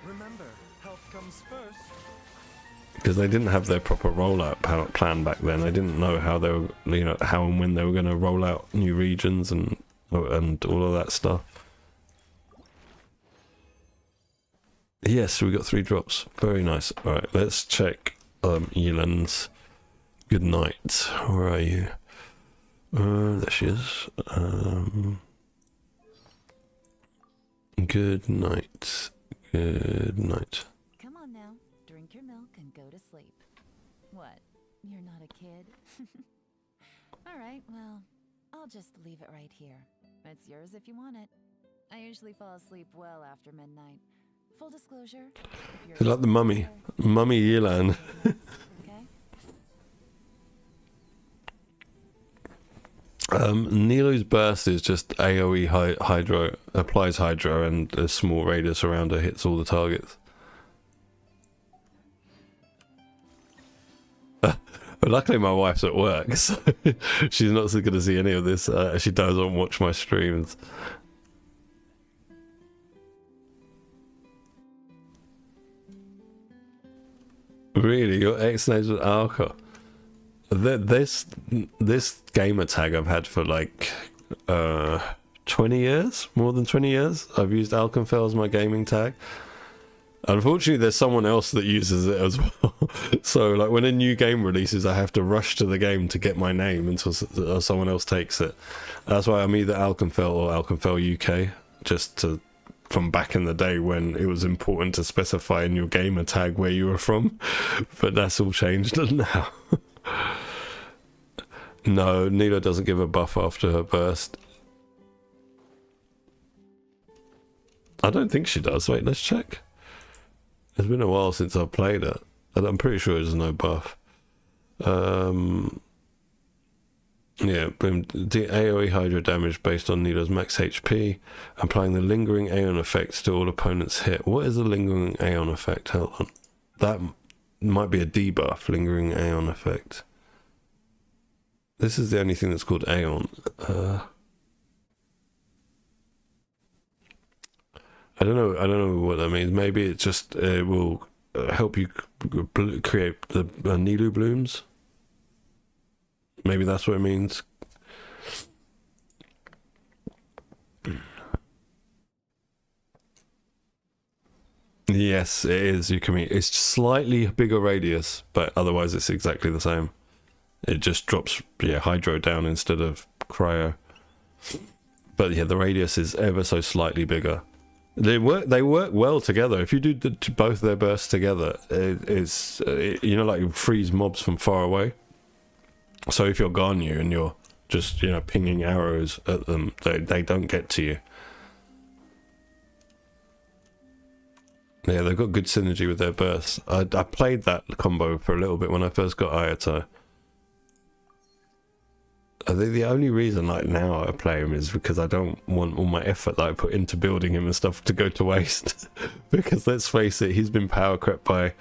Speaker 3: Remember, health comes first.
Speaker 1: because they didn't have their proper rollout plan back then. They didn't know how they were, you know, how and when they were going to roll out new regions and all of that stuff. Yes, we got 3 drops. Very nice. All right, let's check Yelan's good night. Where are you? There she is. Good night. Good night.
Speaker 6: Come on now, drink your milk and go to sleep. What? You're not a kid? All right, well, I'll just leave it right here. It's yours if you want it. I usually fall asleep well after midnight. Full disclosure, if you're
Speaker 1: Like the mummy. Mummy Yelan.
Speaker 6: okay?
Speaker 1: Nilou's burst is just AoE hydro, applies hydro, and a small radius around her hits all the targets. But luckily my wife's at work, so she's not going to see any of this. She doesn't watch my streams. Really? Your ex name's an Alka? This gamer tag I've had for like 20 years, more than 20 years. I've used Alkenfell as my gaming tag. Unfortunately, there's someone else that uses it as well. So like when a new game releases, I have to rush to the game to get my name until someone else takes it. That's why I'm either Alkenfell or Alkenfell UK, just to, from back in the day when it was important to specify in your gamer tag where you were from. But that's all changed now. No, Nilou doesn't give a buff after her burst. I don't think she does. Wait, let's check. It's been a while since I've played it, and I'm pretty sure there's no buff. Yeah, boom. The AoE Hydro damage based on Nilou's max HP, applying the lingering Aeon effect to all opponents hit. What is the lingering Aeon effect? Hold on. That might be a debuff, lingering Aeon effect. This is the only thing that's called Aeon. I don't know what that means. Maybe it just will help you create the Nilou blooms. Maybe that's what it means. Yes, it is. You can mean it's slightly bigger radius, but otherwise it's exactly the same. It just drops, yeah, hydro down instead of cryo. But yeah, the radius is ever so slightly bigger. They work well together. If you do both their bursts together, you know, like you freeze mobs from far away. So if you're Ganyu and you're just, you know, pinging arrows at them, they don't get to you. Yeah, they've got good synergy with their bursts. I played that combo for a little bit when I first got Ayato. I think the only reason like now I play him is because I don't want all my effort that I put into building him and stuff to go to waste. Because let's face it, he's been power crept by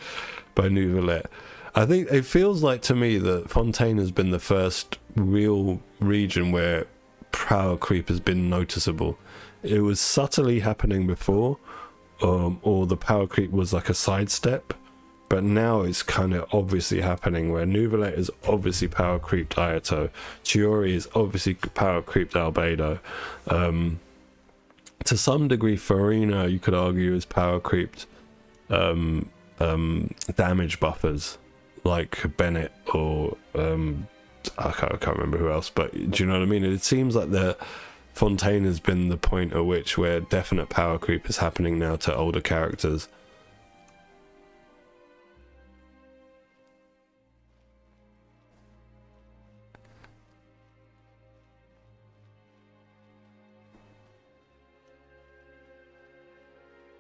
Speaker 1: Neuvillette. I think it feels like to me that Fontaine has been the first real region where power creep has been noticeable. It was subtly happening before, or the power creep was like a sidestep. But now it's kind of obviously happening where Neuvillette is obviously power creeped Ayato. Chiori is obviously power creeped Albedo. To some degree, Farina, you could argue, is power creeped damage buffers like Bennett or I can't remember who else. But do you know what I mean? It seems like the Fontaine has been the point at which where definite power creep is happening now to older characters.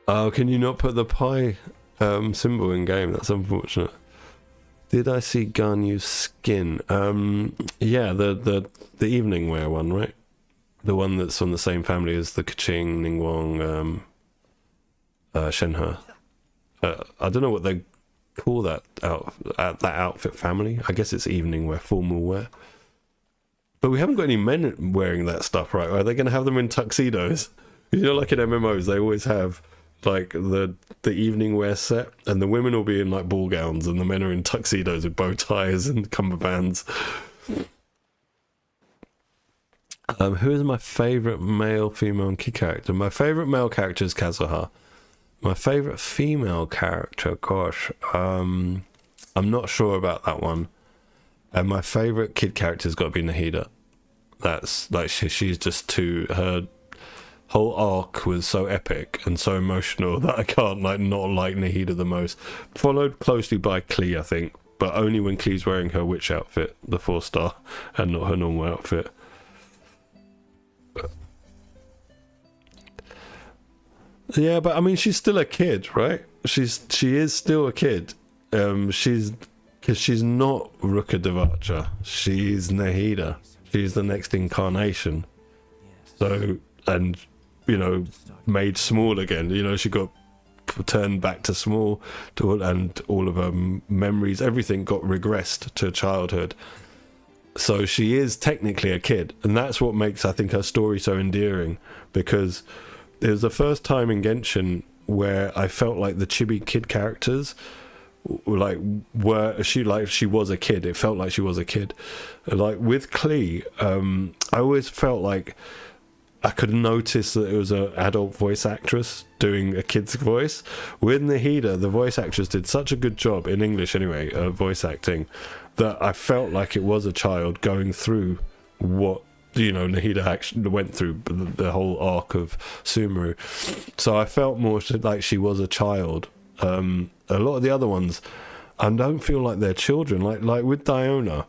Speaker 1: Oh, can you not put the pie symbol in game? That's unfortunate. Did I see Ganyu's skin? Yeah, the evening wear one, right? The one that's from the same family as the Keqing, Ningguang, Shenhe. I don't know what they call that outfit family. I guess it's evening wear, formal wear. But we haven't got any men wearing that stuff, right? Are they going to have them in tuxedos? You know, like in MMOs, they always have like the evening wear set, and the women will be in like ball gowns, and the men are in tuxedos with bow ties and cummerbunds. Who is my favorite male, female, and kid character? My favorite male character is Kazuha. My favorite female character, gosh, I'm not sure about that one. And my favorite kid character's got to be Nahida. That's like she's just too. Her whole arc was so epic and so emotional that I can't like not like Nahida the most. Followed closely by Klee, I think, but only when Klee's wearing her witch outfit, the 4-star, and not her normal outfit. Yeah, but I mean, she's still a kid, right? She is still a kid. She's not Ruka Devacha. She's Nahida. She's the next incarnation. So, and you know, made small again. You know, she got turned back to small, and all of her memories, everything got regressed to childhood. So she is technically a kid, and that's what makes, I think, her story so endearing, because it was the first time in Genshin where I felt like the chibi kid characters she was a kid. It felt like she was a kid. Like with Klee, I always felt like I could notice that it was an adult voice actress doing a kid's voice. With Nahida, the voice actress did such a good job, in English anyway, voice acting, that I felt like it was a child going through what, you know, Nahida actually went through, the whole arc of Sumeru. So I felt more like she was a child. A lot of the other ones, I don't feel like they're children. Like with Diona,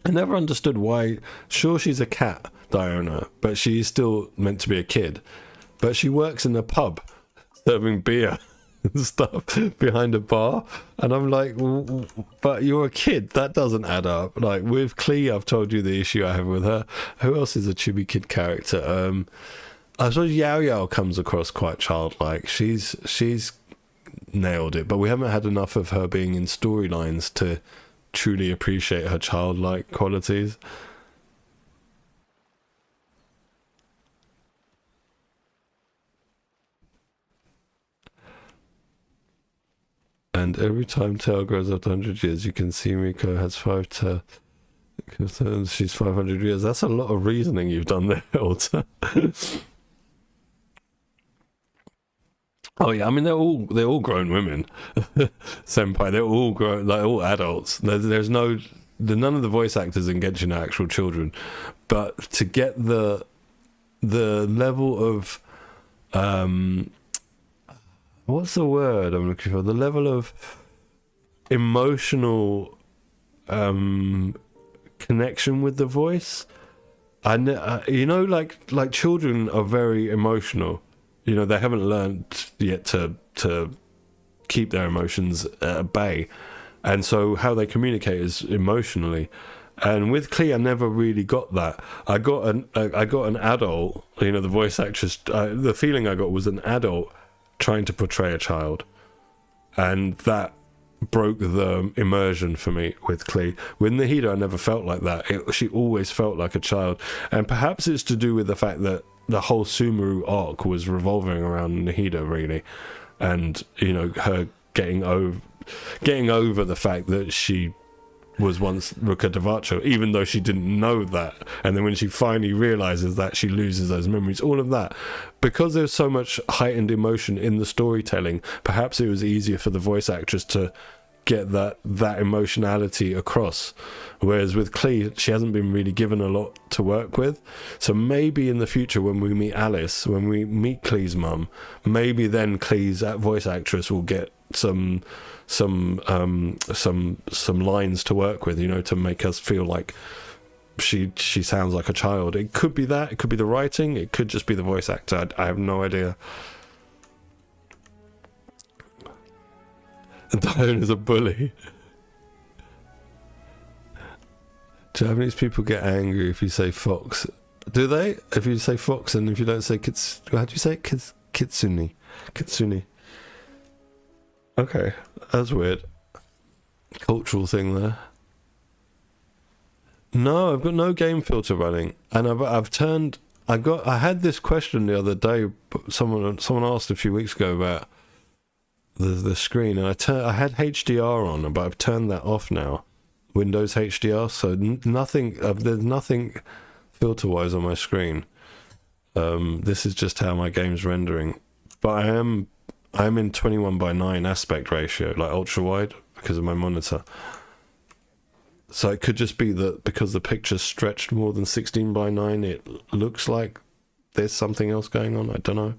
Speaker 1: I never understood why. Sure, she's a cat, Diona, but she's still meant to be a kid. But she works in a pub serving beer and stuff behind a bar, and I'm like, well, but you're a kid. That doesn't add up. Like with Klee, I've told you the issue I have with her. Who else is a chibi kid character? I suppose Yao Yao comes across quite childlike. She's nailed it, but we haven't had enough of her being in storylines to truly appreciate her childlike qualities. And every time Tail grows up to 100 years, you can see Miko has 5 to... She's 500 years. That's a lot of reasoning you've done there, Alter. Oh yeah, I mean they're all grown women, Senpai. They're all grown, like all adults. There's none of the voice actors in Genshin are actual children, but to get the level of what's the word I'm looking for? The level of emotional connection with the voice. You know, like children are very emotional. You know, they haven't learned yet to keep their emotions at bay, and so how they communicate is emotionally. And with Klee, I never really got that. I got an adult. You know, the voice actress. The feeling I got was an adult trying to portray a child, and that broke the immersion for me with Klee. With Nahida, I never felt like that. She always felt like a child, and perhaps it's to do with the fact that the whole Sumeru arc was revolving around Nahida, really, and you know, her getting over the fact that she was once Ruka Devacha, even though she didn't know that, and then when she finally realizes that, she loses those memories. All of that, because there's so much heightened emotion in the storytelling, perhaps it was easier for the voice actress to get that emotionality across, whereas with Klee, she hasn't been really given a lot to work with. So maybe in the future, when we meet Alice, when we meet Klee's mum, maybe then Klee's voice actress will get some lines to work with, you know, to make us feel like she sounds like a child. It could be that, it could be the writing, it could just be the voice actor. I have no idea. Dione is a bully. Japanese people get angry if you say fox. Do they? If you say fox, and if you don't say how do you say it? Kitsune. Okay, that's weird. Cultural thing there. No, I've got no game filter running, and I've turned I had this question the other day. Someone asked a few weeks ago about the screen, and I had HDR on, but I've turned that off now. Windows HDR, so nothing. There's nothing filter wise on my screen. This is just how my game's rendering. But I'm in 21:9 aspect ratio, like ultra wide, because of my monitor. So it could just be that because the picture's stretched more than 16:9, it looks like there's something else going on. I don't know.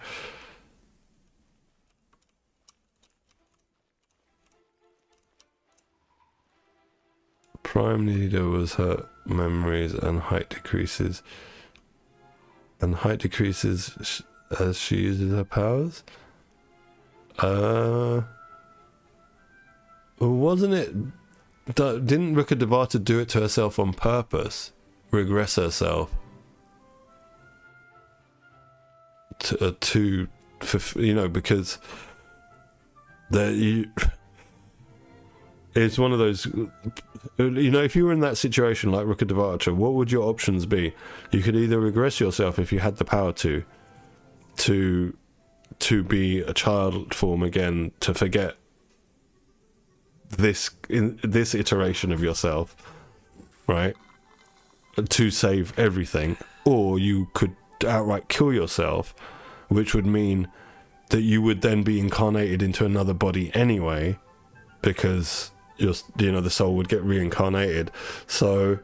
Speaker 1: Prime Leader was her memories and height decreases. And height decreases as she uses her powers? Wasn't it... Didn't Ruka Devata do it to herself on purpose? Regress herself? Because... It's one of those... if you were in that situation like Ruka Devata, what would your options be? You could either regress yourself if you had the power to be a child form again, to forget this iteration of yourself, right? To save everything. Or you could outright kill yourself, which would mean that you would then be incarnated into another body anyway, because the soul would get reincarnated. So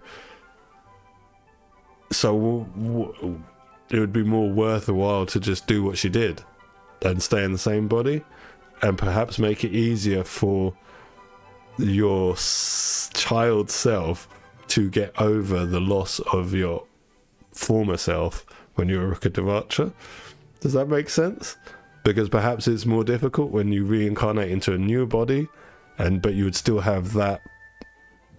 Speaker 1: it would be more worth a while to just do what she did and stay in the same body, and perhaps make it easier for your child self to get over the loss of your former self when you were Ruka Devata. Does that make sense? Because perhaps it's more difficult when you reincarnate into a new body, but you would still have that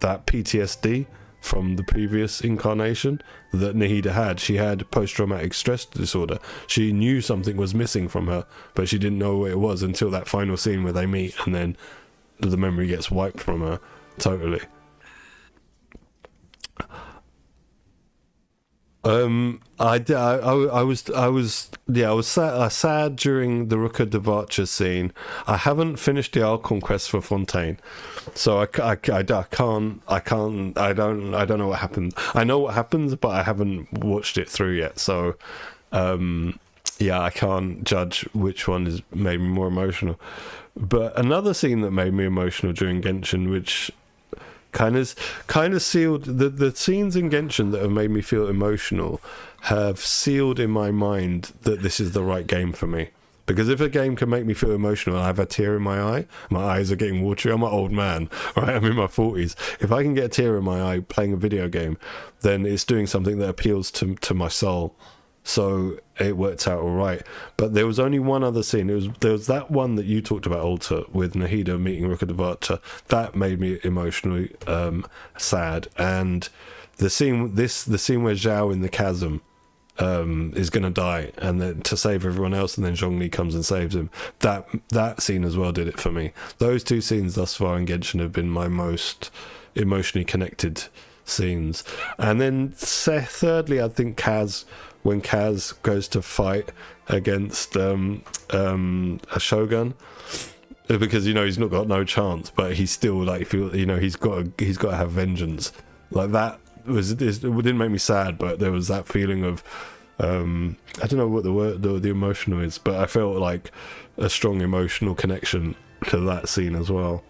Speaker 1: PTSD from the previous incarnation that Nahida had. She had post-traumatic stress disorder. She knew something was missing from her, but she didn't know what it was until that final scene where they meet, and then the memory gets wiped from her totally. I was sad during the Ruka Devata scene. I haven't finished the Archon quest for Fontaine, so I don't know what happened. I know what happens, but I haven't watched it through yet. So, I can't judge which one has made me more emotional. But another scene that made me emotional during Genshin, which kind of sealed the scenes in Genshin that have made me feel emotional, have sealed in my mind that this is the right game for me. Because if a game can make me feel emotional and I have a tear in my eye, my eyes are getting watery. I'm an old man, right? I'm in my 40s. If I can get a tear in my eye playing a video game, then it's doing something that appeals to my soul. So it worked out all right. But there was only one other scene. There was that one that you talked about, Alter, with Nahida meeting Ruka Devata. That made me emotionally sad. And the scene where Zhao in the chasm is going to die, and then to save everyone else, and then Zhongli comes and saves him. That scene as well did it for me. Those two scenes thus far in Genshin have been my most emotionally connected scenes. And then thirdly, I think when Kaz goes to fight against a Shogun, because he's not got no chance, but he's still he's got to have vengeance. Like that it didn't make me sad, but there was that feeling of I don't know what the emotional is, but I felt like a strong emotional connection to that scene as well.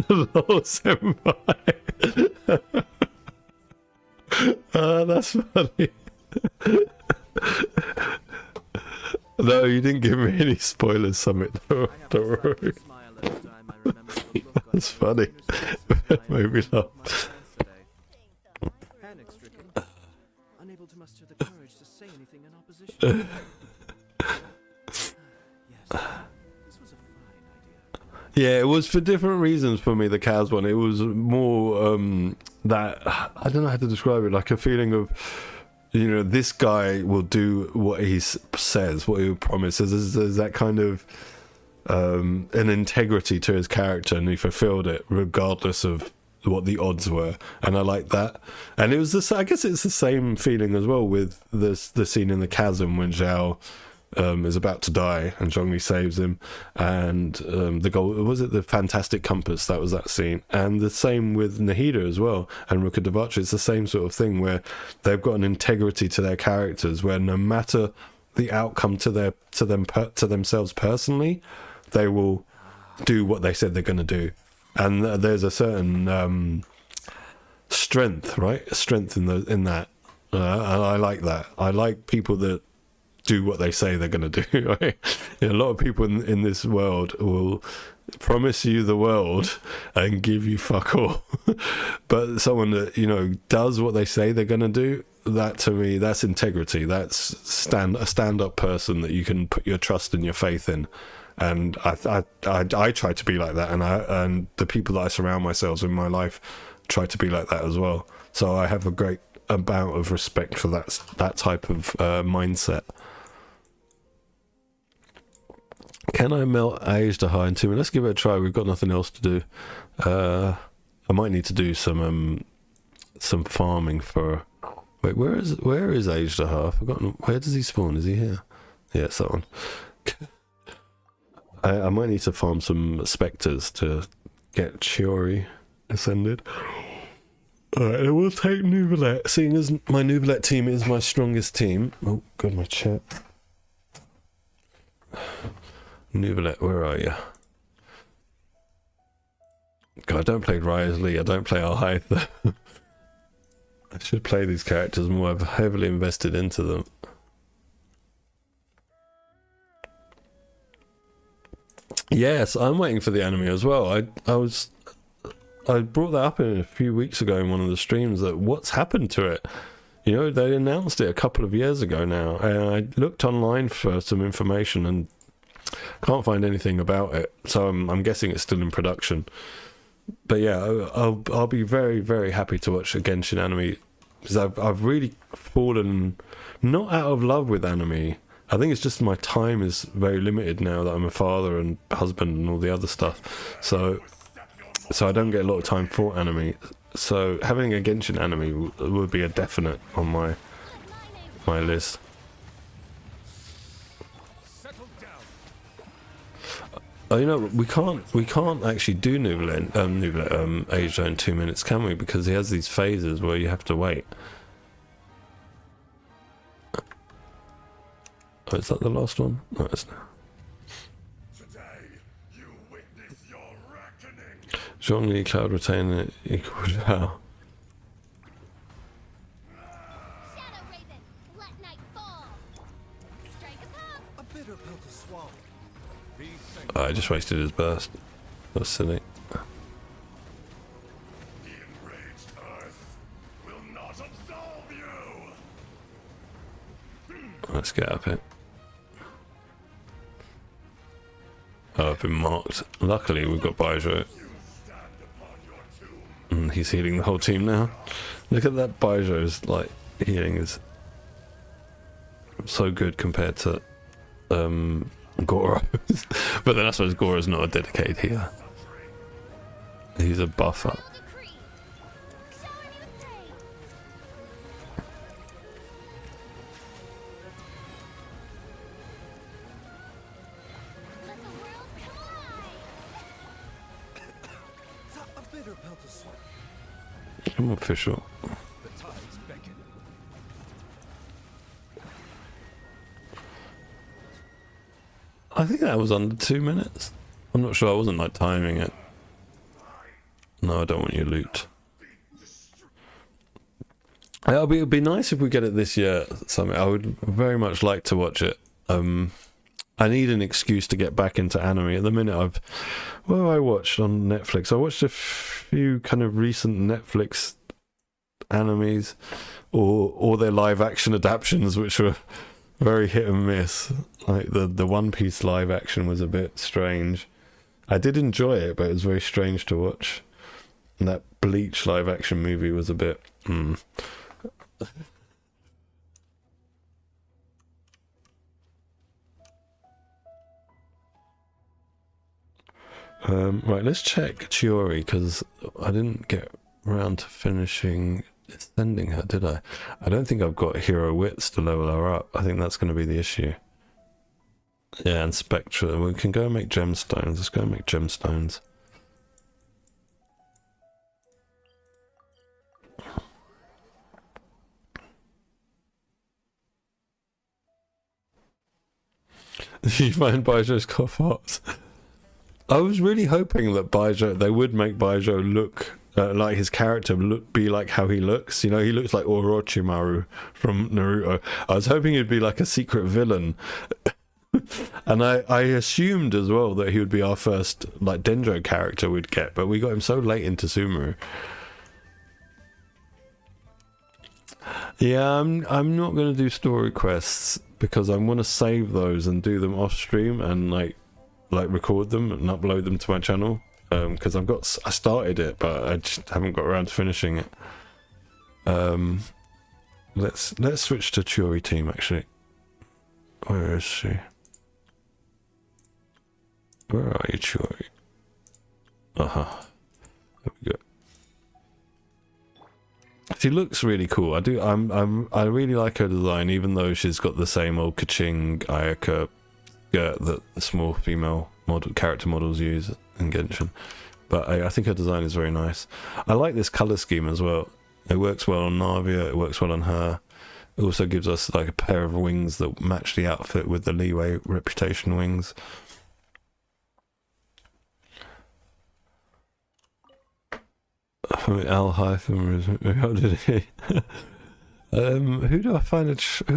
Speaker 1: Lol, senpai. That's funny. No, you didn't give me any spoilers, Summit. Don't worry. That's funny. Made me laugh.
Speaker 3: Unable to muster the courage to say anything in opposition.
Speaker 1: Yeah, it was for different reasons for me, the Kaz one. It was more that, I don't know how to describe it, like a feeling of you know, this guy will do what he says, what he promises. There's that kind of an integrity to his character, and he fulfilled it regardless of what the odds were, and I like that. And it was this, I guess it's the same feeling as well with the scene in the chasm when Zhao is about to die and Zhongli saves him, and the goal, was it the fantastic compass, that was that scene. And the same with Nahida as well, and Ruka Devacha. It's the same sort of thing where they've got an integrity to their characters, where no matter the outcome to themselves personally, they will do what they said they're going to do. And there's a certain strength, right? Strength in that. I like that. I like people that do what they say they're going to do. Right? You know, a lot of people in this world will promise you the world and give you fuck all. But someone that, you know, does what they say they're going to do, that to me, that's integrity. That's a stand-up person that you can put your trust and your faith in. And I try to be like that, and the people that I surround myself in my life try to be like that as well. So I have a great amount of respect for that type of mindset. Can I melt Ajdahar in 2 minutes? Let's give it a try. We've got nothing else to do. I might need to do some farming for. Wait, where is Ajdahar? I've forgotten. Where does he spawn? Is he here? Yeah, it's that one. I might need to farm some spectres to get Chiori ascended. Alright, and we'll take Nouvelette, seeing as my Nouvelette team is my strongest team. Oh, God, my chat. Nouvelette, where are you? God, I don't play Ryze Lee, I don't play Alhaitha. I should play these characters more. I've heavily invested into them. Yes, I'm waiting for the anime as well. I brought that up a few weeks ago in one of the streams, that what's happened to it. You know, they announced it a couple of years ago now, and I looked online for some information and can't find anything about it. So I'm guessing it's still in production. But yeah, I'll be very, very happy to watch a Genshin anime, because I've really fallen not out of love with anime. I think it's just my time is very limited now that I'm a father and husband and all the other stuff. So I don't get a lot of time for anime. So having a Genshin anime would be a definite on my list. Oh, you know, we can't actually do Nouvelette Asia in 2 minutes, can we? Because he has these phases where you have to wait. Oh, is that the last one? No, it's not.
Speaker 7: Today, you witness your reckoning.
Speaker 1: Zhongli Cloud retain equal Zhao.
Speaker 2: Shadow Raven, let night fall. Strike a pop.
Speaker 3: A bitter pill to swallow.
Speaker 1: Oh, I just wasted his burst. That's silly.
Speaker 7: The enraged earth will not absolve you.
Speaker 1: Let's get up here. Oh, I've been marked. Luckily, we've got Baijo.
Speaker 7: You stand upon your tomb.
Speaker 1: He's healing the whole team now. Look at that. Baijo's like healing is so good compared to Goro. But then I suppose Goro's not a dedicated healer. He's a buffer.
Speaker 2: Decree. Shower me with praise. Let the world come alive.
Speaker 3: A bitter pill to swallow.
Speaker 1: I'm official.
Speaker 4: The tides beckon.
Speaker 1: I think that was under 2 minutes. I'm not sure. I wasn't like timing it. No, I don't want your loot. It'd be nice if we get it this year. Something I would very much like to watch it. I need an excuse to get back into anime. At the minute, I watched on Netflix. I watched a few kind of recent Netflix animes, or their live action adaptations, which were very hit and miss. Like the One Piece live action was a bit strange. I did enjoy it, but it was very strange to watch. And that Bleach live action movie was a bit. Right, let's check Chiori, because I didn't get around to finishing extending her, did I? I don't think I've got hero wits to level her up. I think that's going to be the issue. Yeah, and Spectra. We can go and make gemstones. Let's go and make gemstones. You find Baijo's cough hots. I was really hoping that they would make Baijo look like his character, be like how he looks. You know, he looks like Orochimaru from Naruto. I was hoping he'd be like a secret villain. And I assumed as well that he would be our first like Dendro character we'd get, but we got him so late into Sumeru. Yeah, I'm not going to do story quests because I want to save those and do them off stream and like record them and upload them to my channel, because I started it but I just haven't got around to finishing it. Let's switch to Chiori team actually. Where is she? Where are you, Chiori? There we go. She looks really cool. I really like her design, even though she's got the same old Kaching Ayaka skirt that the small female character models use in Genshin. But I think her design is very nice. I like this color scheme as well. It works well on Navia, it works well on her. It also gives us like a pair of wings that match the outfit with the Leeway reputation wings. Al Hytham, how did he? Who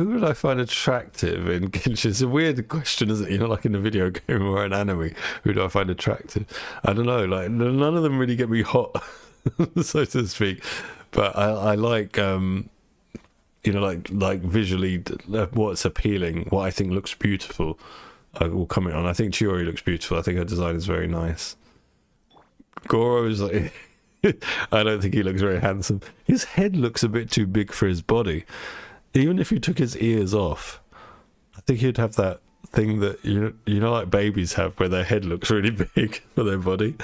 Speaker 1: would I find attractive in Genshin? It's a weird question, isn't it? You know, like in a video game or an anime, who do I find attractive? I don't know. Like none of them really get me hot, so to speak. But I like, you know, like visually, what's appealing, what I think looks beautiful. I will comment on. I think Chiori looks beautiful. I think her design is very nice. Goro is like. I don't think he looks very handsome. His head looks a bit too big for his body. Even if you took his ears off, I think he'd have that thing that you know like babies have where their head looks really big for their body.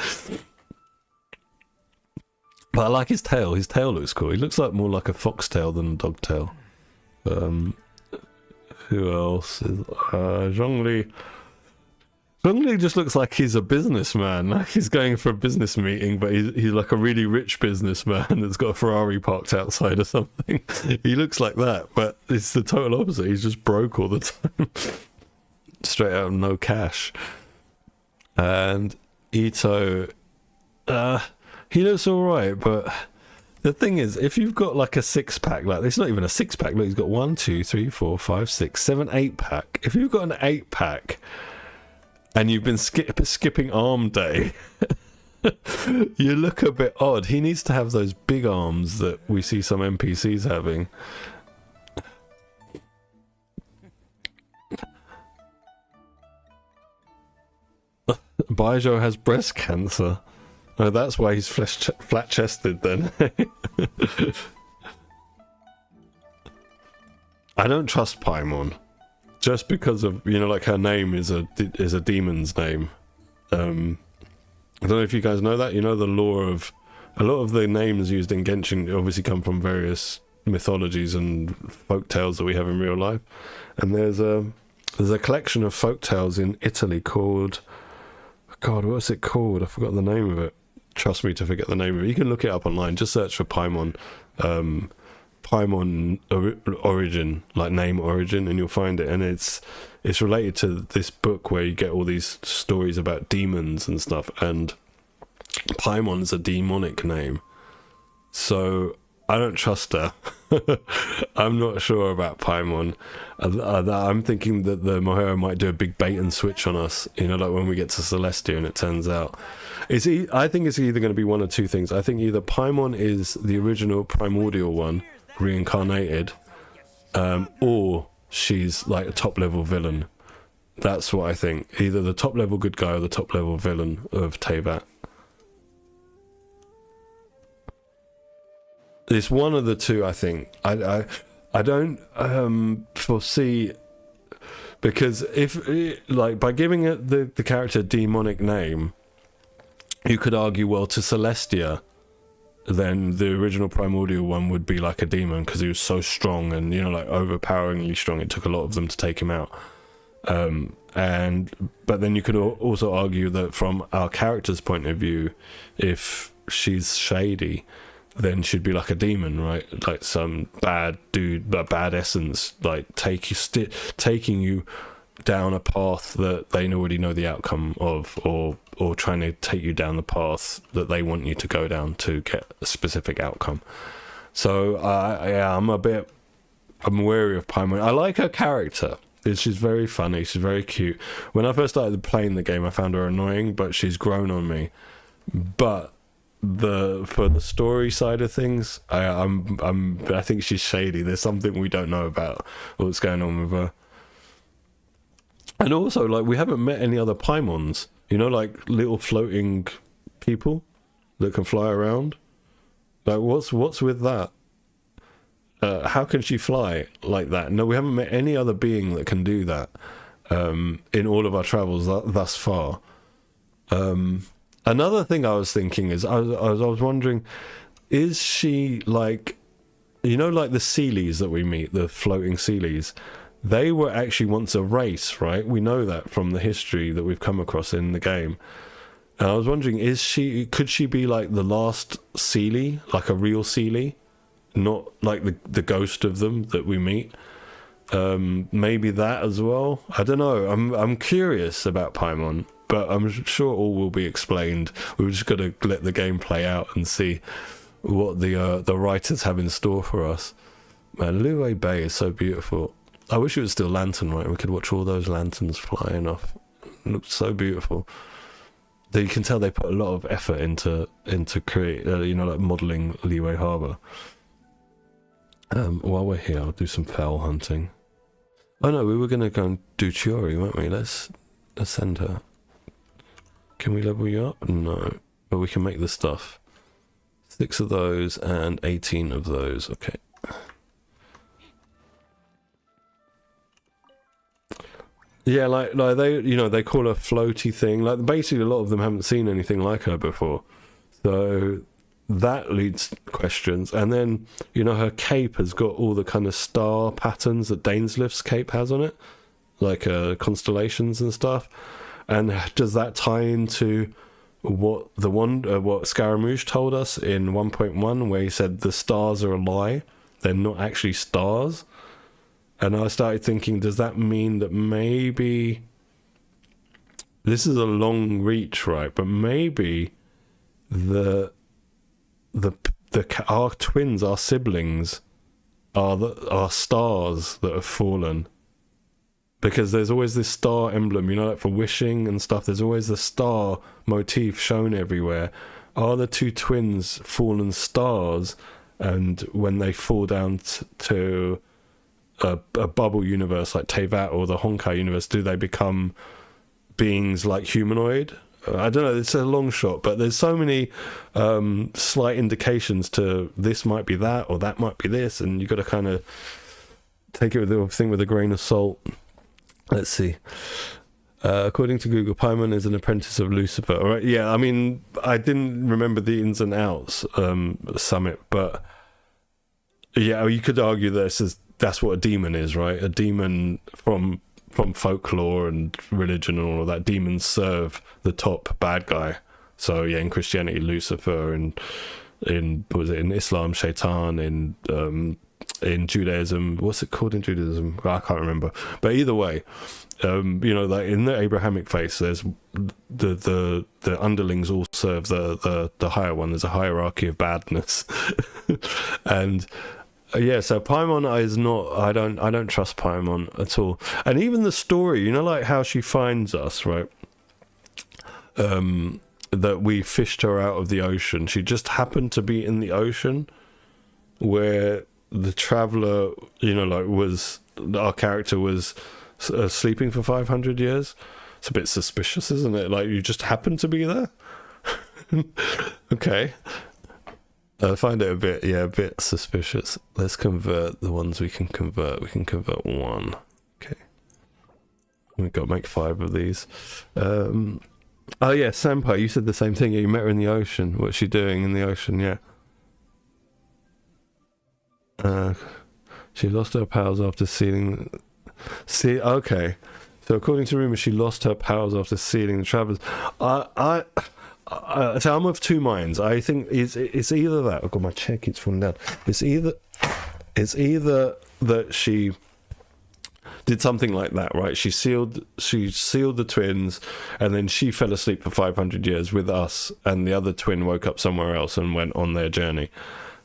Speaker 1: But I like his tail. His tail looks cool. He looks like more like a foxtail than a dogtail. Who else is Zhongli? Zhongli just looks like he's a businessman. Like he's going for a business meeting, but he's like a really rich businessman that's got a Ferrari parked outside or something. He looks like that, but it's the total opposite. He's just broke all the time. Straight out, no cash. And Ito, he looks alright, but the thing is, if you've got like a 6-pack, like it's not even a 6-pack. Look, he's got 1, 2, 3, 4, 5, 6, 7, 8-pack. If you've got an 8-pack. And you've been skipping arm day, you look a bit odd. He needs to have those big arms that we see some NPCs having. Baijo has breast cancer. Oh, that's why he's flat-chested then. I don't trust Paimon. Just because of, you know, like her name is a demon's name. I don't know if you guys know that. You know the lore of a lot of the names used in Genshin obviously come from various mythologies and folk tales that we have in real life. And there's a collection of folk tales in Italy called, God, what's it called? I forgot the name of it. Trust me to forget the name of it. You can look it up online. Just search for Paimon. Paimon origin, like name origin, and you'll find it. And it's related to this book where you get all these stories about demons and stuff, and Paimon is a demonic name, so I don't trust her. I'm not sure about Paimon. I'm thinking that the Mohero might do a big bait and switch on us, you know, like when we get to Celestia and it turns out I think it's either going to be one or two things. I think either Paimon is the original primordial one reincarnated, or she's like a top level villain. That's what I think. Either the top level good guy or the top level villain of Teyvat. It's one of the two, I think. I don't foresee, because if like by giving it the character a demonic name, you could argue, well, to Celestia, then the original primordial one would be like a demon because he was so strong and, you know, like overpoweringly strong. It took a lot of them to take him out. But then you could also argue that from our character's point of view, if she's shady, then she'd be like a demon, right? Like some bad dude, a bad essence, like taking you down a path that they already know the outcome of, or trying to take you down the path that they want you to go down to get a specific outcome. So yeah, I'm wary of Paimon. I like her character. She's very funny. She's very cute. When I first started playing the game, I found her annoying, but she's grown on me. But for the story side of things, I think she's shady. There's something we don't know about what's going on with her. And also, like, we haven't met any other Paimons. You know, like little floating people that can fly around. Like, what's with that? How can she fly like that? No, we haven't met any other being that can do that in all of our travels thus far. Another thing I was thinking is, I was wondering, is she like, you know, like the Sealies that we meet, the floating Sealies? They were actually once a race, right? We know that from the history that we've come across in the game. And I was wondering, could she be like the last Sealie, like a real Sealie? Not like the ghost of them that we meet. Maybe that as well. I don't know. I'm curious about Paimon, but I'm sure all will be explained. We've just got to let the game play out and see what the writers have in store for us. Man, Liyue Bay is so beautiful. I wish it was still lantern, right? We could watch all those lanterns flying off. It looks so beautiful. You can tell they put a lot of effort into create, you know, like modelling Liyue Harbour. While we're here, I'll do some fowl hunting. Oh no, we were going to go and do Chiori, weren't we? Let's send her. Can we level you up? No. But we can make the stuff. 6 of those and 18 of those. Okay. Yeah, like they, you know, they call her floaty thing. Like, basically a lot of them haven't seen anything like her before. So that leads questions. And then, you know, her cape has got all the kind of star patterns that Dainslift's cape has on it, like constellations and stuff. And does that tie into what Scaramouche told us in 1.1, where he said the stars are a lie? They're not actually stars. And I started thinking, does that mean that maybe this is a long reach, right? But maybe our twins, our siblings, are stars that have fallen, because there's always this star emblem, you know, like for wishing and stuff. There's always the star motif shown everywhere. Are the two twins fallen stars, and when they fall down to a bubble universe like Teyvat or the Honkai universe, do they become beings like humanoid? I don't know, it's a long shot, but there's so many slight indications to this might be that, or that might be this, and you've got to kind of take it with a grain of salt. Let's see. According to Google, Paimon is an apprentice of Lucifer. All right, yeah, I mean, I didn't remember the ins and outs summit, but yeah, you could argue that's what a demon is, right? A demon from folklore and religion and all of that. Demons serve the top bad guy. So yeah, in Christianity, Lucifer, and in Islam, Shaitan, in Judaism, what's it called in Judaism? I can't remember. But either way, you know, like in the Abrahamic faith, there's the underlings all serve the higher one. There's a hierarchy of badness, and yeah, so Paimon is not. I don't trust Paimon at all. And even the story, you know, like how she finds us, right? That we fished her out of the ocean. She just happened to be in the ocean where the traveler, you know, like our character was sleeping for 500 years. It's a bit suspicious, isn't it? Like, you just happened to be there. Okay. I find it a bit suspicious. Let's convert the ones we can convert. We can convert 1. Okay. We've got to make 5 of these. Oh yeah, Senpai, you said the same thing. You met her in the ocean. What's she doing in the ocean? Yeah. She lost her powers after sealing. See, okay. So according to rumors, she lost her powers after sealing the travelers. So I'm of two minds. I think it's either that. Oh god, my chair keeps falling down. It's either that she did something like that, right? She sealed the twins, and then she fell asleep for 500 years with us, and the other twin woke up somewhere else and went on their journey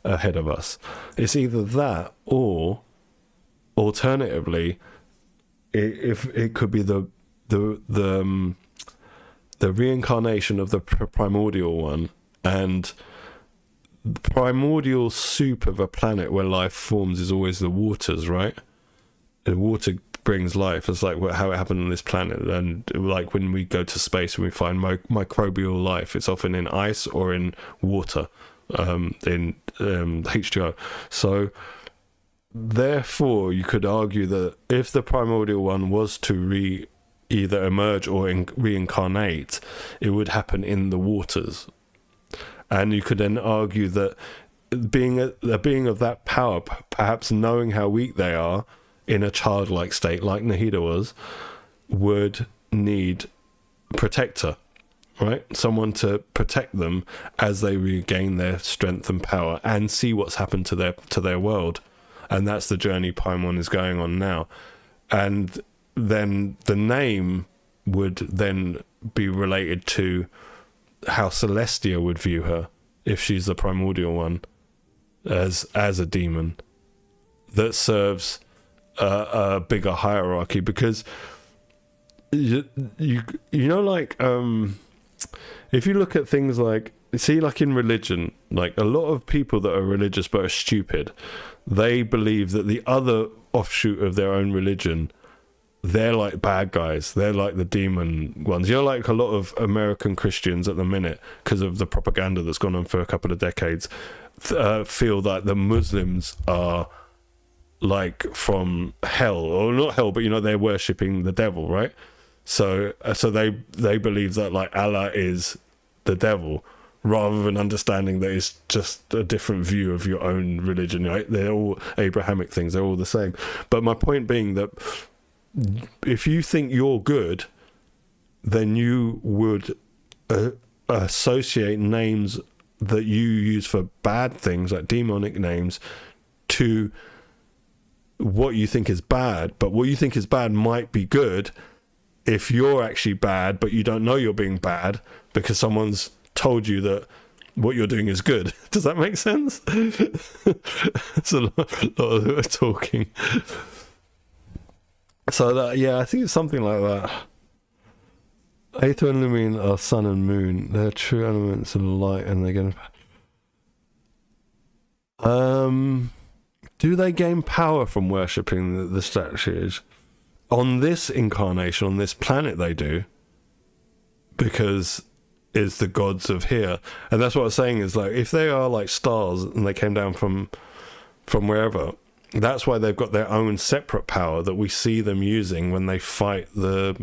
Speaker 1: ahead of us. It's either that, or alternatively, if it could be the reincarnation of the primordial one, and the primordial soup of a planet where life forms is always the waters, right? The water brings life. It's like how it happened on this planet, and like when we go to space and we find microbial life, it's often in ice or in water, in H2O. So therefore you could argue that if the primordial one was to either emerge or reincarnate, it would happen in the waters. And you could then argue that being of that power, perhaps knowing how weak they are in a childlike state like Nahida was, would need a protector, right? Someone to protect them as they regain their strength and power and see what's happened to their world. And that's the journey Paimon is going on now. And then the name would then be related to how Celestia would view her if she's the primordial one, as a demon that serves a bigger hierarchy. Because you know, like if you look at things like, see, like in religion, like a lot of people that are religious but are stupid, they believe that the other offshoot of their own religion, they're like bad guys. They're like the demon ones. You know, like a lot of American Christians at the minute, because of the propaganda that's gone on for a couple of decades, feel that the Muslims are like from hell, or not hell, but you know, they're worshipping the devil, right? So they believe that like Allah is the devil, rather than understanding that it's just a different view of your own religion, right? They're all Abrahamic things. They're all the same. But my point being that if you think you're good, then you would associate names that you use for bad things, like demonic names, to what you think is bad. But what you think is bad might be good if you're actually bad, but you don't know you're being bad because someone's told you that what you're doing is good. Does that make sense? It's a lot of talking. So that, yeah, I think it's something like that. Aether and Lumine are sun and moon. They're true elements of light, and they're going to... do they gain power from worshipping the statues? On this incarnation, on this planet, they do, because it's the gods of here. And that's what I was saying, is like, if they are like stars and they came down from wherever, that's why they've got their own separate power that we see them using when they fight the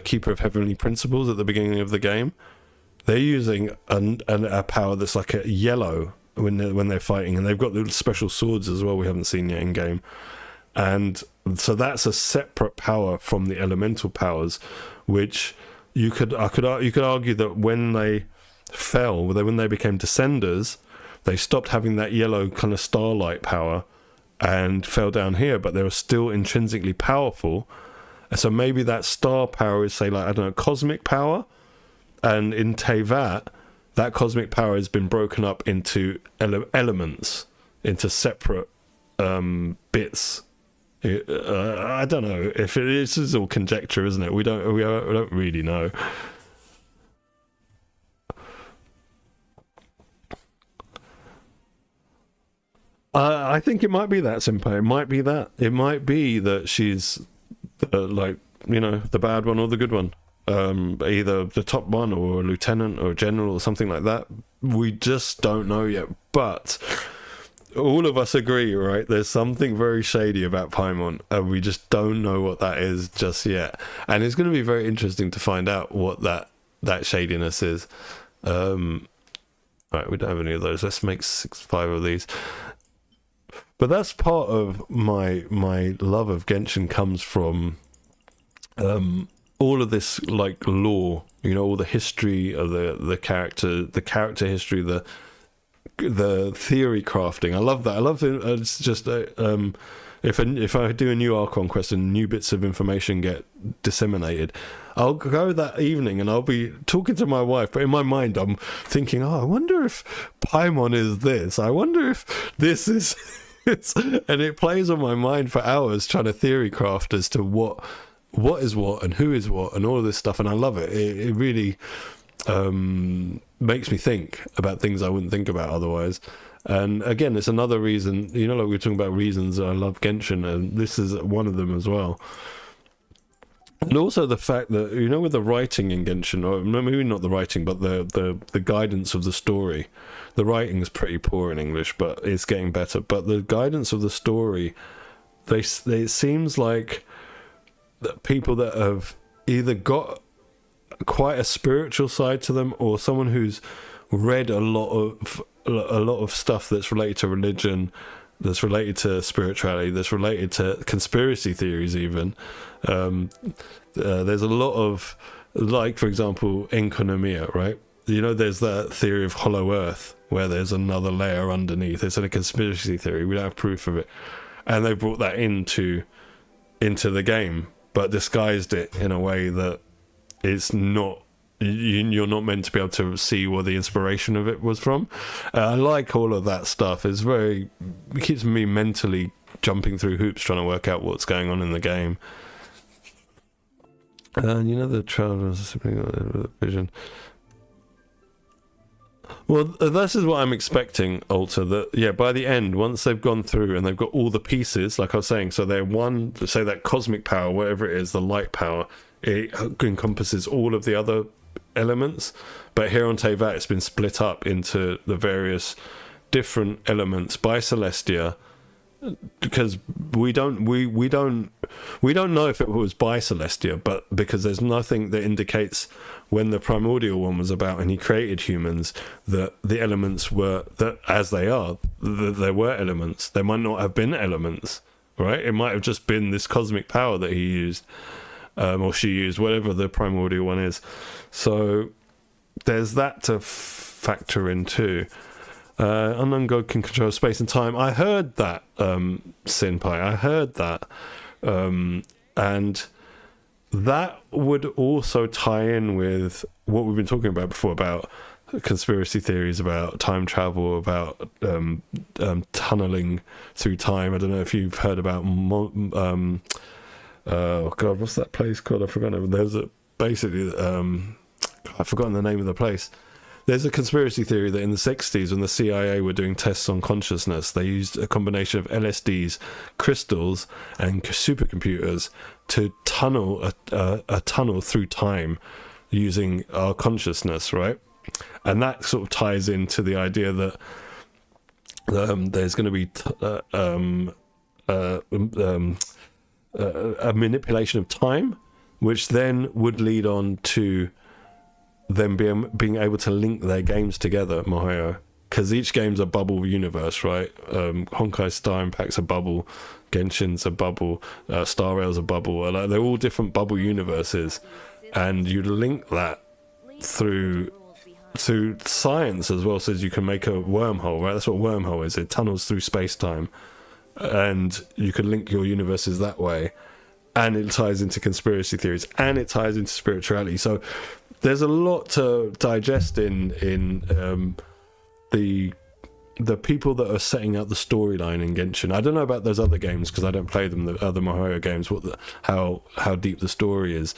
Speaker 1: Keeper of Heavenly Principles at the beginning of the game. They're using a power that's like a yellow when they're fighting, and they've got the special swords as well we haven't seen yet in game. And so that's a separate power from the elemental powers, which you could argue that when they fell, when they became descenders, they stopped having that yellow kind of starlight power and fell down here, but they were still intrinsically powerful. And so maybe that star power is, say, like, I don't know, cosmic power. And in Tevat, that cosmic power has been broken up into elements, into separate bits. I don't know if it is. This is all conjecture, isn't it? We don't really know. I think it might be that simple. It might be that. It might be that she's like, you know, the bad one or the good one. Either the top one or a lieutenant or a general or something like that. We just don't know yet. But all of us agree, right? There's something very shady about Paimon, and we just don't know what that is just yet. And it's going to be very interesting to find out what that shadiness is. Right, we don't have any of those. Let's make 5 of these. But that's part of my love of Genshin comes from all of this like lore, you know, all the history of the character history, the theory crafting. I love that. I love it. It's just if I do a new Archon quest and new bits of information get disseminated, I'll go that evening and I'll be talking to my wife, but in my mind I'm thinking, oh, I wonder if Paimon is this. I wonder if this is and it plays on my mind for hours trying to theory craft as to what is what and who is what and all of this stuff, and I love it. It really makes me think about things I wouldn't think about otherwise. And again, it's another reason, you know, like we were talking about reasons I love Genshin, and this is one of them as well. And also the fact that, you know, with the writing in Genshin, or maybe not the writing, but the guidance of the story. The writing is pretty poor in English, but it's getting better. But the guidance of the story, it seems like that people that have either got quite a spiritual side to them, or someone who's read a lot of stuff that's related to religion, that's related to spirituality, that's related to conspiracy theories even. There's a lot of, like, for example, enconomia, right? You know, there's that theory of hollow earth where there's another layer underneath. It's a conspiracy theory. We don't have proof of it. And they brought that into the game, but disguised it in a way that it's not, you're not meant to be able to see where the inspiration of it was from. I like all of that stuff. It keeps me mentally jumping through hoops trying to work out what's going on in the game. And you know, the child vision. Well, this is what I'm expecting, Alter, that, yeah, by the end, once they've gone through and they've got all the pieces, like I was saying, so they're one, say that cosmic power, whatever it is, the light power, it encompasses all of the other elements, but here on Teyvat it's been split up into the various different elements by Celestia, because we don't know if it was by Celestia, but because there's nothing that indicates when the primordial one was about and he created humans that the elements were that as they are, that there were elements. There might not have been elements, right? It might have just been this cosmic power that he used, or she used, whatever the primordial one is. So there's that to factor in too. Unknown God can control space and time. I heard that, Senpai. I heard that. And that would also tie in with what we've been talking about before, about conspiracy theories, about time travel, about tunneling through time. I don't know if you've heard about... oh, God, what's that place called? I've forgotten. There's basically... I've forgotten the name of the place. There's a conspiracy theory that in the 60s, when the CIA were doing tests on consciousness, they used a combination of LSDs, crystals, and supercomputers to tunnel a tunnel through time using our consciousness, right? And that sort of ties into the idea that there's going to be a manipulation of time, which then would lead on to them being able to link their games together, Mahoyo, because each game's a bubble universe, right? Honkai Star Impact's a bubble, Genshin's a bubble, Star Rail's a bubble. They're all different bubble universes, and you link that through science as well. Says you can make a wormhole, right? That's what wormhole is. It tunnels through space-time, and you can link your universes that way, and it ties into conspiracy theories, and it ties into spirituality. So there's a lot to digest in the people that are setting out the storyline in Genshin. I don't know about those other games because I don't play them, the other Mahoyo games, how deep the story is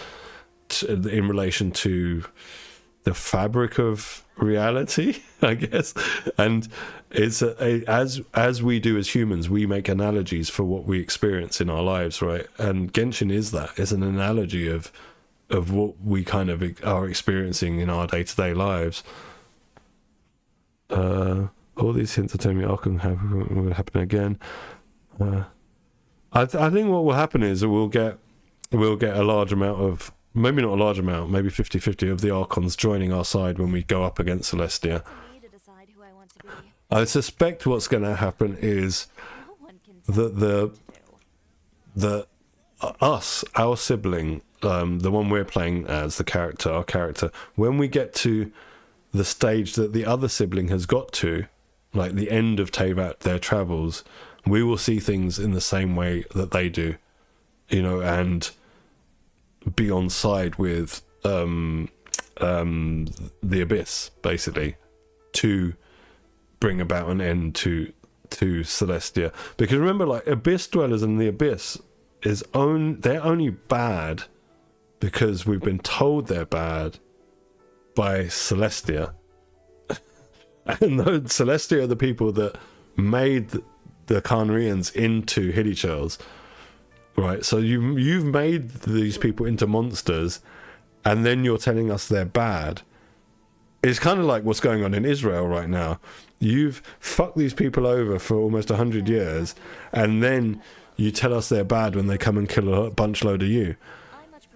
Speaker 1: in relation to the fabric of reality, I guess. And it's as we do as humans, we make analogies for what we experience in our lives, right? And Genshin is that. It's an analogy of what we kind of are experiencing in our day-to-day lives. All these hints are telling me Arkham will happen again. I think what will happen is we'll get a large amount of, maybe not a large amount, maybe 50-50 of the Archons joining our side when we go up against Celestia.
Speaker 2: To me to decide who I want to be.
Speaker 1: I suspect what's going to happen is
Speaker 2: No one can tell
Speaker 1: that our sibling, the one we're playing as our character, when we get to the stage that the other sibling has got to, like the end of Teyvat, their travels, we will see things in the same way that they do, and be on side with the Abyss, basically, to bring about an end to Celestia. Because remember, like, Abyss dwellers in the Abyss they're only bad because we've been told they're bad by Celestia. And those Celestia are the people that made the Khaenri'ahns into Hilichurls, right? So you've made these people into monsters, and then you're telling us they're bad. It's kind of like what's going on in Israel right now. You've fucked these people over for almost 100 years, and then you tell us they're bad when they come and kill a bunch load of you.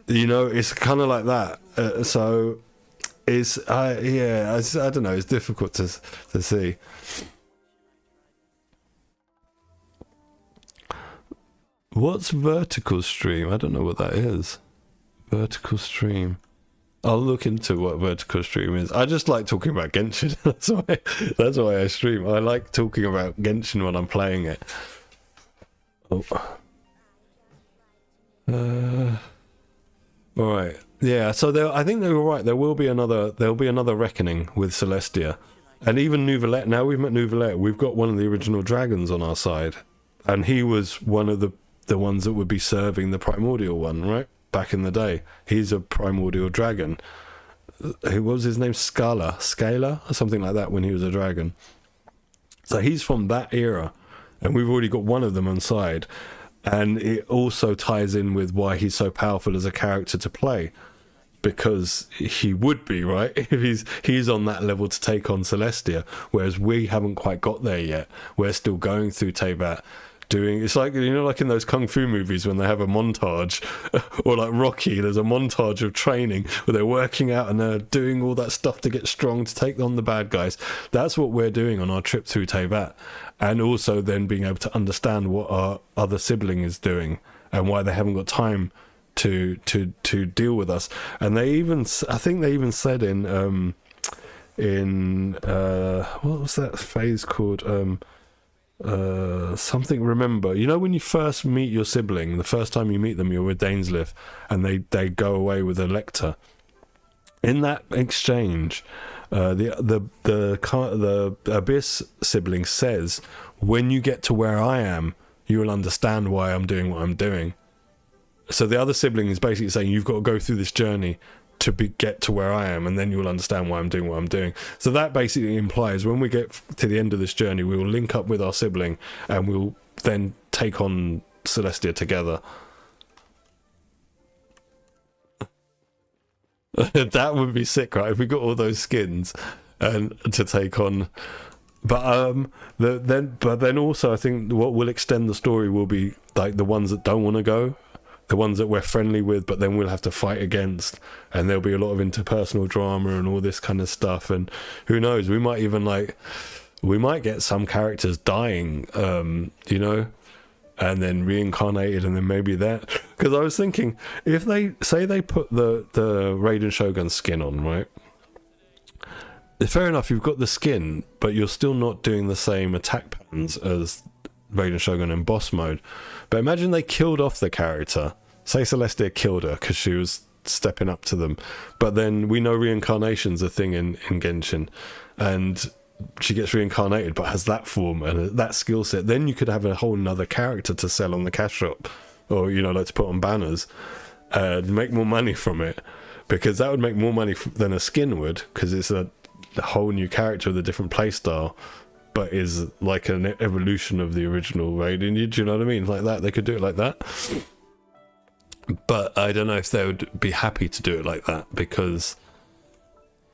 Speaker 1: It's kind of like that. So it's I don't know. It's difficult to see. What's vertical stream? I don't know what that is. Vertical stream. I'll look into what vertical stream is. I just like talking about Genshin. That's why I stream. I like talking about Genshin when I'm playing it. Oh. All right. Yeah. So I think they were right. There'll be another reckoning with Celestia, and even Nouvelette. Now we've met Nouvelette. We've got one of the original dragons on our side, and he was one of the ones that would be serving the primordial one, right? Back in the day, he's a primordial dragon. Who was his name? Scala, or something like that when he was a dragon. So he's from that era, and we've already got one of them on side, and it also ties in with why he's so powerful as a character to play, because he would be, right, if he's on that level to take on Celestia, whereas we haven't quite got there yet. We're still going through Teyvat. It's like, like in those kung fu movies when they have a montage, or like Rocky, there's a montage of training where they're working out and they're doing all that stuff to get strong to take on the bad guys. That's what we're doing on our trip through Teyvat, and also then being able to understand what our other sibling is doing and why they haven't got time to deal with us. And I think they even said in what was that phase called? Something, remember, when you first meet your sibling, the first time you meet them, you're with Dainsleif, and they go away with a lector. In that exchange, the Abyss sibling says, when you get to where I am, you will understand why I'm doing what I'm doing. So the other sibling is basically saying, you've got to go through this journey to get to where I am, and then you'll understand why I'm doing what I'm doing. So that basically implies when we get to the end of this journey, we will link up with our sibling, and we'll then take on Celestia together. That would be sick, right? If we got all those skins and to take on. But then also, I think what will extend the story will be like the ones that don't want to go, the ones that we're friendly with, but then we'll have to fight against, and there'll be a lot of interpersonal drama and all this kind of stuff. And who knows, we might even get some characters dying, and then reincarnated, and then maybe that. Because I was thinking, if they put the Raiden Shogun skin on, right? Fair enough, you've got the skin, but you're still not doing the same attack patterns as Raiden Shogun in boss mode. But imagine they killed off the character. Say Celestia killed her because she was stepping up to them. But then we know reincarnation's a thing in Genshin. And she gets reincarnated but has that form and that skill set. Then you could have a whole nother character to sell on the cash shop. Or, like to put on banners. Make more money from it. Because that would make more money than a skin would. Because it's a whole new character with a different playstyle. But is like an evolution of the original Raiden. Do you know what I mean? Like that, they could do it like that. But I don't know if they would be happy to do it like that, because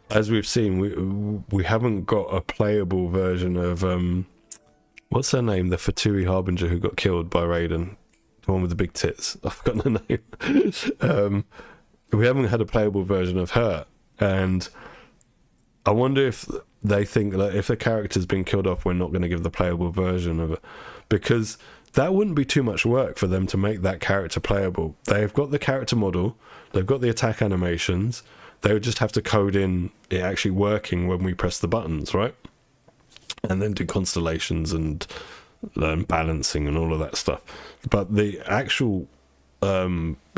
Speaker 1: as we've seen, we haven't got a playable version of what's her name, the Fatui Harbinger who got killed by Raiden, the one with the big tits. I've forgotten her name. We haven't had a playable version of her, and I wonder if they think that if the character's been killed off, we're not going to give the playable version of it, because that wouldn't be too much work for them to make that character playable. They've got the character model, they've got the attack animations, they would just have to code in it actually working when we press the buttons, right? And then do constellations and balancing and all of that stuff. But the actual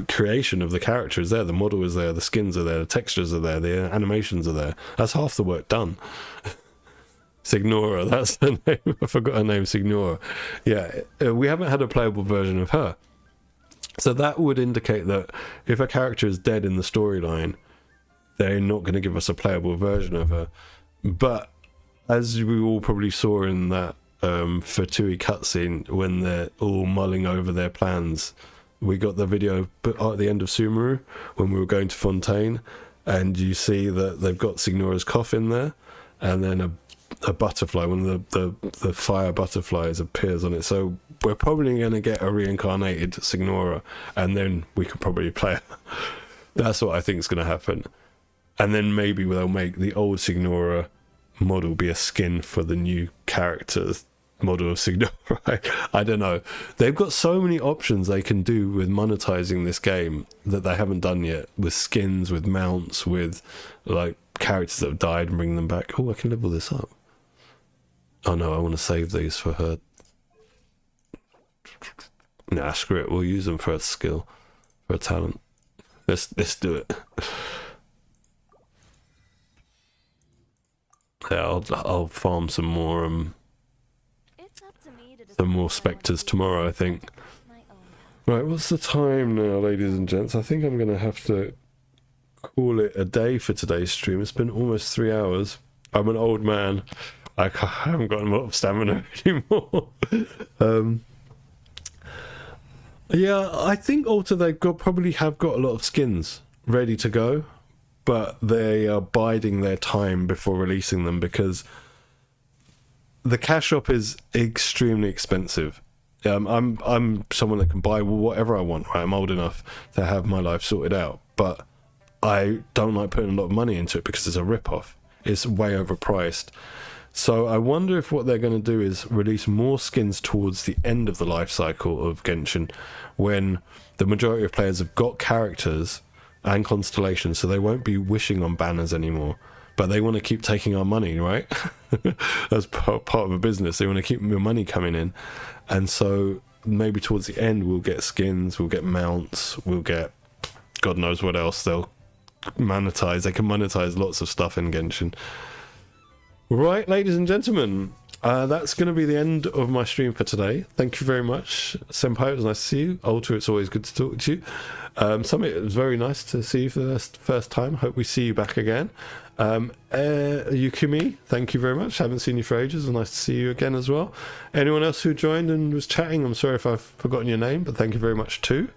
Speaker 1: creation of the character is there, the model is there, the skins are there, the textures are there, the animations are there. That's half the work done. Signora, that's her name. I forgot her name, Signora. Yeah, we haven't had a playable version of her. So that would indicate that if a character is dead in the storyline, they're not going to give us a playable version of her. But as we all probably saw in that Fatui cutscene, when they're all mulling over their plans, we got the video at the end of Sumeru when we were going to Fontaine, and you see that they've got Signora's coffin there, and then a butterfly, one of the fire butterflies appears on it. So we're probably going to get a reincarnated Signora, and then we could probably play her. That's what I think is going to happen. And then maybe they'll make the old Signora model be a skin for the new character's model of Signora. I don't know. They've got so many options they can do with monetizing this game that they haven't done yet, with skins, with mounts, with like characters that have died and bring them back. Oh, I can level this up. Oh no, I want to save these for her. Nah, screw it. We'll use them for a skill, for a talent. Let's do it. Yeah, I'll farm some more spectres tomorrow, I think. Right, what's the time now, ladies and gents? I think I'm going to have to call it a day for today's stream. It's been almost 3 hours. I'm an old man. I haven't got a lot of stamina anymore. Yeah, I think also they've probably have got a lot of skins ready to go, but they are biding their time before releasing them because the cash shop is extremely expensive. I'm someone that can buy whatever I want, right? I'm old enough to have my life sorted out, but I don't like putting a lot of money into it because it's a rip-off. It's way overpriced. So I wonder if what they're going to do is release more skins towards the end of the life cycle of Genshin, when the majority of players have got characters and constellations, so they won't be wishing on banners anymore. But they want to keep taking our money, right? As part of a business, they want to keep your money coming in. And so maybe towards the end we'll get skins, we'll get mounts, we'll get God knows what else they'll monetize. They can monetize lots of stuff in Genshin. Right, ladies and gentlemen, that's going to be the end of my stream for today. Thank you very much, Senpai. It was nice to see you. Alter, it's always good to talk to you. Summit, it was very nice to see you for the first time. Hope we see you back again. Yukimi, thank you very much. Haven't seen you for ages. It was nice to see you again as well. Anyone else who joined and was chatting, I'm sorry if I've forgotten your name, but thank you very much too.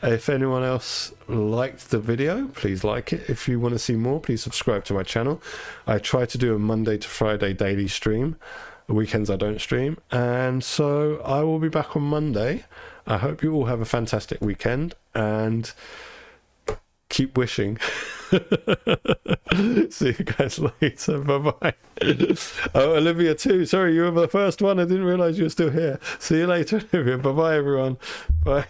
Speaker 1: If anyone else liked the video, please like it. If you want to see more, please subscribe to my channel. I try to do a Monday to Friday daily stream. Weekends I don't stream. And so I will be back on Monday. I hope you all have a fantastic weekend and keep wishing. See you guys later. Bye-bye. Oh, Olivia too. Sorry, you were the first one. I didn't realise you were still here. See you later, Olivia. Bye-bye, everyone. Bye.